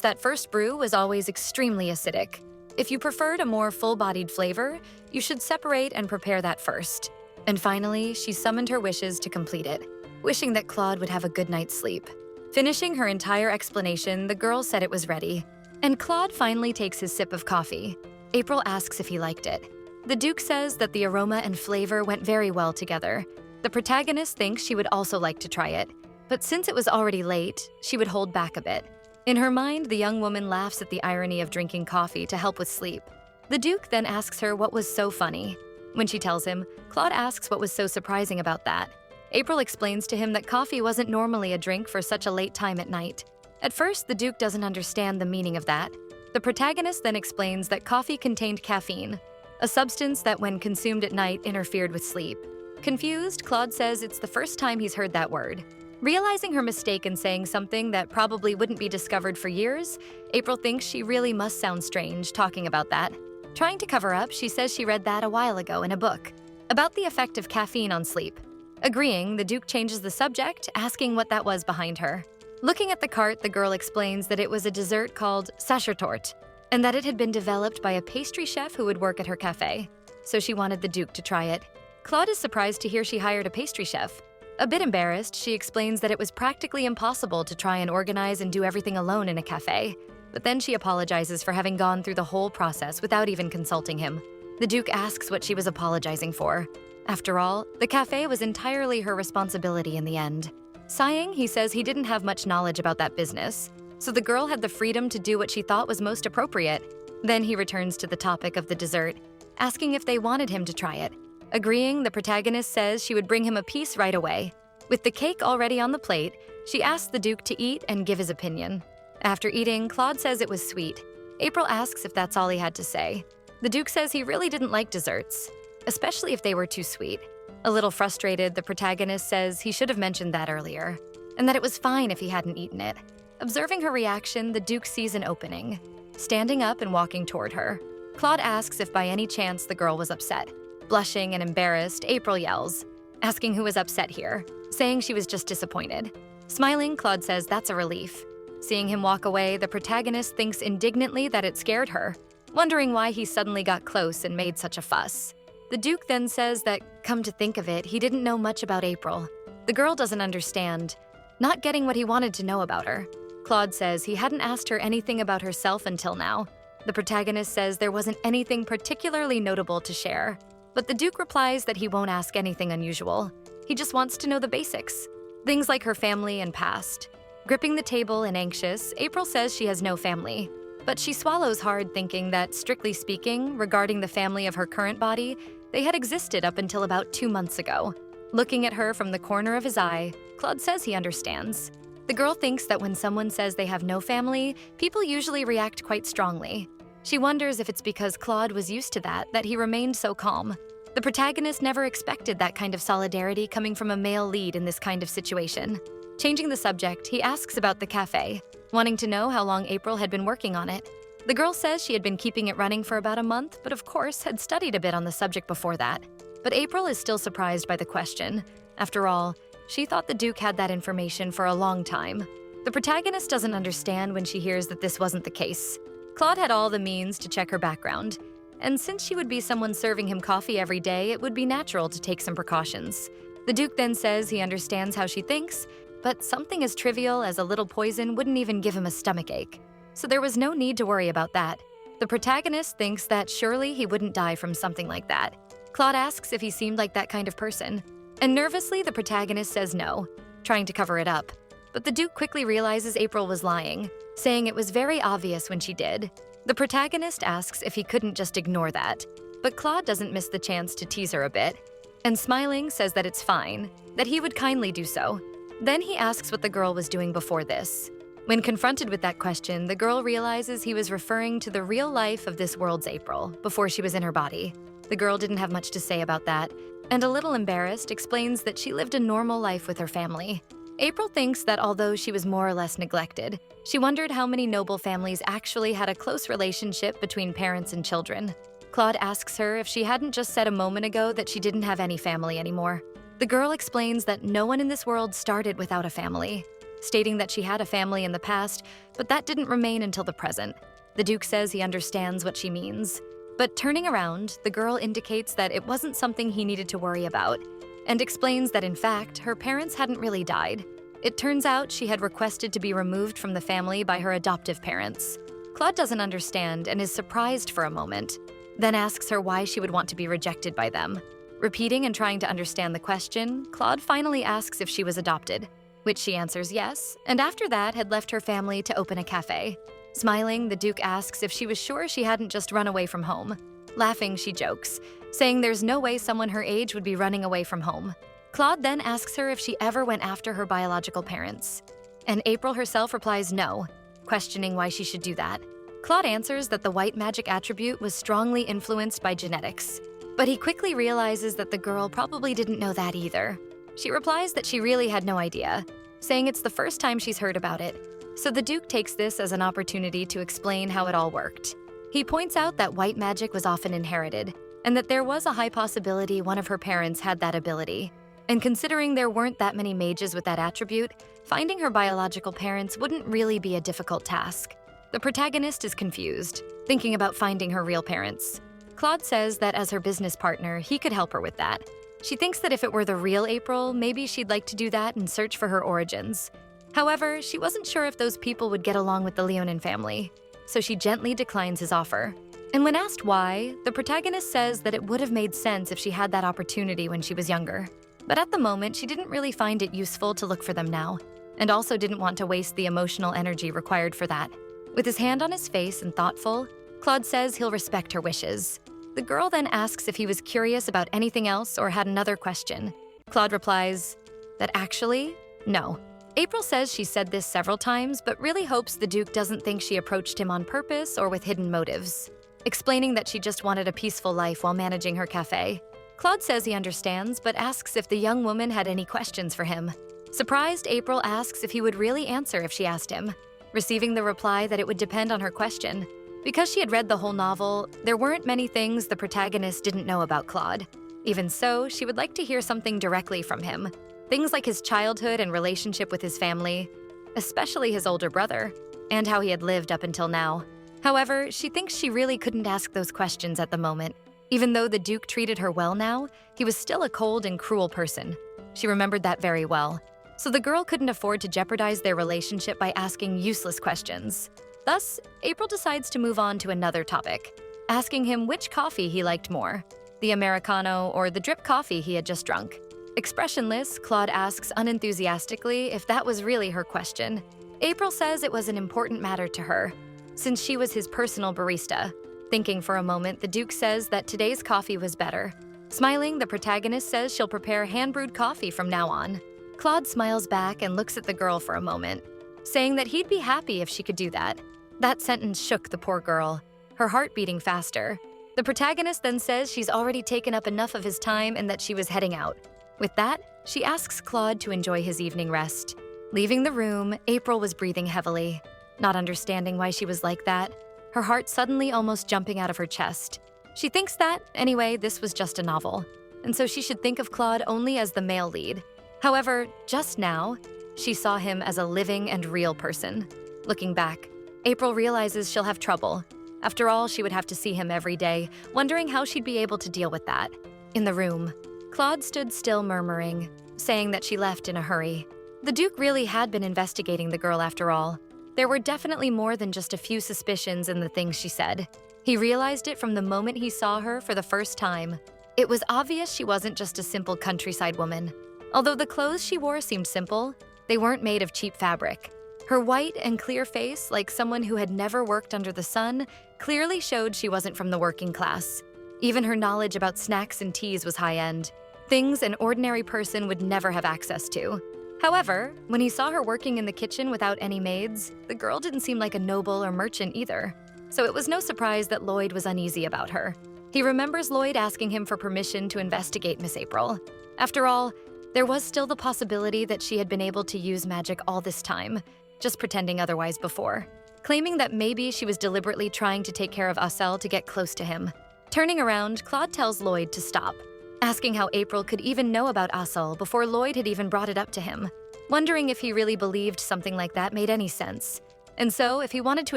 that first brew was always extremely acidic, if you preferred a more full-bodied flavor, you should separate and prepare that first. And finally, she summoned her wishes to complete it, wishing that Claude would have a good night's sleep. Finishing her entire explanation, the girl said it was ready. And Claude finally takes his sip of coffee. April asks if he liked it. The Duke says that the aroma and flavor went very well together. The protagonist thinks she would also like to try it, but since it was already late, she would hold back a bit. In her mind, the young woman laughs at the irony of drinking coffee to help with sleep. The Duke then asks her what was so funny. When she tells him, Claude asks what was so surprising about that. April explains to him that coffee wasn't normally a drink for such a late time at night. At first, the Duke doesn't understand the meaning of that. The protagonist then explains that coffee contained caffeine, a substance that when consumed at night interfered with sleep. Confused, Claude says it's the first time he's heard that word. Realizing her mistake in saying something that probably wouldn't be discovered for years, April thinks she really must sound strange talking about that. Trying to cover up, she says she read that a while ago in a book about the effect of caffeine on sleep. Agreeing, the Duke changes the subject, asking what that was behind her. Looking at the cart, the girl explains that it was a dessert called Sachertorte, and that it had been developed by a pastry chef who would work at her cafe. So she wanted the Duke to try it. Claude is surprised to hear she hired a pastry chef. A bit embarrassed, she explains that it was practically impossible to try and organize and do everything alone in a cafe. But then she apologizes for having gone through the whole process without even consulting him. The Duke asks what she was apologizing for. After all, the cafe was entirely her responsibility in the end. Sighing, he says he didn't have much knowledge about that business, so the girl had the freedom to do what she thought was most appropriate. Then he returns to the topic of the dessert, asking if they wanted him to try it. Agreeing, the protagonist says she would bring him a piece right away. With the cake already on the plate, she asks the Duke to eat and give his opinion. After eating, Claude says it was sweet. April asks if that's all he had to say. The Duke says he really didn't like desserts, especially if they were too sweet. A little frustrated, the protagonist says he should have mentioned that earlier, and that it was fine if he hadn't eaten it. Observing her reaction, the Duke sees an opening. Standing up and walking toward her, Claude asks if by any chance the girl was upset. Blushing and embarrassed, April yells, asking who was upset here, saying she was just disappointed. Smiling, Claude says that's a relief. Seeing him walk away, the protagonist thinks indignantly that it scared her, wondering why he suddenly got close and made such a fuss. The Duke then says that, come to think of it, he didn't know much about April. The girl doesn't understand, not getting what he wanted to know about her. Claude says he hadn't asked her anything about herself until now. The protagonist says there wasn't anything particularly notable to share. But the Duke replies that he won't ask anything unusual. He just wants to know the basics, things like her family and past. Gripping the table and anxious, April says she has no family. But she swallows hard, thinking that, strictly speaking, regarding the family of her current body, they had existed up until about 2 months ago. Looking at her from the corner of his eye, Claude says he understands. The girl thinks that when someone says they have no family, people usually react quite strongly. She wonders if it's because Claude was used to that he remained so calm. The protagonist never expected that kind of solidarity coming from a male lead in this kind of situation. Changing the subject, he asks about the cafe, wanting to know how long April had been working on it. The girl says she had been keeping it running for about a month, but of course had studied a bit on the subject before that. But April is still surprised by the question. After all, she thought the Duke had that information for a long time. The protagonist doesn't understand when she hears that this wasn't the case. Claude had all the means to check her background, and since she would be someone serving him coffee every day, it would be natural to take some precautions. The Duke then says he understands how she thinks, but something as trivial as a little poison wouldn't even give him a stomachache, so there was no need to worry about that. The protagonist thinks that surely he wouldn't die from something like that. Claude asks if he seemed like that kind of person, and nervously the protagonist says no, trying to cover it up. But the Duke quickly realizes April was lying, saying it was very obvious when she did. The protagonist asks if he couldn't just ignore that, but Claude doesn't miss the chance to tease her a bit, and smiling says that it's fine, that he would kindly do so. Then he asks what the girl was doing before this. When confronted with that question, the girl realizes he was referring to the real life of this world's April, before she was in her body. The girl didn't have much to say about that, and a little embarrassed, explains that she lived a normal life with her family. April thinks that although she was more or less neglected, she wondered how many noble families actually had a close relationship between parents and children. Claude asks her if she hadn't just said a moment ago that she didn't have any family anymore. The girl explains that no one in this world started without a family, stating that she had a family in the past, but that didn't remain until the present. The Duke says he understands what she means. But turning around, the girl indicates that it wasn't something he needed to worry about, and explains that in fact, her parents hadn't really died. It turns out she had requested to be removed from the family by her adoptive parents. Claude doesn't understand and is surprised for a moment, then asks her why she would want to be rejected by them. Repeating and trying to understand the question, Claude finally asks if she was adopted, which she answers yes, and after that had left her family to open a cafe. Smiling, the Duke asks if she was sure she hadn't just run away from home. Laughing, she jokes, saying there's no way someone her age would be running away from home. Claude then asks her if she ever went after her biological parents, and April herself replies no, questioning why she should do that. Claude answers that the white magic attribute was strongly influenced by genetics, but he quickly realizes that the girl probably didn't know that either. She replies that she really had no idea, saying it's the first time she's heard about it. So the Duke takes this as an opportunity to explain how it all worked. He points out that white magic was often inherited, and that there was a high possibility one of her parents had that ability. And considering there weren't that many mages with that attribute, finding her biological parents wouldn't really be a difficult task. The protagonist is confused, thinking about finding her real parents. Claude says that as her business partner, he could help her with that. She thinks that if it were the real April, maybe she'd like to do that and search for her origins. However, she wasn't sure if those people would get along with the Leonin family, so she gently declines his offer. And when asked why, the protagonist says that it would have made sense if she had that opportunity when she was younger. But at the moment, she didn't really find it useful to look for them now, and also didn't want to waste the emotional energy required for that. With his hand on his face and thoughtful, Claude says he'll respect her wishes. The girl then asks if he was curious about anything else or had another question. Claude replies that actually, no. April says she said this several times, but really hopes the Duke doesn't think she approached him on purpose or with hidden motives, explaining that she just wanted a peaceful life while managing her cafe. Claude says he understands, but asks if the young woman had any questions for him. Surprised, April asks if he would really answer if she asked him, receiving the reply that it would depend on her question. Because she had read the whole novel, there weren't many things the protagonist didn't know about Claude. Even so, she would like to hear something directly from him. Things like his childhood and relationship with his family, especially his older brother, and how he had lived up until now. However, she thinks she really couldn't ask those questions at the moment. Even though the Duke treated her well now, he was still a cold and cruel person. She remembered that very well. So the girl couldn't afford to jeopardize their relationship by asking useless questions. Thus, April decides to move on to another topic, asking him which coffee he liked more, the Americano or the drip coffee he had just drunk. Expressionless, Claude asks unenthusiastically if that was really her question. April says it was an important matter to her, since she was his personal barista. Thinking for a moment, the Duke says that today's coffee was better. Smiling, the protagonist says she'll prepare hand-brewed coffee from now on. Claude smiles back and looks at the girl for a moment, saying that he'd be happy if she could do that. That sentence shook the poor girl, her heart beating faster. The protagonist then says she's already taken up enough of his time and that she was heading out. With that, she asks Claude to enjoy his evening rest. Leaving the room, April was breathing heavily, not understanding why she was like that, her heart suddenly almost jumping out of her chest. She thinks that, anyway, this was just a novel, and so she should think of Claude only as the male lead. However, just now, she saw him as a living and real person. Looking back, April realizes she'll have trouble. After all, she would have to see him every day, wondering how she'd be able to deal with that. In the room, Claude stood still murmuring, saying that she left in a hurry. The Duke really had been investigating the girl after all. There were definitely more than just a few suspicions in the things she said. He realized it from the moment he saw her for the first time. It was obvious she wasn't just a simple countryside woman. Although the clothes she wore seemed simple, they weren't made of cheap fabric. Her white and clear face, like someone who had never worked under the sun, clearly showed she wasn't from the working class. Even her knowledge about snacks and teas was high-end, things an ordinary person would never have access to. However, when he saw her working in the kitchen without any maids, the girl didn't seem like a noble or merchant either. So it was no surprise that Lloyd was uneasy about her. He remembers Lloyd asking him for permission to investigate Miss April. After all, there was still the possibility that she had been able to use magic all this time, just pretending otherwise before, claiming that maybe she was deliberately trying to take care of Ussel to get close to him. Turning around, Claude tells Lloyd to stop, asking how April could even know about Ussel before Lloyd had even brought it up to him, wondering if he really believed something like that made any sense. And so, if he wanted to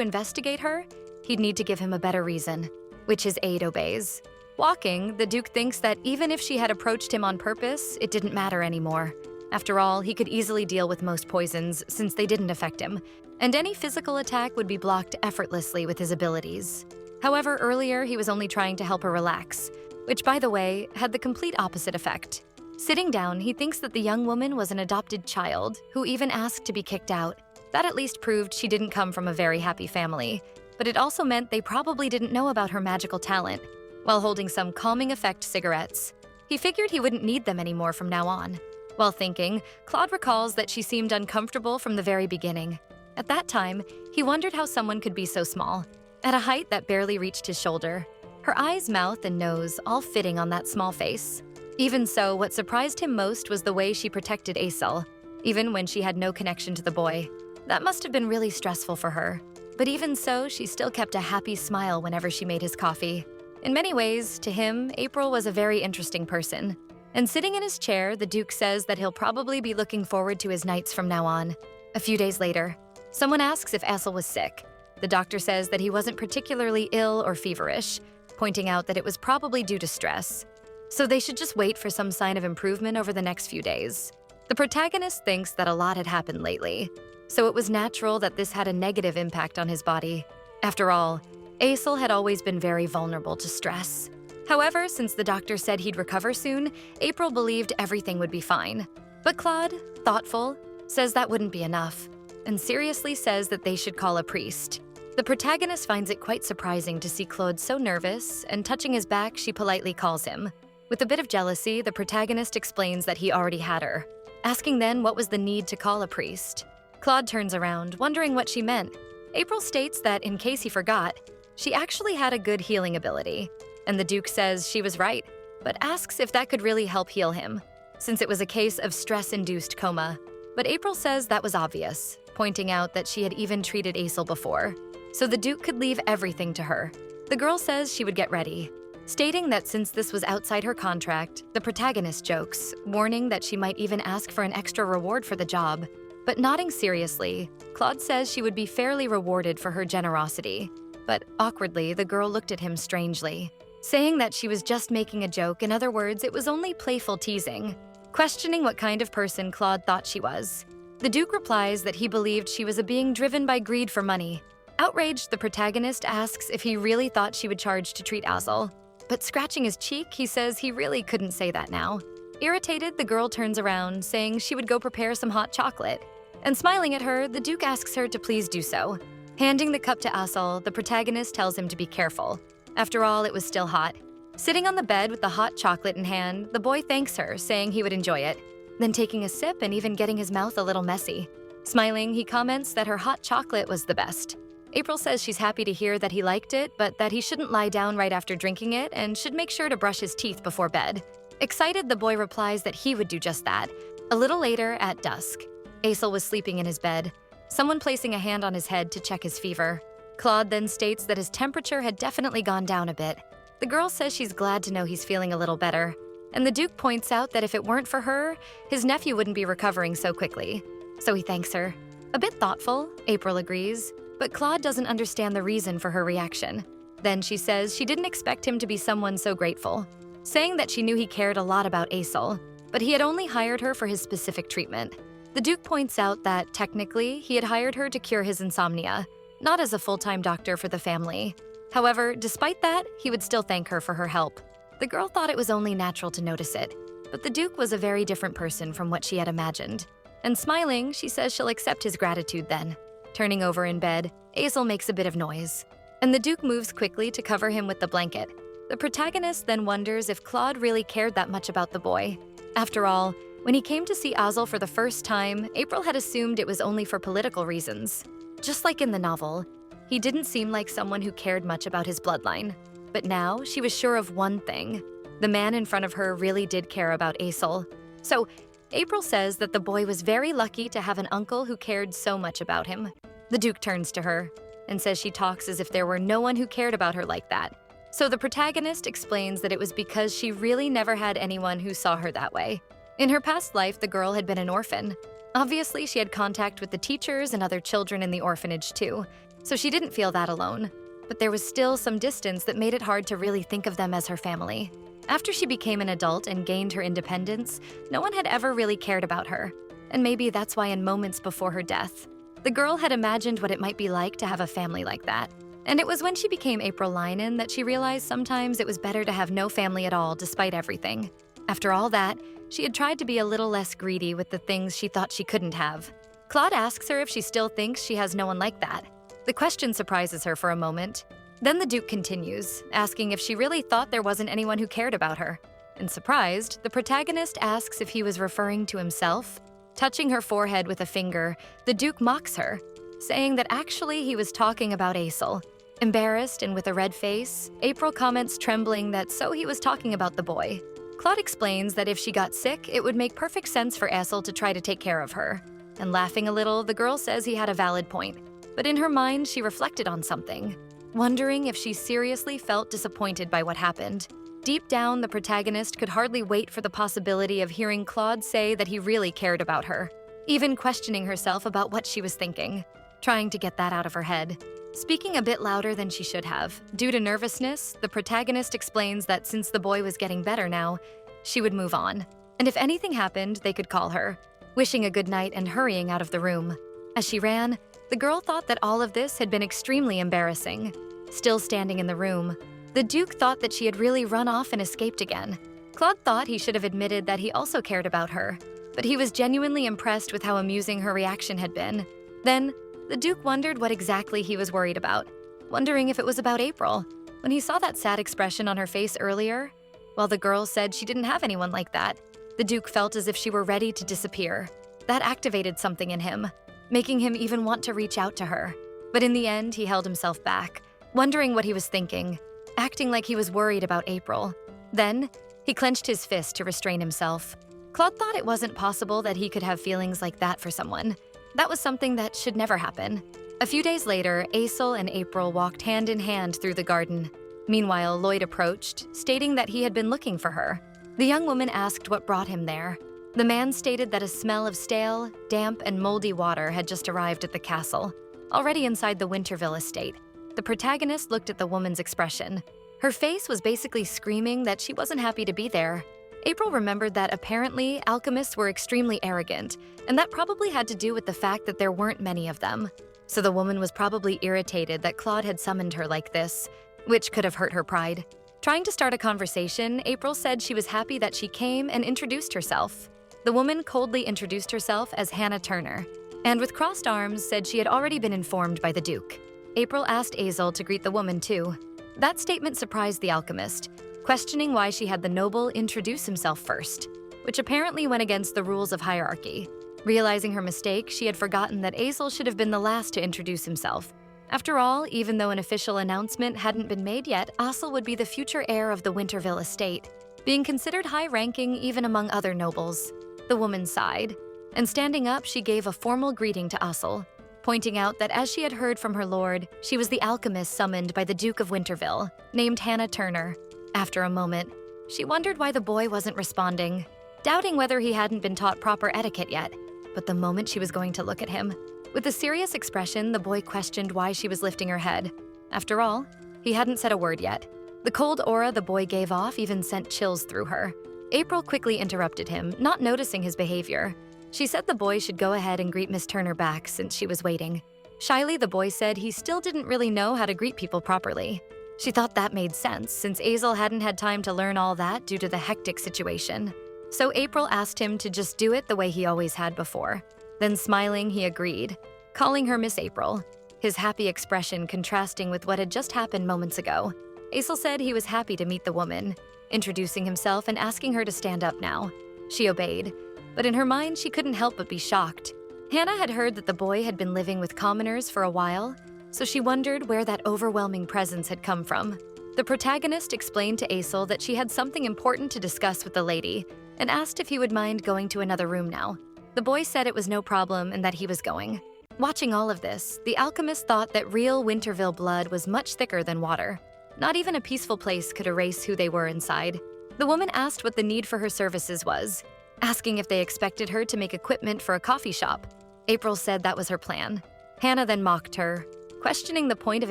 investigate her, he'd need to give him a better reason, which his aide obeys. Walking, the Duke thinks that even if she had approached him on purpose, it didn't matter anymore. After all, he could easily deal with most poisons since they didn't affect him, and any physical attack would be blocked effortlessly with his abilities. However, earlier he was only trying to help her relax, which, by the way, had the complete opposite effect. Sitting down, he thinks that the young woman was an adopted child who even asked to be kicked out. That at least proved she didn't come from a very happy family, but it also meant they probably didn't know about her magical talent. While holding some calming effect cigarettes, he figured he wouldn't need them anymore from now on. While thinking, Claude recalls that she seemed uncomfortable from the very beginning. At that time, he wondered how someone could be so small, at a height that barely reached his shoulder. Her eyes, mouth, and nose all fitting on that small face. Even so, what surprised him most was the way she protected Ussel. even when she had no connection to the boy. That must have been really stressful for her. But even so, she still kept a happy smile whenever she made his coffee. In many ways, to him, April was a very interesting person. And sitting in his chair, the Duke says that he'll probably be looking forward to his nights from now on. A few days later, someone asks if Asel was sick. The doctor says that he wasn't particularly ill or feverish, pointing out that it was probably due to stress. So they should just wait for some sign of improvement over the next few days. The protagonist thinks that a lot had happened lately, so it was natural that this had a negative impact on his body. After all, Asel had always been very vulnerable to stress. However, since the doctor said he'd recover soon, April believed everything would be fine. But Claude, thoughtful, says that wouldn't be enough, and seriously says that they should call a priest. The protagonist finds it quite surprising to see Claude so nervous, and touching his back, she politely calls him. With a bit of jealousy, the protagonist explains that he already had her, asking then what was the need to call a priest. Claude turns around, wondering what she meant. April states that, in case he forgot, she actually had a good healing ability, and the Duke says she was right, but asks if that could really help heal him, since it was a case of stress-induced coma. But April says that was obvious, pointing out that she had even treated Asel before, so the Duke could leave everything to her. The girl says she would get ready, stating that since this was outside her contract, the protagonist jokes, warning that she might even ask for an extra reward for the job. But nodding seriously, Claude says she would be fairly rewarded for her generosity. But awkwardly, the girl looked at him strangely, saying that she was just making a joke. In other words, it was only playful teasing, questioning what kind of person Claude thought she was. The Duke replies that he believed she was a being driven by greed for money. Outraged, the protagonist asks if he really thought she would charge to treat Asel. But scratching his cheek, he says he really couldn't say that now. Irritated, the girl turns around, saying she would go prepare some hot chocolate. And smiling at her, the Duke asks her to please do so. Handing the cup to Asel, the protagonist tells him to be careful. After all, it was still hot. Sitting on the bed with the hot chocolate in hand, the boy thanks her, saying he would enjoy it, then taking a sip and even getting his mouth a little messy. Smiling, he comments that her hot chocolate was the best. April says she's happy to hear that he liked it, but that he shouldn't lie down right after drinking it and should make sure to brush his teeth before bed. Excited, the boy replies that he would do just that. A little later, at dusk, Asel was sleeping in his bed, someone placing a hand on his head to check his fever. Claude then states that his temperature had definitely gone down a bit. The girl says she's glad to know he's feeling a little better, and the Duke points out that if it weren't for her, his nephew wouldn't be recovering so quickly. So he thanks her. A bit thoughtful, April agrees, but Claude doesn't understand the reason for her reaction. Then she says she didn't expect him to be someone so grateful, saying that she knew he cared a lot about Asel, but he had only hired her for his specific treatment. The Duke points out that, technically, he had hired her to cure his insomnia, not as a full-time doctor for the family. However, despite that, he would still thank her for her help. The girl thought it was only natural to notice it, but the Duke was a very different person from what she had imagined. And smiling, she says she'll accept his gratitude then. Turning over in bed, Asel makes a bit of noise, and the Duke moves quickly to cover him with the blanket. The protagonist then wonders if Claude really cared that much about the boy. After all, when he came to see Asel for the first time, April had assumed it was only for political reasons. Just like in the novel, he didn't seem like someone who cared much about his bloodline. But now, she was sure of one thing. The man in front of her really did care about Asel. So, April says that the boy was very lucky to have an uncle who cared so much about him. The Duke turns to her and says she talks as if there were no one who cared about her like that. So the protagonist explains that it was because she really never had anyone who saw her that way. In her past life, the girl had been an orphan. Obviously, she had contact with the teachers and other children in the orphanage too, so she didn't feel that alone. But there was still some distance that made it hard to really think of them as her family. After she became an adult and gained her independence, no one had ever really cared about her. And maybe that's why in moments before her death, the girl had imagined what it might be like to have a family like that. And it was when she became April Linen that she realized sometimes it was better to have no family at all despite everything. After all that, she had tried to be a little less greedy with the things she thought she couldn't have. Claude asks her if she still thinks she has no one like that. The question surprises her for a moment. Then the Duke continues, asking if she really thought there wasn't anyone who cared about her. And surprised, the protagonist asks if he was referring to himself. Touching her forehead with a finger, the Duke mocks her, saying that actually he was talking about Asel. Embarrassed and with a red face, April comments trembling that so he was talking about the boy. Claude explains that if she got sick, it would make perfect sense for Essel to try to take care of her. And laughing a little, the girl says he had a valid point. But in her mind, she reflected on something, wondering if she seriously felt disappointed by what happened. Deep down, the protagonist could hardly wait for the possibility of hearing Claude say that he really cared about her, even questioning herself about what she was thinking, trying to get that out of her head. Speaking a bit louder than she should have, due to nervousness, the protagonist explains that since the boy was getting better now, she would move on. And if anything happened, they could call her, wishing a good night and hurrying out of the room. As she ran, the girl thought that all of this had been extremely embarrassing. Still standing in the room, the Duke thought that she had really run off and escaped again. Claude thought he should have admitted that he also cared about her, but he was genuinely impressed with how amusing her reaction had been. Then, the Duke wondered what exactly he was worried about, wondering if it was about April. When he saw that sad expression on her face earlier, while the girl said she didn't have anyone like that, the Duke felt as if she were ready to disappear. That activated something in him, making him even want to reach out to her. But in the end, he held himself back, wondering what he was thinking, acting like he was worried about April. Then, he clenched his fist to restrain himself. Claude thought it wasn't possible that he could have feelings like that for someone. That was something that should never happen. A few days later, Essel and April walked hand in hand through the garden. Meanwhile, Lloyd approached, stating that he had been looking for her. The young woman asked what brought him there. The man stated that a smell of stale, damp, and moldy water had just arrived at the castle, already inside the Winterville estate. The protagonist looked at the woman's expression. Her face was basically screaming that she wasn't happy to be there. April remembered that apparently alchemists were extremely arrogant, and that probably had to do with the fact that there weren't many of them. So the woman was probably irritated that Claude had summoned her like this, which could have hurt her pride. Trying to start a conversation, April said she was happy that she came and introduced herself. The woman coldly introduced herself as Hannah Turner, and with crossed arms said she had already been informed by the Duke. April asked Essel to greet the woman too. That statement surprised the alchemist, questioning why she had the noble introduce himself first, which apparently went against the rules of hierarchy. Realizing her mistake, she had forgotten that Essel should have been the last to introduce himself. After all, even though an official announcement hadn't been made yet, Essel would be the future heir of the Winterville estate, being considered high-ranking even among other nobles. The woman sighed, and standing up, she gave a formal greeting to Essel, pointing out that as she had heard from her lord, she was the alchemist summoned by the Duke of Winterville, named Hannah Turner. After a moment, she wondered why the boy wasn't responding, doubting whether he hadn't been taught proper etiquette yet. But the moment she was going to look at him, with a serious expression, the boy questioned why she was lifting her head. After all, he hadn't said a word yet. The cold aura the boy gave off even sent chills through her. April quickly interrupted him, not noticing his behavior. She said the boy should go ahead and greet Miss Turner back since she was waiting. Shyly, the boy said he still didn't really know how to greet people properly. She thought that made sense since Essel hadn't had time to learn all that due to the hectic situation. So April asked him to just do it the way he always had before. Then smiling, he agreed, calling her Miss April, his happy expression contrasting with what had just happened moments ago. Essel said he was happy to meet the woman, introducing himself and asking her to stand up now. She obeyed, but in her mind she couldn't help but be shocked. Hannah had heard that the boy had been living with commoners for a while, so she wondered where that overwhelming presence had come from. The protagonist explained to Essel that she had something important to discuss with the lady and asked if he would mind going to another room now. The boy said it was no problem and that he was going. Watching all of this, the alchemist thought that real Winterville blood was much thicker than water. Not even a peaceful place could erase who they were inside. The woman asked what the need for her services was, asking if they expected her to make equipment for a coffee shop. April said that was her plan. Hannah then mocked her, questioning the point of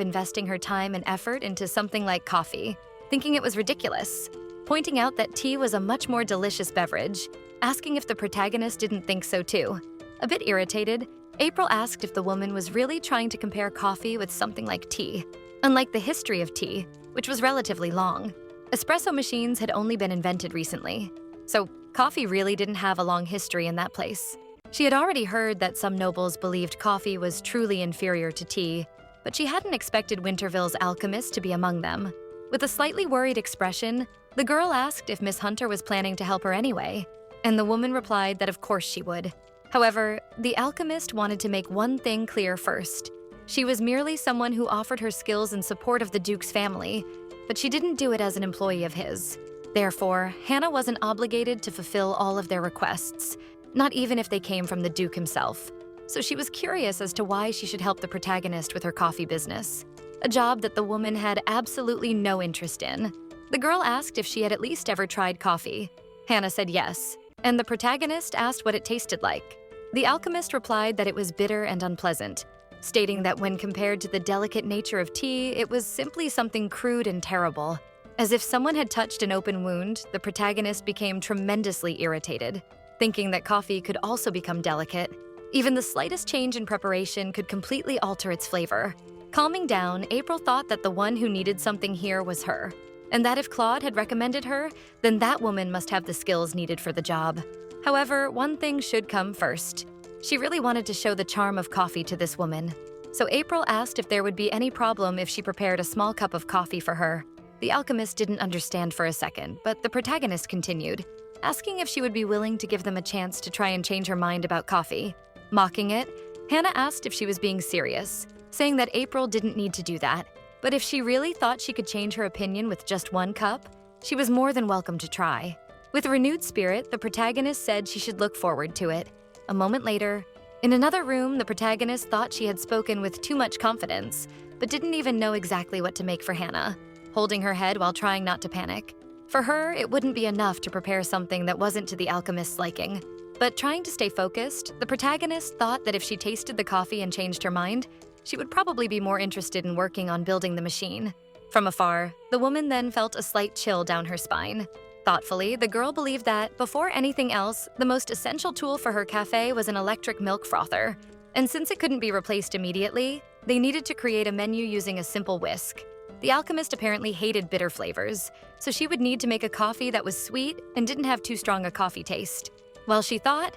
investing her time and effort into something like coffee, thinking it was ridiculous, pointing out that tea was a much more delicious beverage, asking if the protagonist didn't think so too. A bit irritated, April asked if the woman was really trying to compare coffee with something like tea. Unlike the history of tea, which was relatively long, espresso machines had only been invented recently, so coffee really didn't have a long history in that place. She had already heard that some nobles believed coffee was truly inferior to tea, but she hadn't expected Winterville's alchemist to be among them. With a slightly worried expression, the girl asked if Miss Hunter was planning to help her anyway, and the woman replied that of course she would. However, the alchemist wanted to make one thing clear first. She was merely someone who offered her skills in support of the Duke's family, but she didn't do it as an employee of his. Therefore, Hannah wasn't obligated to fulfill all of their requests, not even if they came from the Duke himself. So she was curious as to why she should help the protagonist with her coffee business, a job that the woman had absolutely no interest in. The girl asked if she had at least ever tried coffee. Hannah said yes, and the protagonist asked what it tasted like. The alchemist replied that it was bitter and unpleasant, stating that when compared to the delicate nature of tea, it was simply something crude and terrible. As if someone had touched an open wound, the protagonist became tremendously irritated, thinking that coffee could also become delicate. Even the slightest change in preparation could completely alter its flavor. Calming down, April thought that the one who needed something here was her, and that if Claude had recommended her, then that woman must have the skills needed for the job. However, one thing should come first. She really wanted to show the charm of coffee to this woman. So April asked if there would be any problem if she prepared a small cup of coffee for her. The alchemist didn't understand for a second, but the protagonist continued, asking if she would be willing to give them a chance to try and change her mind about coffee. Mocking it, Hannah asked if she was being serious, saying that April didn't need to do that, but if she really thought she could change her opinion with just one cup, she was more than welcome to try. With renewed spirit, the protagonist said she should look forward to it. A moment later, in another room, the protagonist thought she had spoken with too much confidence, but didn't even know exactly what to make for Hannah, holding her head while trying not to panic. For her, it wouldn't be enough to prepare something that wasn't to the alchemist's liking. But trying to stay focused, the protagonist thought that if she tasted the coffee and changed her mind, she would probably be more interested in working on building the machine. From afar, the woman then felt a slight chill down her spine. Thoughtfully, the girl believed that, before anything else, the most essential tool for her cafe was an electric milk frother. And since it couldn't be replaced immediately, they needed to create a menu using a simple whisk. The alchemist apparently hated bitter flavors, so she would need to make a coffee that was sweet and didn't have too strong a coffee taste. While she thought,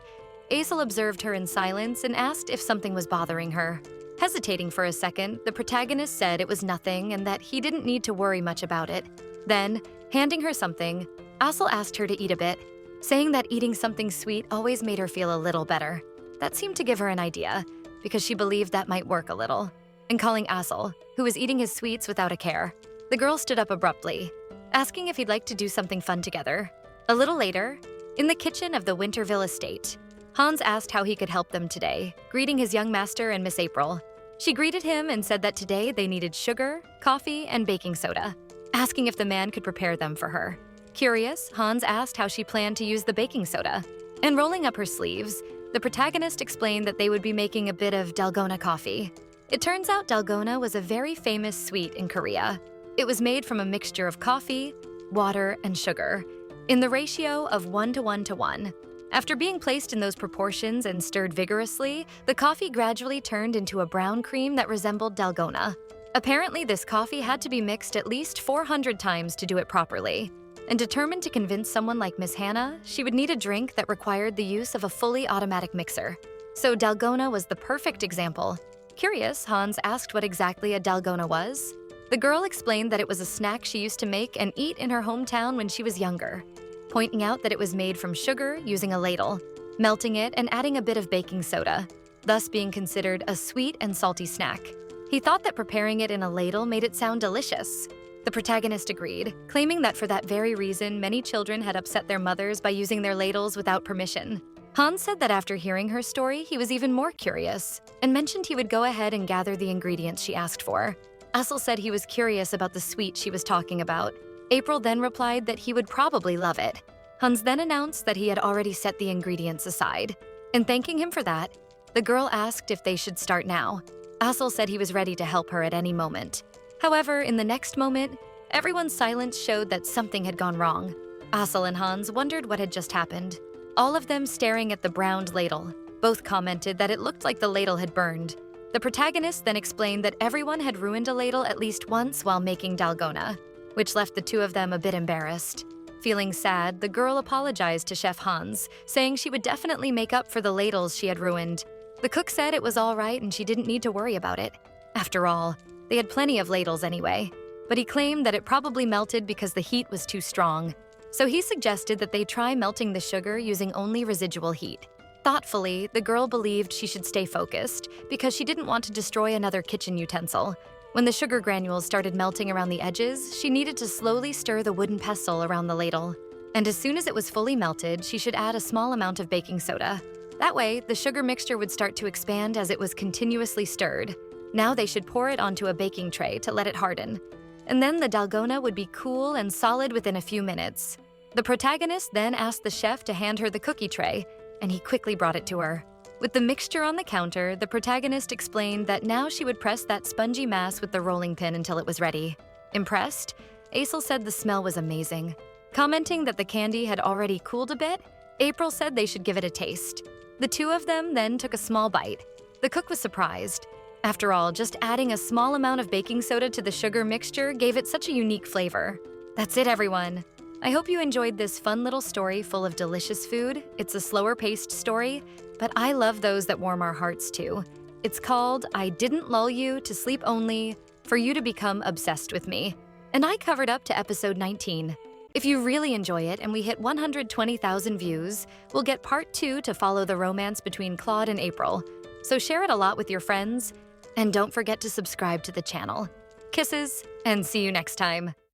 Aisel observed her in silence and asked if something was bothering her. Hesitating for a second, the protagonist said it was nothing and that he didn't need to worry much about it. Then, handing her something, Aisel asked her to eat a bit, saying that eating something sweet always made her feel a little better. That seemed to give her an idea, because she believed that might work a little. And calling Aisel, who was eating his sweets without a care, the girl stood up abruptly, asking if he'd like to do something fun together. A little later, in the kitchen of the Winterville estate, Hans asked how he could help them today, greeting his young master and Miss April. She greeted him and said that today they needed sugar, coffee, and baking soda, asking if the man could prepare them for her. Curious, Hans asked how she planned to use the baking soda. And rolling up her sleeves, the protagonist explained that they would be making a bit of dalgona coffee. It turns out dalgona was a very famous sweet in Korea. It was made from a mixture of coffee, water, and sugar, in the ratio of 1:1:1. After being placed in those proportions and stirred vigorously, the coffee gradually turned into a brown cream that resembled dalgona. Apparently, this coffee had to be mixed at least 400 times to do it properly. And determined to convince someone like Miss Hannah, she would need a drink that required the use of a fully automatic mixer. So dalgona was the perfect example. Curious, Hans asked what exactly a dalgona was. The girl explained that it was a snack she used to make and eat in her hometown when she was younger, pointing out that it was made from sugar using a ladle, melting it and adding a bit of baking soda, thus being considered a sweet and salty snack. He thought that preparing it in a ladle made it sound delicious. The protagonist agreed, claiming that for that very reason, many children had upset their mothers by using their ladles without permission. Hans said that after hearing her story, he was even more curious, and mentioned he would go ahead and gather the ingredients she asked for. Aisel said he was curious about the sweet she was talking about. April then replied that he would probably love it. Hans then announced that he had already set the ingredients aside. And thanking him for that, the girl asked if they should start now. Aisel said he was ready to help her at any moment. However, in the next moment, everyone's silence showed that something had gone wrong. Aisel and Hans wondered what had just happened, all of them staring at the browned ladle. Both commented that it looked like the ladle had burned. The protagonist then explained that everyone had ruined a ladle at least once while making dalgona, which left the two of them a bit embarrassed. Feeling sad, the girl apologized to Chef Hans, saying she would definitely make up for the ladles she had ruined. The cook said it was all right and she didn't need to worry about it. After all, they had plenty of ladles anyway, but he claimed that it probably melted because the heat was too strong. So he suggested that they try melting the sugar using only residual heat. Thoughtfully, the girl believed she should stay focused because she didn't want to destroy another kitchen utensil. When the sugar granules started melting around the edges, she needed to slowly stir the wooden pestle around the ladle. And as soon as it was fully melted, she should add a small amount of baking soda. That way, the sugar mixture would start to expand as it was continuously stirred. Now they should pour it onto a baking tray to let it harden. And then the dalgona would be cool and solid within a few minutes. The protagonist then asked the chef to hand her the cookie tray, and he quickly brought it to her. With the mixture on the counter, the protagonist explained that now she would press that spongy mass with the rolling pin until it was ready. Impressed, Aisel said the smell was amazing. Commenting that the candy had already cooled a bit, April said they should give it a taste. The two of them then took a small bite. The cook was surprised. After all, just adding a small amount of baking soda to the sugar mixture gave it such a unique flavor. That's it, everyone. I hope you enjoyed this fun little story full of delicious food. It's a slower-paced story, but I love those that warm our hearts too. It's called I Didn't Lull You to Sleep Only for You to Become Obsessed with Me. And I covered up to episode 19. If you really enjoy it and we hit 120,000 views, we'll get part 2 to follow the romance between Claude and April. So share it a lot with your friends, and don't forget to subscribe to the channel. Kisses, and see you next time.